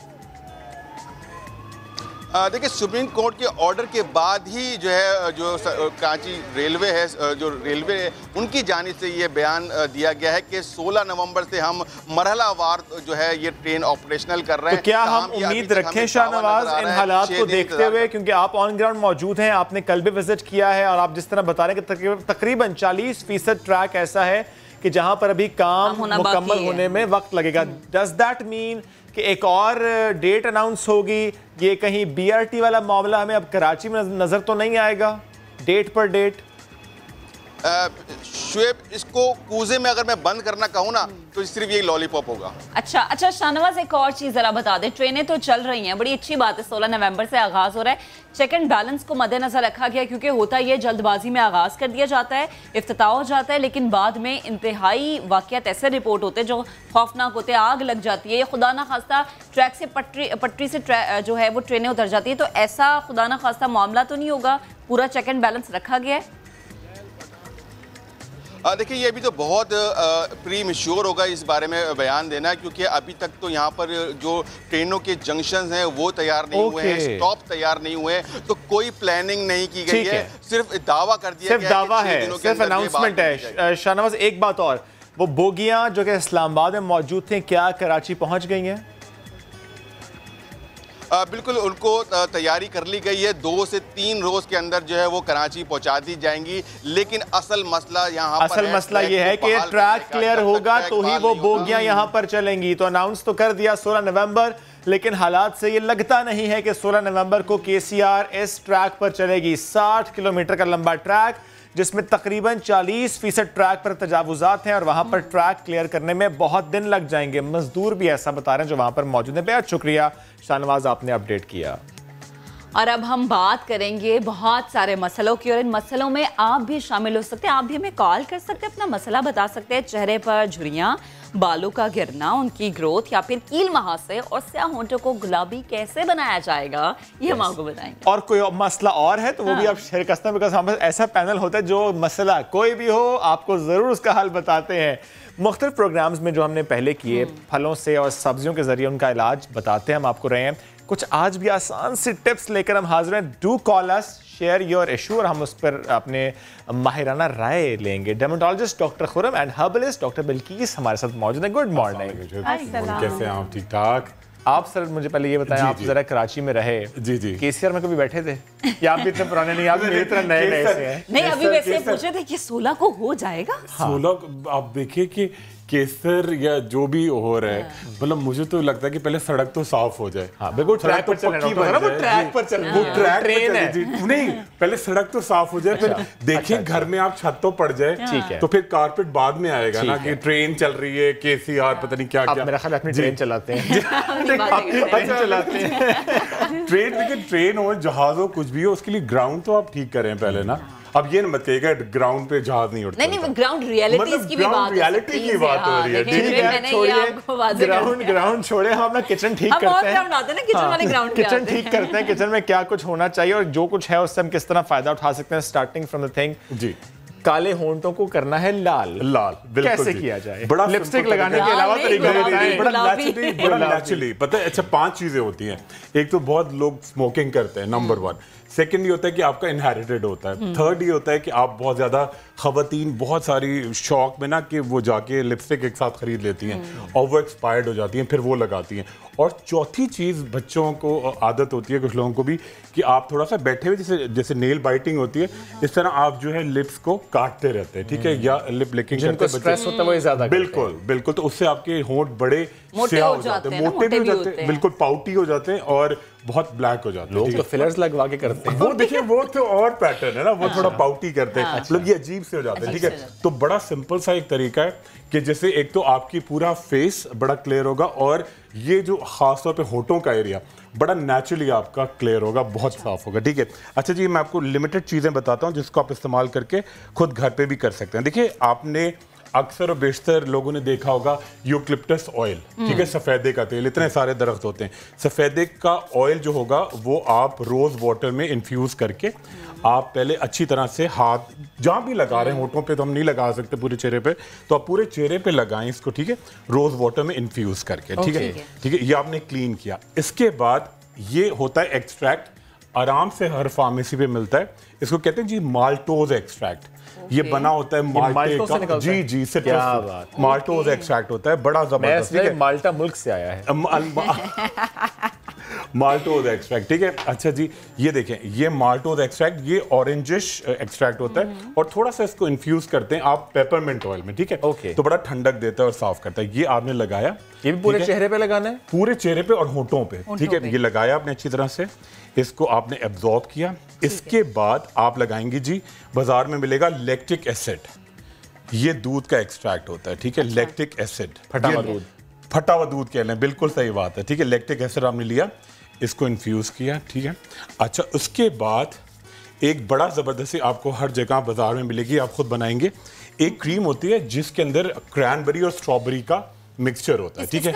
देखिए, सुप्रीम कोर्ट के ऑर्डर के बाद ही जो है जो कराची रेलवे है, जो रेलवे है उनकी जानिब से ये बयान दिया गया है कि 16 नवंबर से हम मरहलावार जो है ये ट्रेन ऑपरेशनल कर रहे हैं। तो क्या हम उम्मीद रखें शाहनवाज इन हालात को देखते हुए, क्योंकि आप ऑन ग्राउंड मौजूद हैं, आपने कल भी विजिट किया है और आप जिस तरह बता रहे हैं कि तकरीबन 40% ट्रैक ऐसा है कि जहां पर अभी काम मुकम्मल होने में वक्त लगेगा, डज दैट मीन कि एक और डेट अनाउंस होगी? ये कहीं बीआरटी वाला मामला हमें अब कराची में नजर तो नहीं आएगा डेट पर डेट? शुएब, इसको कूजे में अगर मैं बंद करना कहूँ ना तो सिर्फ ये लॉलीपॉप होगा। अच्छा शाहनवाज, एक और चीज़ ज़रा बता दें, ट्रेनें तो चल रही हैं, बड़ी अच्छी बात है, 16 नवंबर से आगाज़ हो रहा है, चेक एंड बैलेंस को मद्देनजर रखा गया क्योंकि होता ये जल्दबाजी में आगाज़ कर दिया जाता है, इफ्तिताह हो जाता है, लेकिन बाद में इंतहाई वाक़यात ऐसे रिपोर्ट होते हैं जो खौफनाक होते हैं, आग लग जाती है या खुदा ना खास्ता ट्रैक से पटरी से जो है वो ट्रेनें उतर जाती है, तो ऐसा खुदा ना खास्ता मामला तो नहीं होगा? पूरा चेक एंड बैलेंस रखा गया है? देखिए, ये अभी तो बहुत प्री मैच्योर होगा इस बारे में बयान देना, क्योंकि अभी तक तो यहाँ पर जो ट्रेनों के जंक्शंस हैं वो तैयार नहीं हुए हैं, स्टॉप तैयार नहीं हुए हैं, तो कोई प्लानिंग नहीं की गई है, सिर्फ दावा कर दिया गया है, दावा है, सिर्फ अनाउंसमेंट है। शाहनवाज, एक बात और, वो बोगियां जो कि इस्लामाबाद में मौजूद थी, क्या कराची पहुंच गई हैं? बिल्कुल, उनको तैयारी कर ली गई है, 2 से 3 रोज के अंदर जो है वो कराची पहुंचा दी जाएंगी, लेकिन असल मसला यहाँ असल मसला ये है कि ट्रैक क्लियर होगा तो ही वो बोगियां यहाँ पर चलेंगी। तो अनाउंस तो कर दिया 16 नवंबर, लेकिन हालात से ये लगता नहीं है कि 16 नवंबर को KCR इस ट्रैक पर चलेगी। 60 किलोमीटर का लंबा ट्रैक जिसमें तकरीबन 40% ट्रैक पर तजावुजात हैं और वहां पर ट्रैक क्लियर करने में बहुत दिन लग जाएंगे। मजदूर भी ऐसा बता रहे हैं जो वहां पर मौजूद हैं। बेहद शुक्रिया शाहनवाज, आपने अपडेट किया। और अब हम बात करेंगे बहुत सारे मसलों की, और इन मसलों में आप भी शामिल हो सकते हैं। आप भी हमें कॉल कर सकते हैं, अपना मसला बता सकते हैं। चेहरे पर झुर्रियां, बालों का गिरना, उनकी ग्रोथ या फिर कील महासे और स्याह होंठों को गुलाबी कैसे बनाया जाएगा, ये हम आपको बताएंगे। और कोई मसला और है तो वो भी आप शेयर कर सकते हैं, बिकॉज हमारे ऐसा पैनल होता है जो मसला कोई भी हो आपको जरूर उसका हल बताते हैं। मुख्तलिफ प्रोग्राम्स में जो हमने पहले किए, फलों से और सब्जियों के जरिए उनका इलाज बताते हैं हम आपको रहे हैं। कुछ आज भी आसान सी टिप्स लेकर हम हाजिर हैं। Do call us, share your issue, और हम उस पर अपने माहिराना राय लेंगे। Dermatologist doctor Khurram and herbalist doctor Bilkis हमारे साथ मौजूद है। Good morning. कैसे हैं आप? ठीक ठाक। आप सर मुझे पहले ये बताएं, आप जरा कराची में रहे, जी KCR में कभी बैठे थे या आप भी इतने पुराने नहीं, आप मेरी तरह नए से हैं? नहीं, अभी वैसे पूछे थे कि 16 को हो जाएगा। 16 आप देखिए कि केसर या जो भी हो रहा है, मतलब मुझे तो लगता है कि पहले सड़क तो साफ हो जाए। हाँ, बिल्कुल ट्रैक पर चलना, वो ट्रैक पर चलना, वो ट्रैक ट्रेन है नहीं, पहले सड़क तो साफ हो जाए, फिर देखिए घर में आप छत तो पड़ जाए, ठीक है, तो फिर कारपेट बाद में आएगा ना कि ट्रेन चल रही है, KCR पता नहीं क्या क्या। मेरा ख्याल अपनी ट्रेन चलाते हैं, ट्रेन, लेकिन ट्रेन हो, जहाज हो, कुछ भी हो, उसके लिए ग्राउंड तो आप ठीक करें पहले ना। अब ये मत कहिएगा ग्राउंड पे जहाज नहीं उड़ता। नहीं, ग्राउंड रियलिटीज की भी बात है, रियलिटी की बात हो रही है। ठीक है, छोड़िए ग्राउंड छोड़े, हम अपना किचन ठीक करते हैं, किचन ठीक करते हैं, किचन में क्या कुछ होना चाहिए और जो कुछ है उससे हम किस तरह फायदा उठा सकते हैं। स्टार्टिंग फ्रॉम द थिंग, जी, काले होंठों को करना है लाल, बिल्कुल कैसे किया जाए? बड़ा लिपस्टिक लगाने के अलावा तरीका बड़ा नेचुरली पता है। अच्छा, 5 चीजें होती हैं। एक तो बहुत लोग स्मोकिंग करते हैं, नंबर 1। सेकंड ये होता है कि आपका इनहेरिटेड होता है। थर्ड ये होता है कि आप बहुत ज्यादा खवातीन बहुत सारी शौक में ना कि वो जाके लिपस्टिक एक साथ खरीद लेती हैं और वो एक्सपायर्ड हो जाती हैं, फिर वो लगाती हैं। और चौथी चीज, बच्चों को आदत होती है, कुछ लोगों को भी, कि आप थोड़ा सा बैठे हुए जैसे नेल बाइटिंग होती है, इस तरह आप जो है लिप्स को काटते रहते हैं, ठीक है, या लिप लिकिंग करते हैं। स्ट्रेस होता है वो ज्यादा, बिल्कुल, तो उससे आपके होंठ बड़े स्याह हो जाते हैं, मोटे भी हो जाते हैं, बिल्कुल पाउटी हो जाते हैं और बहुत ब्लैक हो जाते हैं। लोग तो फिलर्स लगवा के करते हैं, वो देखिए वो तो और पैटर्न है ना, वो थोड़ा पाउटी करते हैं, मतलब ये अजीब से हो जाते हैं, ठीक है। तो बड़ा सिंपल सा एक तरीका है कि जैसे एक तो आपकी पूरा फेस बड़ा क्लियर होगा और ये जो खास तौर पे होठों का एरिया बड़ा नेचुरली आपका क्लियर होगा, बहुत साफ होगा, ठीक है। अच्छा जी, मैं आपको लिमिटेड चीज़ें बताता हूँ जिसको आप इस्तेमाल करके खुद घर पे भी कर सकते हैं। देखिए, आपने अक्सर और बेशतर लोगों ने देखा होगा यूकलिप्टस ऑयल, ठीक है, सफ़ेदे का तेल, इतने सारे दरख्त होते हैं। सफ़ेदे का ऑयल जो होगा वो आप रोज़ वाटर में इन्फ्यूज़ करके आप पहले अच्छी तरह से हाथ जहाँ भी लगा रहे हैं, होठों पे तो हम नहीं लगा सकते पूरे चेहरे पे, तो आप पूरे चेहरे पे लगाएं इसको, ठीक है, रोज़ वाटर में इन्फ्यूज़ करके, ठीक है, ठीक है। ये आपने क्लीन किया। इसके बाद ये होता है एक्सट्रैक्ट, आराम से हर फार्मेसी पे मिलता है। इसको कहते हैं जी माल्टोज एक्सट्रैक्ट। ये बना होता है माल्टे का, जी सिट्रस माल्टोज एक्सट्रैक्ट होता है, बड़ा जबरदस्त। माल्टा मुल्क से आया है माल्टोज एक्सट्रैक्ट, ठीक है। अच्छा जी, ये देखें, ये माल्टोज एक्सट्रैक्ट, ये ऑरेंजिश एक्सट्रैक्ट होता है और थोड़ा सा इसको इन्फ्यूज करते हैं आप पेपरमिंट ऑयल में, ठीक है। ओके, तो बड़ा ठंडक देता है और साफ करता है। ये आपने लगाया, ये भी पूरे चेहरे पे लगाना है? पूरे चेहरे पे और होंठों पे, ठीक है। ये लगाया आपने अच्छी तरह से, इसको आपने एब्जॉर्ब किया। इसके बाद आप लगाएंगे जी, बाजार में मिलेगा लैक्टिक एसिड, ये दूध का एक्सट्रैक्ट होता है, ठीक है। लैक्टिक एसिड, फटा हुआ दूध, फटा हुआ दूध कह लें, बिल्कुल सही बात है, ठीक है। लैक्टिक एसिड आपने लिया, इसको इन्फ्यूज किया, ठीक है। अच्छा, उसके बाद एक बड़ा ज़बरदस्ती आपको हर जगह बाजार में मिलेगी, आप खुद बनाएंगे, एक क्रीम होती है जिसके अंदर क्रैनबेरी और स्ट्रॉबेरी का मिक्सचर होता है, ठीक है।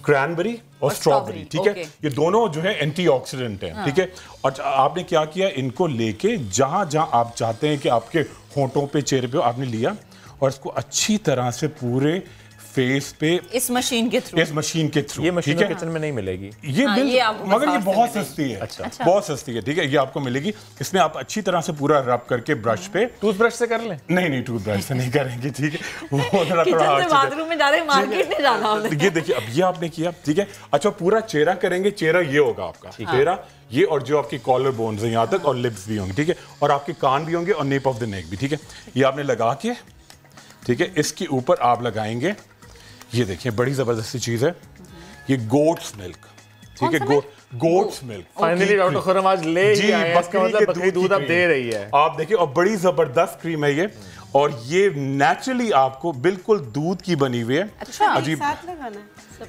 क्रैनबेरी और स्ट्रॉबेरी, ठीक है। ये दोनों जो है एंटीऑक्सीडेंट हैं, ठीक है। और आपने क्या किया, इनको लेके जहां जहां आप चाहते हैं कि आपके होंठों पे, चेहरे पे, आपने लिया और इसको अच्छी तरह से पूरे फेस पे इस मशीन के थ्रू, ये मशीन किचन में नहीं मिलेगी, ये मगर ये बहुत सस्ती है। अच्छा, बहुत सस्ती है, ठीक है। ये आपको मिलेगी, इसमें आप अच्छी तरह से पूरा रब करके ब्रश पे, टूथब्रश से कर लें? नहीं, टूथब्रश से नहीं करेंगे, ठीक है। वो थोड़ा बाथरूम में जा रहे, मार्केट नहीं जाना हमने। ये देखिए, अब ये आपने किया, ठीक है। अच्छा, पूरा चेहरा करेंगे, चेहरा ये होगा आपका चेहरा, ये, और जो आपकी कॉलर बोन्स है यहाँ तक, और लिप्स भी होंगे, ठीक है। और आपके कान भी होंगे और नेप ऑफ द नेक भी, ठीक है। ये आपने लगा के, ठीक है, इसके ऊपर आप लगाएंगे, ये देखिए बड़ी जबरदस्ती चीज है, ये गोट्स मिल्क, ठीक है। Goats milk, finally doctor Khurram आज ले ही आए हैं, इसका मतलब बकरी दूध आप दे रही है। आप देखिए, और बड़ी जबरदस्त क्रीम है ये, और ये नेचुरली आपको बिल्कुल दूध की बनी हुई है। अच्छा, अजीब,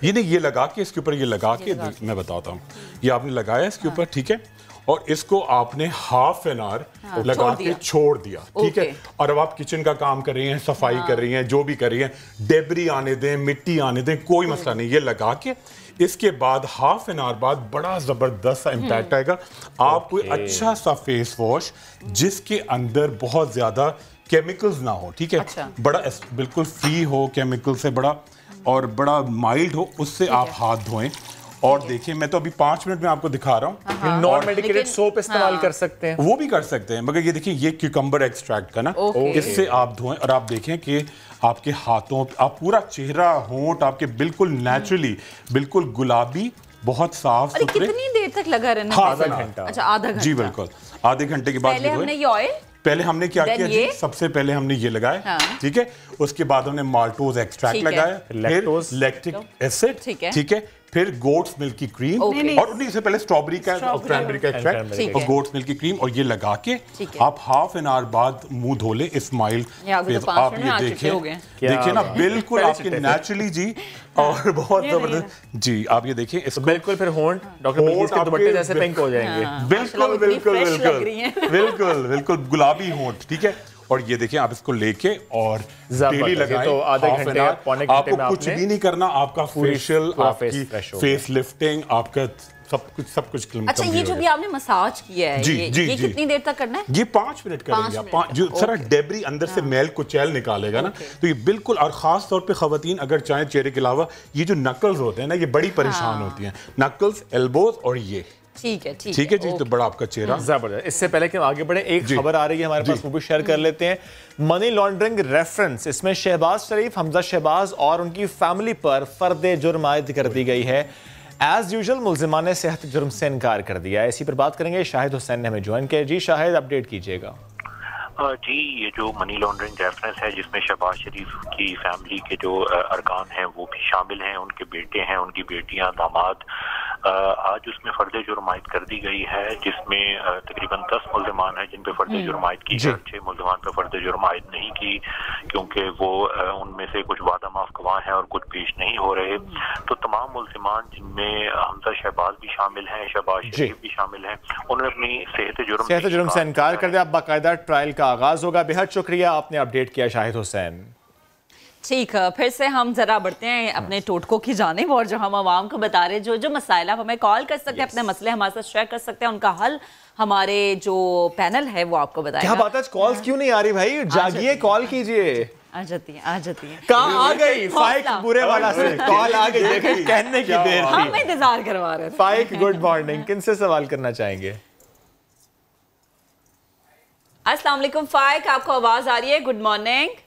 ये नहीं, ये लगा के, इसके ऊपर ये लगा के मैं बताता हूँ, ये आपने लगाया इसके ऊपर, ठीक है। और इसको आपने हाफ एन आवर लगा के छोड़ दिया, ठीक है। और अब आप किचन का काम कर रही हैं, सफाई कर रही हैं, जो भी कर रही हैं, डेबरी आने दें, मिट्टी आने दें, कोई मसला नहीं। ये लगा के इसके बाद हाफ एन आवर बाद बड़ा जबरदस्त सा इम्पैक्ट आएगा। आप कोई अच्छा सा फेस वॉश जिसके अंदर बहुत ज्यादा केमिकल्स ना हो, ठीक है। अच्छा। बड़ा बिल्कुल फ्री हो केमिकल से, बड़ा और बड़ा माइल्ड हो, उससे आप हाथ धोएं। और देखिए, मैं तो अभी 5 मिनट में आपको दिखा रहा हूँ। नॉन मेडिकेटेड सोप इस्तेमाल कर सकते हैं, वो भी कर सकते हैं, मगर ये देखिए, ये क्यूकम्बर एक्सट्रैक्ट का ना, इससे आप धोएं और आप देखें कि आपके हाथों, आप पूरा चेहरा, होंठ आपके बिल्कुल नेचुरली, बिल्कुल गुलाबी, बहुत साफ सुथरे। कितनी देर तक लगा रहना? आधा घंटा। अच्छा, आधा घंटा, जी बिल्कुल, आधे घंटे के बाद पहले हमने ये ऑयल, पहले हमने क्या किया जी, सबसे पहले हमने ये लगाया, ठीक है। उसके बाद हमने माल्टोज एक्सट्रैक्ट लगाया, फिर लैक्टिक एसिड, ठीक है, फिर गोट्स मिल्क की क्रीम, और नहीं, से पहले स्ट्रॉबेरी का और क्रैनबेरी का एक्सट्रैक्ट और गोट्स मिल्क की क्रीम, और ये लगा के आप हाफ एन आवर बाद मुंह धो लें, स्माइल फेस। आप ये देखिए ना, बिल्कुल आपके नेचुरली जी, और बहुत जबरदस्त जी। आप ये देखिए, इसको बिल्कुल फिर होंठ डॉक्टर बिल्किस के दुपट्टे जैसे पिंक हो जाएंगे, बिल्कुल बिल्कुल बिल्कुल बिल्कुल बिल्कुल गुलाबी होंठ, ठीक है। और ये देखिए, आप इसको लेके और डेली लगाएं, तो आधे घंटे पौने घंटे में आपको कुछ भी नहीं करना, आपका फेशियल, आपकी फेस लिफ्टिंग, आपका सब कुछ अच्छा, ये जो भी आपने मसाज किया है, ये कितनी देर तक करना है? ये 5 मिनट करेंगे, जो सारा डेबरी अंदर से मैल कुचैल निकालेगा ना, तो ये बिल्कुल, और खास तौर पे खवातीन अगर चाहें, चेहरे के अलावा ये जो नकल्स होते हैं ना, ये बड़ी परेशान होती हैं, नकल्स, एल्बोज, और ये ठीक है जी। तो बड़ा आपका चेहरा जबरदस्त। इससे पहले कि हम आगे बढ़े, एक खबर आ रही है हमारे पास, वो भी शेयर कर लेते हैं। मनी लॉन्ड्रिंग रेफरेंस, इसमें शहबाज शरीफ, हमजा शहबाज और उनकी फैमिली पर फर्द जुर्म आयद कर दी गई है। एज यूजुअल मुल्जिमान सेहत जुर्म से इनकार कर दिया है। इसी पर बात करेंगे, शाहिद हुसैन ने हमें ज्वाइन किया। जी शाहिद, अपडेट कीजिएगा। जी, ये जो मनी लॉन्ड्रिंग रेफरेंस है, जिसमें शहबाज शरीफ की फैमिली के जो अरकान हैं वो भी शामिल हैं, उनके बेटे हैं, उनकी बेटियां, दामाद, आज उसमें फर्द जुर्म आयद कर दी गई है, जिसमें तकरीबन 10 मुल्ज़िमान हैं जिन पे फर्द जुर्म आयद की है। 6 मुल्ज़िमान पे फर्द जुर्म आयद नहीं की, क्योंकि वो उनमें से कुछ वादा माफ गवाह हैं और कुछ पेश नहीं हो रहे। तो तमाम मुल्ज़िमान, जिनमें हमजा शहबाज भी शामिल हैं, शहबाज शरीफ भी शामिल हैं, उन्होंने अपनी सेहत जुर्म से इनकार कर दिया। अब बाकायदा ट्रायल का आगाज होगा। बेहद शुक्रिया, आपने अपडेट किया शाहिद हुसैन। ठीक है, फिर से हम जरा बढ़ते हैं अपने टोटकों की जानिब, और जो हम आवाम को बता रहे, जो मसाइल, आप हमें कॉल कर सकते हैं, अपने मसले हमारे साथ शेयर कर सकते हैं, उनका हल हमारे जो पैनल है वो आपको बताएगा। क्या बात है, कॉल्स क्यों नहीं आ रही भाई? जागिए, कॉल कीजिए। आ जाती है। कहाँ आ गई फाइक बुरे वाला से कॉल आ गई, देखें कहने की देर थी, हम इंतजार करवा रहे थे। फाइक, गुड मॉर्निंग, किनसे सवाल करना चाहेंगे? अस्सलाम वालेकुम फाइक, आपको आवाज आ रही है? Good morning.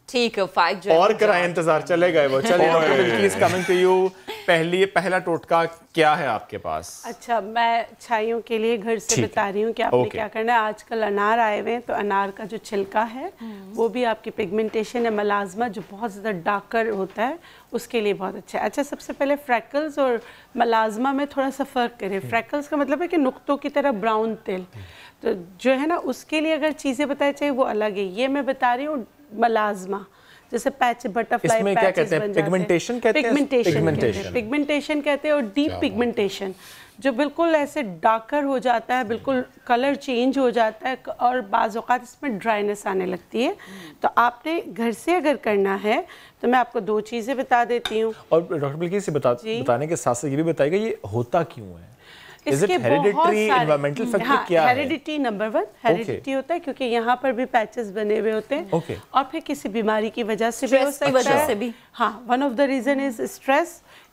ठीक है फाइक, जो और कराए इंतजार, चले गए वो। चलिए doctor Bilqis, coming to you. पहला टोटका क्या है आपके पास? अच्छा, मैं छाइयों के लिए घर से बता रही हूँ कि आपने क्या करना है। आजकल अनार आए हुए हैं, तो अनार का जो छिलका है वो भी आपकी पिगमेंटेशन या मलाजमा जो बहुत ज़्यादा डार्कर होता है उसके लिए बहुत अच्छा है। अच्छा, सबसे पहले फ्रैकल्स और मलाजमा में थोड़ा सा फ़र्क करें। फ्रैकल्स का मतलब है कि नुक्तों की तरह ब्राउन तिल, तो जो है ना उसके लिए अगर चीज़ें बताई चाहिए वो अलग है। ये मैं बता रही हूँ मलाजमा, जैसे पैच बटरफ्लाई इसमें क्या कहते हैं? पिगमेंटेशन कहते हैं? पिगमेंटेशन कहते हैं और डीप पिगमेंटेशन जो बिल्कुल ऐसे डार्कर हो जाता है, बिल्कुल कलर चेंज हो जाता है और बाज़ औक़ात इसमें ड्राइनेस आने लगती है। तो आपने घर से अगर करना है तो मैं आपको 2 चीज़ें बता देती हूँ। और डॉक्टर बिल्किस बताने के साथ साथ ये भी बताएगा ये होता क्यों है? इसके हेरिडिटरी, एनवायरमेंटल फैक्टर क्या है? हेरिडिटी नंबर 1 हेरिडिटी होता है क्योंकि यहाँ पर भी पैचेस बने हुए होते हैं और फिर किसी बीमारी की वजह से भी हो सकता है। हाँ, one of the reason is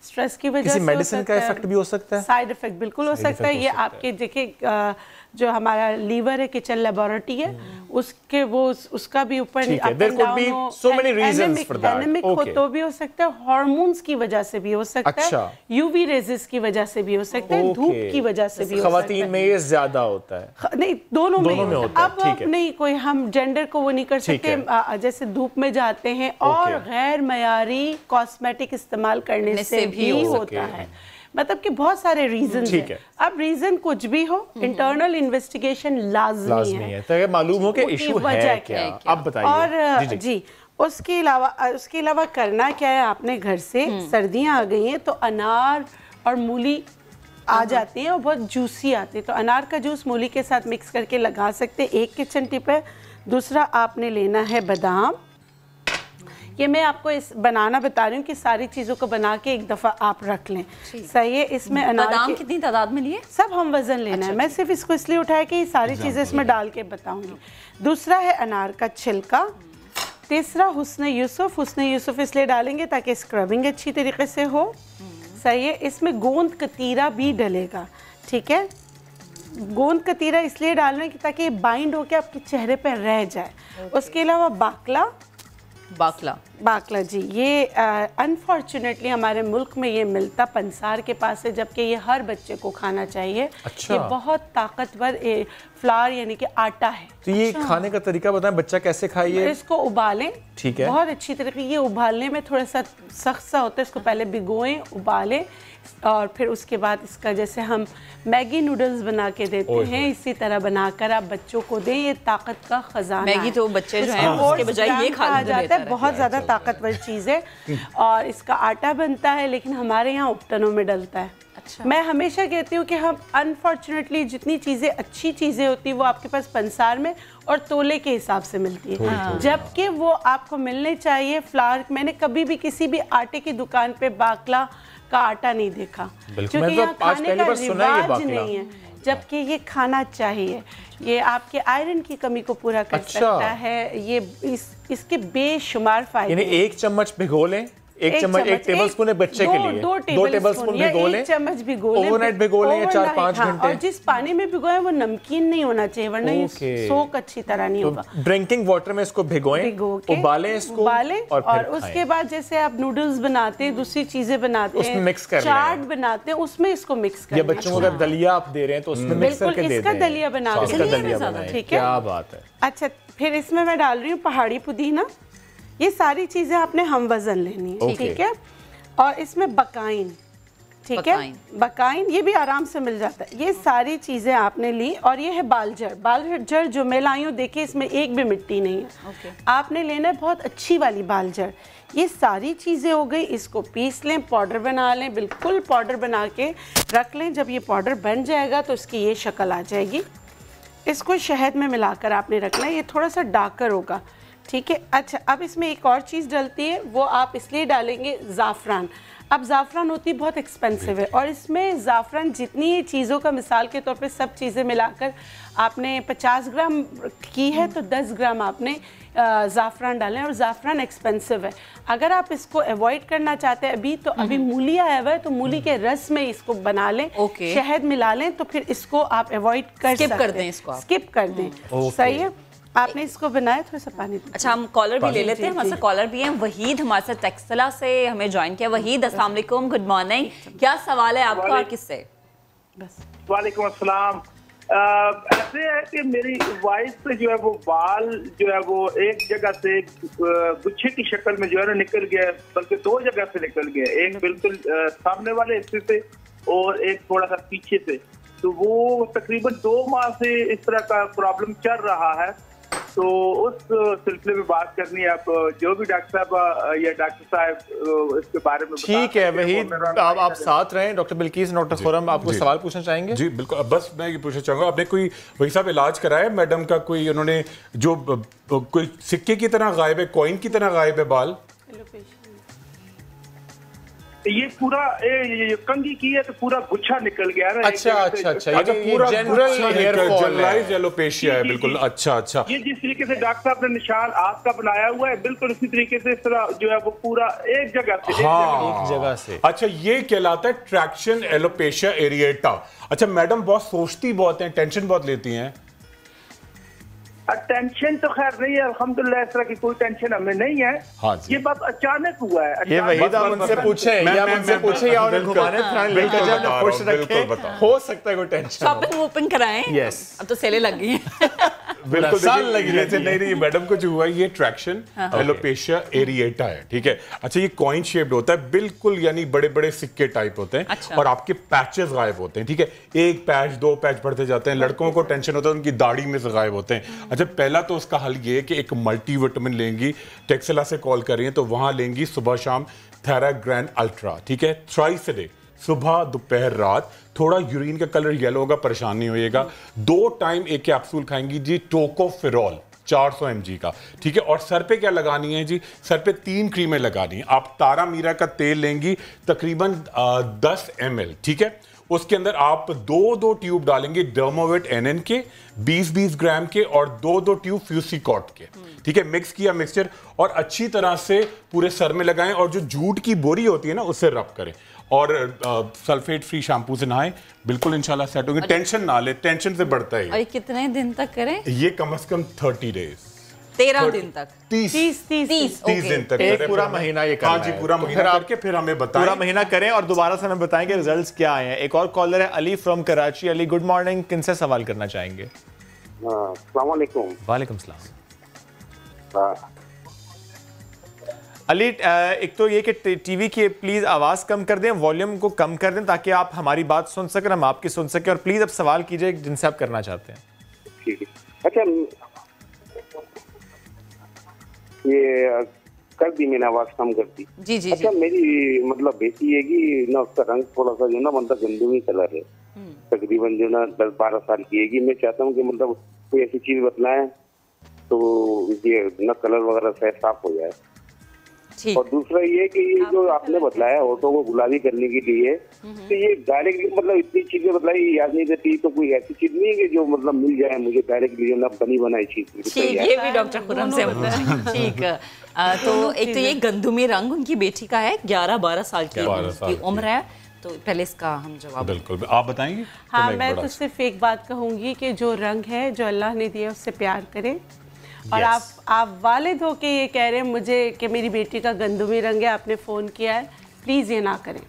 stress की वजह से मेडिसिन का इफेक्ट भी हो सकता है। साइड इफेक्ट बिल्कुल हो सकता है। ये आपके देखिए जो हमारा लीवर है, किचन लेबोरेटरी है, उसके वो उसका भी ऊपर एनेमिक हो तो भी हो सकता है, हार्मोन्स की वजह से भी हो सकता है, यूवी रेजेस की वजह से भी हो सकता है, धूप की वजह से भी हो सकता है। ख़वातीन में ये ज्यादा होता है? नहीं, दोनों में होता है। अब नहीं कोई हम जेंडर को वो नहीं कर सकते। जैसे धूप में जाते हैं और गैर मयारी कॉस्मेटिक इस्तेमाल करने से भी होता है। मतलब कि बहुत सारे रीजन हैं। अब रीजन कुछ भी हो, इंटरनल इन्वेस्टिगेशन लाजमी है तो मालूम हो कि इशू है क्या। अब बताइए। और जी उसके अलावा करना क्या है आपने घर से, सर्दियां आ गई हैं तो अनार और मूली आ जाती हैं और बहुत जूसी आती है, तो अनार का जूस मूली के साथ मिक्स करके लगा सकते हैं। 1 किचन टिप है। दूसरा आपने लेना है बादाम। ये मैं आपको इस बनाना बता रही हूँ कि सारी चीज़ों को बना के एक दफ़ा आप रख लें। सही है। इसमें बादाम कितनी तादाद में लिए? सब हम वज़न लेना है। मैं सिर्फ इसको इसलिए उठाया कि सारी चीज़ें इसमें डाल के बताऊँगी। दूसरा है अनार का छिलका। तीसरा हुस्न यूसुफ इसलिए डालेंगे ताकि स्क्रबिंग अच्छी तरीके से हो। सही है। इसमें गोंद कतीरा भी डलेगा। ठीक है। गोंद कतीरा इसलिए डालना है कि ताकि ये बाइंड होकर आपके चेहरे पर रह जाए। उसके अलावा बाकला जी, ये अनफॉर्चुनेटली हमारे मुल्क में ये मिलता पंसार के पास है, जबकि ये हर बच्चे को खाना चाहिए। ये बहुत ताकतवर फ्लावर यानी कि आटा है। तो ये खाने का तरीका बताएं, बच्चा कैसे खाइए? इसको उबालें। ठीक है। बहुत अच्छी तरीके। ये उबालने में थोड़ा सा सख्त सा होता है, इसको पहले भिगोएं, उबालें और फिर उसके बाद इसका जैसे हम मैगी नूडल्स बना के देते हैं इसी तरह बनाकर आप बच्चों को दें। ये ताकत का खजाना। मैगी तो बच्चे जो हैं उसके बजाय ये खा जाता है। बहुत ज़्यादा ताकतवर चीज़ है और इसका आटा बनता है लेकिन हमारे यहाँ उपटनों में डलता है। अच्छा। मैं हमेशा कहती हूँ कि हम अनफॉर्चुनेटली जितनी चीज़ें अच्छी चीज़ें होती हैं वो आपके पास पंसार में और तोले के हिसाब से मिलती है, जबकि वो आपको मिलने चाहिए फ्लावर। मैंने कभी भी किसी भी आटे की दुकान पे बाकला का आटा नहीं देखा क्योंकि यहाँ खाने का रिवाज नहीं है, जबकि ये खाना चाहिए। ये आपके आयरन की कमी को पूरा कर सकता है। ये इसके बेशुमार फायदे। यानी 1 चम्मच भिगो लें, 1 टेबल स्पून है बच्चे के लिए, 2 टेबल स्पून भिगो लें, 1 चम्मच भिगो लें, ओवरनाइट भिगो लें 4-5 घंटे। और जिस पानी में भिगोए वो नमकीन नहीं होना चाहिए वरना ये सोख अच्छी तरह नहीं होगा। ड्रिंकिंग वाटर में इसको भिगोएं, उबालें इसको और उसके बाद जैसे आप नूडल्स बनाते हैं, दूसरी चीजें बनाते हैं, उसमें मिक्स कर चाट बनाते हैं, उसमें इसको मिक्स कर। या बच्चों को अगर दलिया आप दे रहे हैं तो उसमें मिक्स करके दे दें। इसका दलिया बना के, ठीक है। क्या बात है। अच्छा, फिर इसमें मैं डाल रही हूँ पहाड़ी पुदीना। ये सारी चीजें आपने हम वजन लेनी है। ठीक है। और इसमें बकाइन। ठीक है। बकाइन ये भी आराम से मिल जाता है। ये सारी चीज़ें आपने ली और ये है बालजर जो मैं लाई हूँ, देखिए इसमें एक भी मिट्टी नहीं है। आपने लेना है बहुत अच्छी वाली बालजर। ये सारी चीज़ें हो गई, इसको पीस लें, पाउडर बना लें, बिल्कुल पाउडर बना के रख लें। जब ये पाउडर बन जाएगा तो इसकी ये शक्ल आ जाएगी। इसको शहद में मिलाकर आपने रखना है, ये थोड़ा सा डार्कर होगा। ठीक है। अच्छा, अब इसमें एक और चीज़ डलती है, वो आप इसलिए डालेंगे ज़ाफ़रान। अब ज़ाफ़रान होती बहुत एक्सपेंसिव है और इसमें ज़ाफ़रान जितनी चीज़ों का मिसाल के तौर पे सब चीज़ें मिलाकर आपने 50 ग्राम की है तो 10 ग्राम आपने ज़ाफ़रान डालें। और ज़ाफ़रान एक्सपेंसिव है। अगर आप इसको अवॉइड करना चाहते हैं अभी तो अभी मूली आया हुआ है तो मूली के रस में इसको बना लें, शहद मिला लें, तो फिर इसको आप अवॉइड कर सकते हैं, स्किप कर दें। सही है। आपने इसको बनाया, थोड़ा सा पानी। अच्छा, हम कॉलर भी ले लेते हैं। हमारे साथ कॉलर भी हैं। वहीद हमारे साथ टेक्सला से हमें ज्वाइन किया। वहीद, अस्सलाम वालेकुम, गुड मॉर्निंग। क्या सवाल है आपका और किससे? वालेकुम अस्सलाम। ऐसे है कि मेरी वाइफ पे जो है वो बाल जो है वो एक जगह से गुच्छे की शक्ल में जो है ना निकल गया, बल्कि 2 जगह से निकल गया। एक बिल्कुल सामने वाले हिस्से से और एक थोड़ा सा पीछे से। तो वो तकरीबन 2 माह से इस तरह का प्रॉब्लम चल रहा है। तो उस सिलसिले में बात करनी है। आप जो भी डॉक्टर साहब या डॉक्टर साहब इसके बारे में ठीक है वहीद, आप साथ रहें। डॉक्टर बिल्किस, डॉक्टर खुरम, आपको सवाल पूछना चाहेंगे? जी बिल्कुल। बस मैं ये पूछना चाहूँगा, आपने कोई वही साहब इलाज कराया मैडम का? कोई उन्होंने जो कोई सिक्के की तरह गायब है, कॉइन की तरह गायब है बाल? ये पूरा ये कंघी की है तो पूरा गुच्छा निकल गया ना। अच्छा, पूरा जनरल हेयर जनरलाइज्ड एलोपेशिया है। बिल्कुल। अच्छा। ये जिस तरीके से डॉक्टर साहब ने निशान आँख का बनाया हुआ है, बिल्कुल उसी तरीके से इस तरह जो है वो पूरा एक जगह से। एक जगह से। अच्छा, ये कहलाता है ट्रैक्शन एलोपेशिया एरिएटा। अच्छा, मैडम बहुत सोचती बहुत हैं, टेंशन बहुत लेती हैं। टेंशन तो खैर नहीं है, अल्हम्दुलिल्लाह, इस तरह की कोई टेंशन हमें नहीं है। हाँ ये बात अचानक हुआ है। ये वहीद आप उनसे पूछें या मुझसे पूछें या उन्हें घुमाने फिराने लेकर जाए, खुश रखें। हो सकता है कोई टेंशन। शॉपिंग वोपिंग कराएं। यस, अब तो सेलें लग गई हैं। बिल्कुल नहीं, मैडम को जो हुआ ये ट्रैक्शन एलोपेशिया एरिएटा है। ठीक है। अच्छा, ये कॉइन शेप्ड होता है बिल्कुल, यानी बड़े बड़े सिक्के टाइप होते हैं। अच्छा। और आपके पैचेस गायब होते हैं। ठीक है, 1 पैच 2 पैच बढ़ते जाते हैं। लड़कों को टेंशन होता है, उनकी दाढ़ी में से गायब होते हैं। अच्छा, पहला तो उसका हल ये है कि एक मल्टीविटामिन लेंगी। टेक्सला से कॉल कर रही हैं तो वहां लेंगी सुबह शाम थेराग्रैंड अल्ट्रा। ठीक है, थ्राइस अ डे, सुबह दोपहर रात। थोड़ा यूरिन का कलर येलो होगा, परेशान नहीं होइएगा। 2 टाइम एक कैप्सूल खाएंगी जी टोकोफेरॉल 400 mg का। ठीक है। और सर पे क्या लगानी है जी? सर पे 3 क्रीमें लगानी है। आप तारा मीरा का तेल लेंगी तकरीबन 10 ml। ठीक है। उसके अंदर आप 2 ट्यूब डालेंगे डर्मोवेट NN के 20 ग्राम के और 2 ट्यूब फ्यूसिकॉट के। ठीक है। मिक्स किया मिक्सचर और अच्छी तरह से पूरे सर में लगाएं और जो जूट की बोरी होती है ना उससे रब करें और सल्फेट फ्री शैम्पू से नहाएं। बिल्कुल इंशाल्लाह सेट होंगे। टेंशन ना ले, टेंशन से बढ़ता है। और कितने दिन तक करें? ये कम से कम 30 डेज, 13 दिन तक, 30 दिन तक, एक पूरा महीना ये करना है। हाँ जी, पूरा महीना करके फिर हमें बताएं। पूरा महीना करें और दोबारा से हमें बताएं कि रिजल्ट्स क्या आए हैं। एक और कॉलर है Ali from Karachi. Ali, good morning, किनसे सवाल करना चाहेंगे? अस्सलाम वालेकुम। वालेकुम सलाम। अली, एक तो ये कि टीवी की प्लीज आवाज कम कर दें, वॉल्यूम को कम कर दें ताकि आप हमारी बात सुन सकें, हम आपकी सुन सकें। और प्लीज अब सवाल कीजिए जिनसे आप करना चाहते हैं। ठीक है। अच्छा, ये कर दी मैंने, आवाज कम कर दी। जी। अच्छा, मेरी मतलब बेटी है कि ना उसका रंग थोड़ा सा जो ना मतलब गंदमी कलर है, तकरीबन जो ना 10-12 साल की है। मैं चाहता हूँ कि मतलब कोई ऐसी चीज बतलाएं तो ये ना कलर वगैरह साफ हो जाए। और दूसरा ये कि ये जो आपने बताया ऑटो को गुलाबी करने के लिए, तो ये डायरेक्टली मतलब इतनी चीजें बताई याद नहीं रहती, तो कोई ऐसी चीज नहीं है कि जो मतलब मिल जाए मुझे डायरेक्टली ना बनी बनाई चीज? ये भी डॉक्टर खुरम से होता है। ठीक है। तो एक तो ये गंदुमी रंग उनकी बेटी का है, 11-12 साल की उम्र है। तो पहले इसका हम जवाब बिल्कुल आप बताएंगे। हाँ, मैं तो सिर्फ एक बात कहूंगी कि जो रंग है जो अल्लाह ने दिया उससे प्यार करें। और आप वालिद हो के ये कह रहे हैं मुझे कि मेरी बेटी का गंदुमी रंग है, आपने फ़ोन किया है, प्लीज़ ये ना करें।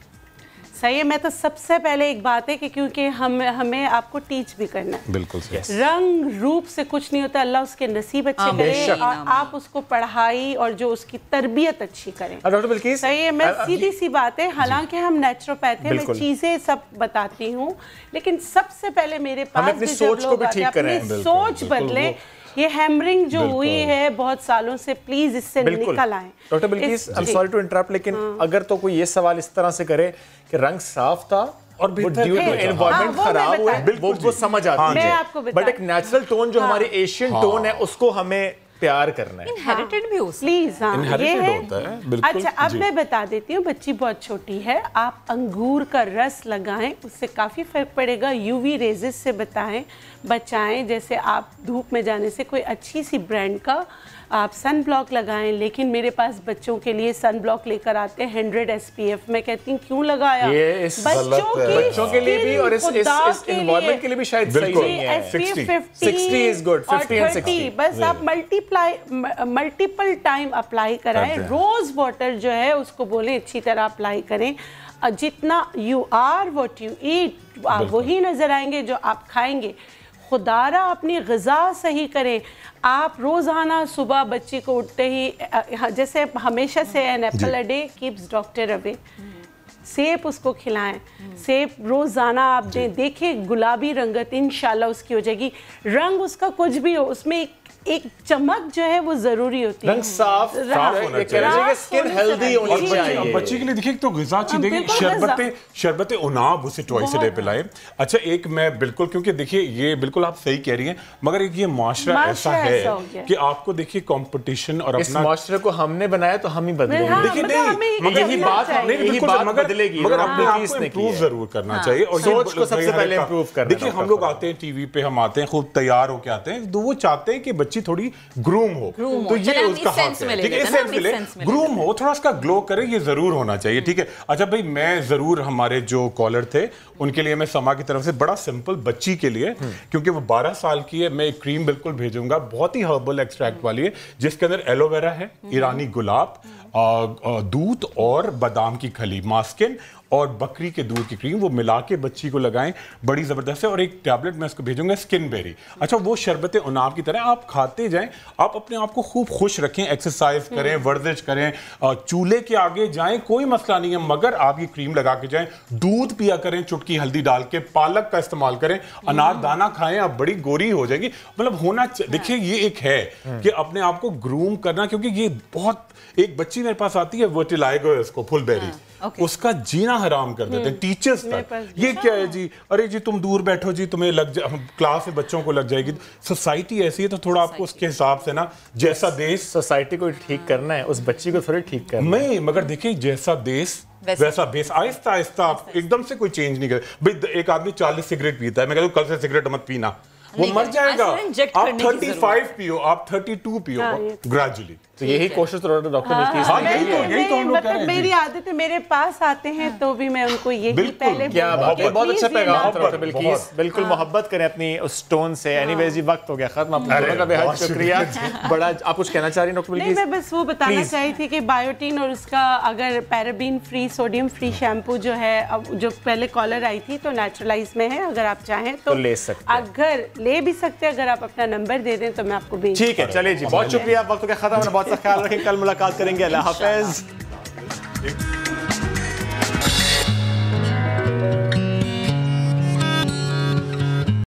सही है। मैं तो सबसे पहले एक बात है कि क्योंकि हमें आपको टीच भी करना है। बिल्कुल सही। रंग रूप से कुछ नहीं होता, अल्लाह उसके नसीब अच्छे करे और आप उसको पढ़ाई और जो उसकी तरबियत अच्छी करें। डॉक्टर बिल्किस, सही है। मैं सीधी सी बात है, हालांकि हम नेचुरोपैथ हैं, मैं चीज़ें सब बताती हूँ, लेकिन सबसे पहले मेरे पास अपनी सोच को भी ठीक करें, सोच बदलें। ये हैमरिंग जो हुई है बहुत सालों से, प्लीज इससे निकल आए। Doctor Bilqis, I am sorry to interrupt, लेकिन अगर तो कोई ये सवाल इस तरह से करे कि रंग साफ था और एनवायरनमेंट खराब हुआ है, वो समझ आती है, बट एक नेचुरल टोन जो हमारी एशियन टोन है उसको हमें प्यार करना है। इनहेरिटेड भी प्लीज। इनहेरिटेड होता है। अच्छा, अब मैं बता देती हूँ, बच्ची बहुत छोटी है, आप अंगूर का रस लगाएं, उससे काफ़ी फर्क पड़ेगा। यूवी रेजेस से बचाएं। जैसे आप धूप में जाने से कोई अच्छी सी ब्रांड का आप सन ब्लॉक लगाएं, लेकिन मेरे पास बच्चों के लिए सन ब्लॉक लेकर आते हैं 100 SPF। मैं कहती हूँ क्यों लगाया, बच्चों के लिए भी और इस एनवायरनमेंट के लिए भी शायद सही नहीं है। 60 is good, 50 and 60 बस आप मल्टीपल टाइम अप्लाई कराएं। रोज वाटर जो है उसको बोले अच्छी तरह अप्लाई करें। जितना you are what you eat, आप वही नजर आएंगे जो आप खाएंगे। खुदारा अपनी ग़िज़ा सही करें। आप रोज़ाना सुबह बच्ची को उठते ही, जैसे हमेशा से an apple a day keeps doctor away, सेब उसको खिलाएं। सेब रोज़ाना आप दें, देखें गुलाबी रंगत इंशाल्लाह उसकी हो जाएगी। रंग उसका कुछ भी हो, उसमें एक चमक जो है वो जरूरी होती है। रंग साफ होना चाहिए, स्किन हेल्दी होनी चाहिए। बच्चे के लिए देखिए तो ग़िज़ा अच्छी देखिए, शरबत उनाब उसे ट्वाइस डे पिलाएं। अच्छा एक मैं बिल्कुल, क्योंकि देखिए ये बिल्कुल आप सही कह रही हैं, मगर एक ये माशरा ऐसा है कि आपको देखिए कंपटीशन और इस माशरे को हमने बनाया तो हम ही बदलेंगे। देखिए नहीं, मगर यही बात बदलेगी, मगर अपने आप को इम्प्रूव जरूर करना चाहिए और सोच को सबसे पहले इम्प्रूव करना। देखिए हम लोग आते हैं टीवी पे, हम आते हैं खूब तैयार होके आते हैं, तो वो चाहते हैं कि बच्ची थोड़ी ग्रूम हो, तो ये उसका हक है, ठीक है, इस सेंस मिले, ग्रूम हो, थोड़ा उसका ग्लो करे, ये जरूर होना चाहिए, ठीक है। अच्छा भाई मैं जरूर हमारे जो कॉलर थे उनके लिए मैं समा की तरफ से बड़ा सिंपल बच्ची के लिए, क्योंकि वो 12 साल की है, मैं एक क्रीम बिल्कुल भेजूंगा, बहुत ही हर्बल एक्सट्रैक्ट वाली है, जिसके अंदर एलोवेरा है, ईरानी गुलाब, दूध और बादाम की खली, मास्किन और बकरी के दूध की क्रीम, वो मिला के बच्ची को लगाएं, बड़ी ज़बरदस्त है। और एक टैबलेट मैं उसको भेजूंगा स्किन बेरी। अच्छा वो शरबत उनाब की तरह आप खाते जाएं, आप अपने आप को खूब खुश रखें, एक्सरसाइज करें, वर्जिश करें, चूल्हे के आगे जाएं, कोई मसला नहीं है, मगर आप ये क्रीम लगा के जाएं, दूध पिया करें चुटकी हल्दी डाल के, पालक का इस्तेमाल करें, अनार दाना खाएं, आप बड़ी गोरी हो जाएगी। मतलब होना देखिए ये एक है कि अपने आप को ग्रूम करना, क्योंकि ये बहुत, एक बच्ची मेरे पास आती है वर्टिलाइगो, इसको फुलबेरी, उसका जीना हराम कर देते हैं टीचर्स तक। ये क्या है जी, अरे जी तुम दूर बैठो जी, तुम्हें लग जा, क्लास में बच्चों को लग जाएगी। सोसाइटी ऐसी है तो थोड़ा आपको उसके हिसाब से ना, जैसा देश, सोसाइटी को ठीक करना है, उस बच्ची को थोड़ी ठीक करना नहीं, मगर देखिए जैसा देश वैसा बेस, आहिस्ता आहिस्ता आप एकदम से कोई चेंज नहीं करे। भाई एक आदमी 40 सिगरेट पीता है, मैं कहता हूँ कल से सिगरेट मत पीना, वो मर जाएगा। आप 35 पियो, आप 32 पियो, ग्रेजुअली। तो यही कोशिश तो डॉक्टर बिल्किस यही तो हम लोग कर रहे हैं। मेरी आदत है, मेरे पास आते हैं तो भी मैं उनको यही पहले, क्या बात है, बहुत अच्छा पैगाम डॉक्टर बिल्किस, बिल्कुल मोहब्बत करें अपनी उस टोन से। एनीवेज जी वक्त हो गया खत्म, आपका बेहद शुक्रिया। बड़ा आप कुछ कहना चाह रही हैं डॉक्टर बिल्किस? मैं बस वो बताना चाही थी कि बायोटीन और उसका अगर paraben free, sodium free shampoo जो है, जो पहले कॉलर आई थी तो नेचुरलाइज में है, अगर आप चाहें तो ले सकते, अगर ले भी सकते, अगर आप अपना नंबर दे दें तो मैं आपको भेज। ठीक है, चलिए जी, बहुत शुक्रिया, वक्त हो गया खत्म, बहुत सा ख्याल रखें, कल मुलाकात करेंगे, अल्लाह हाफिज।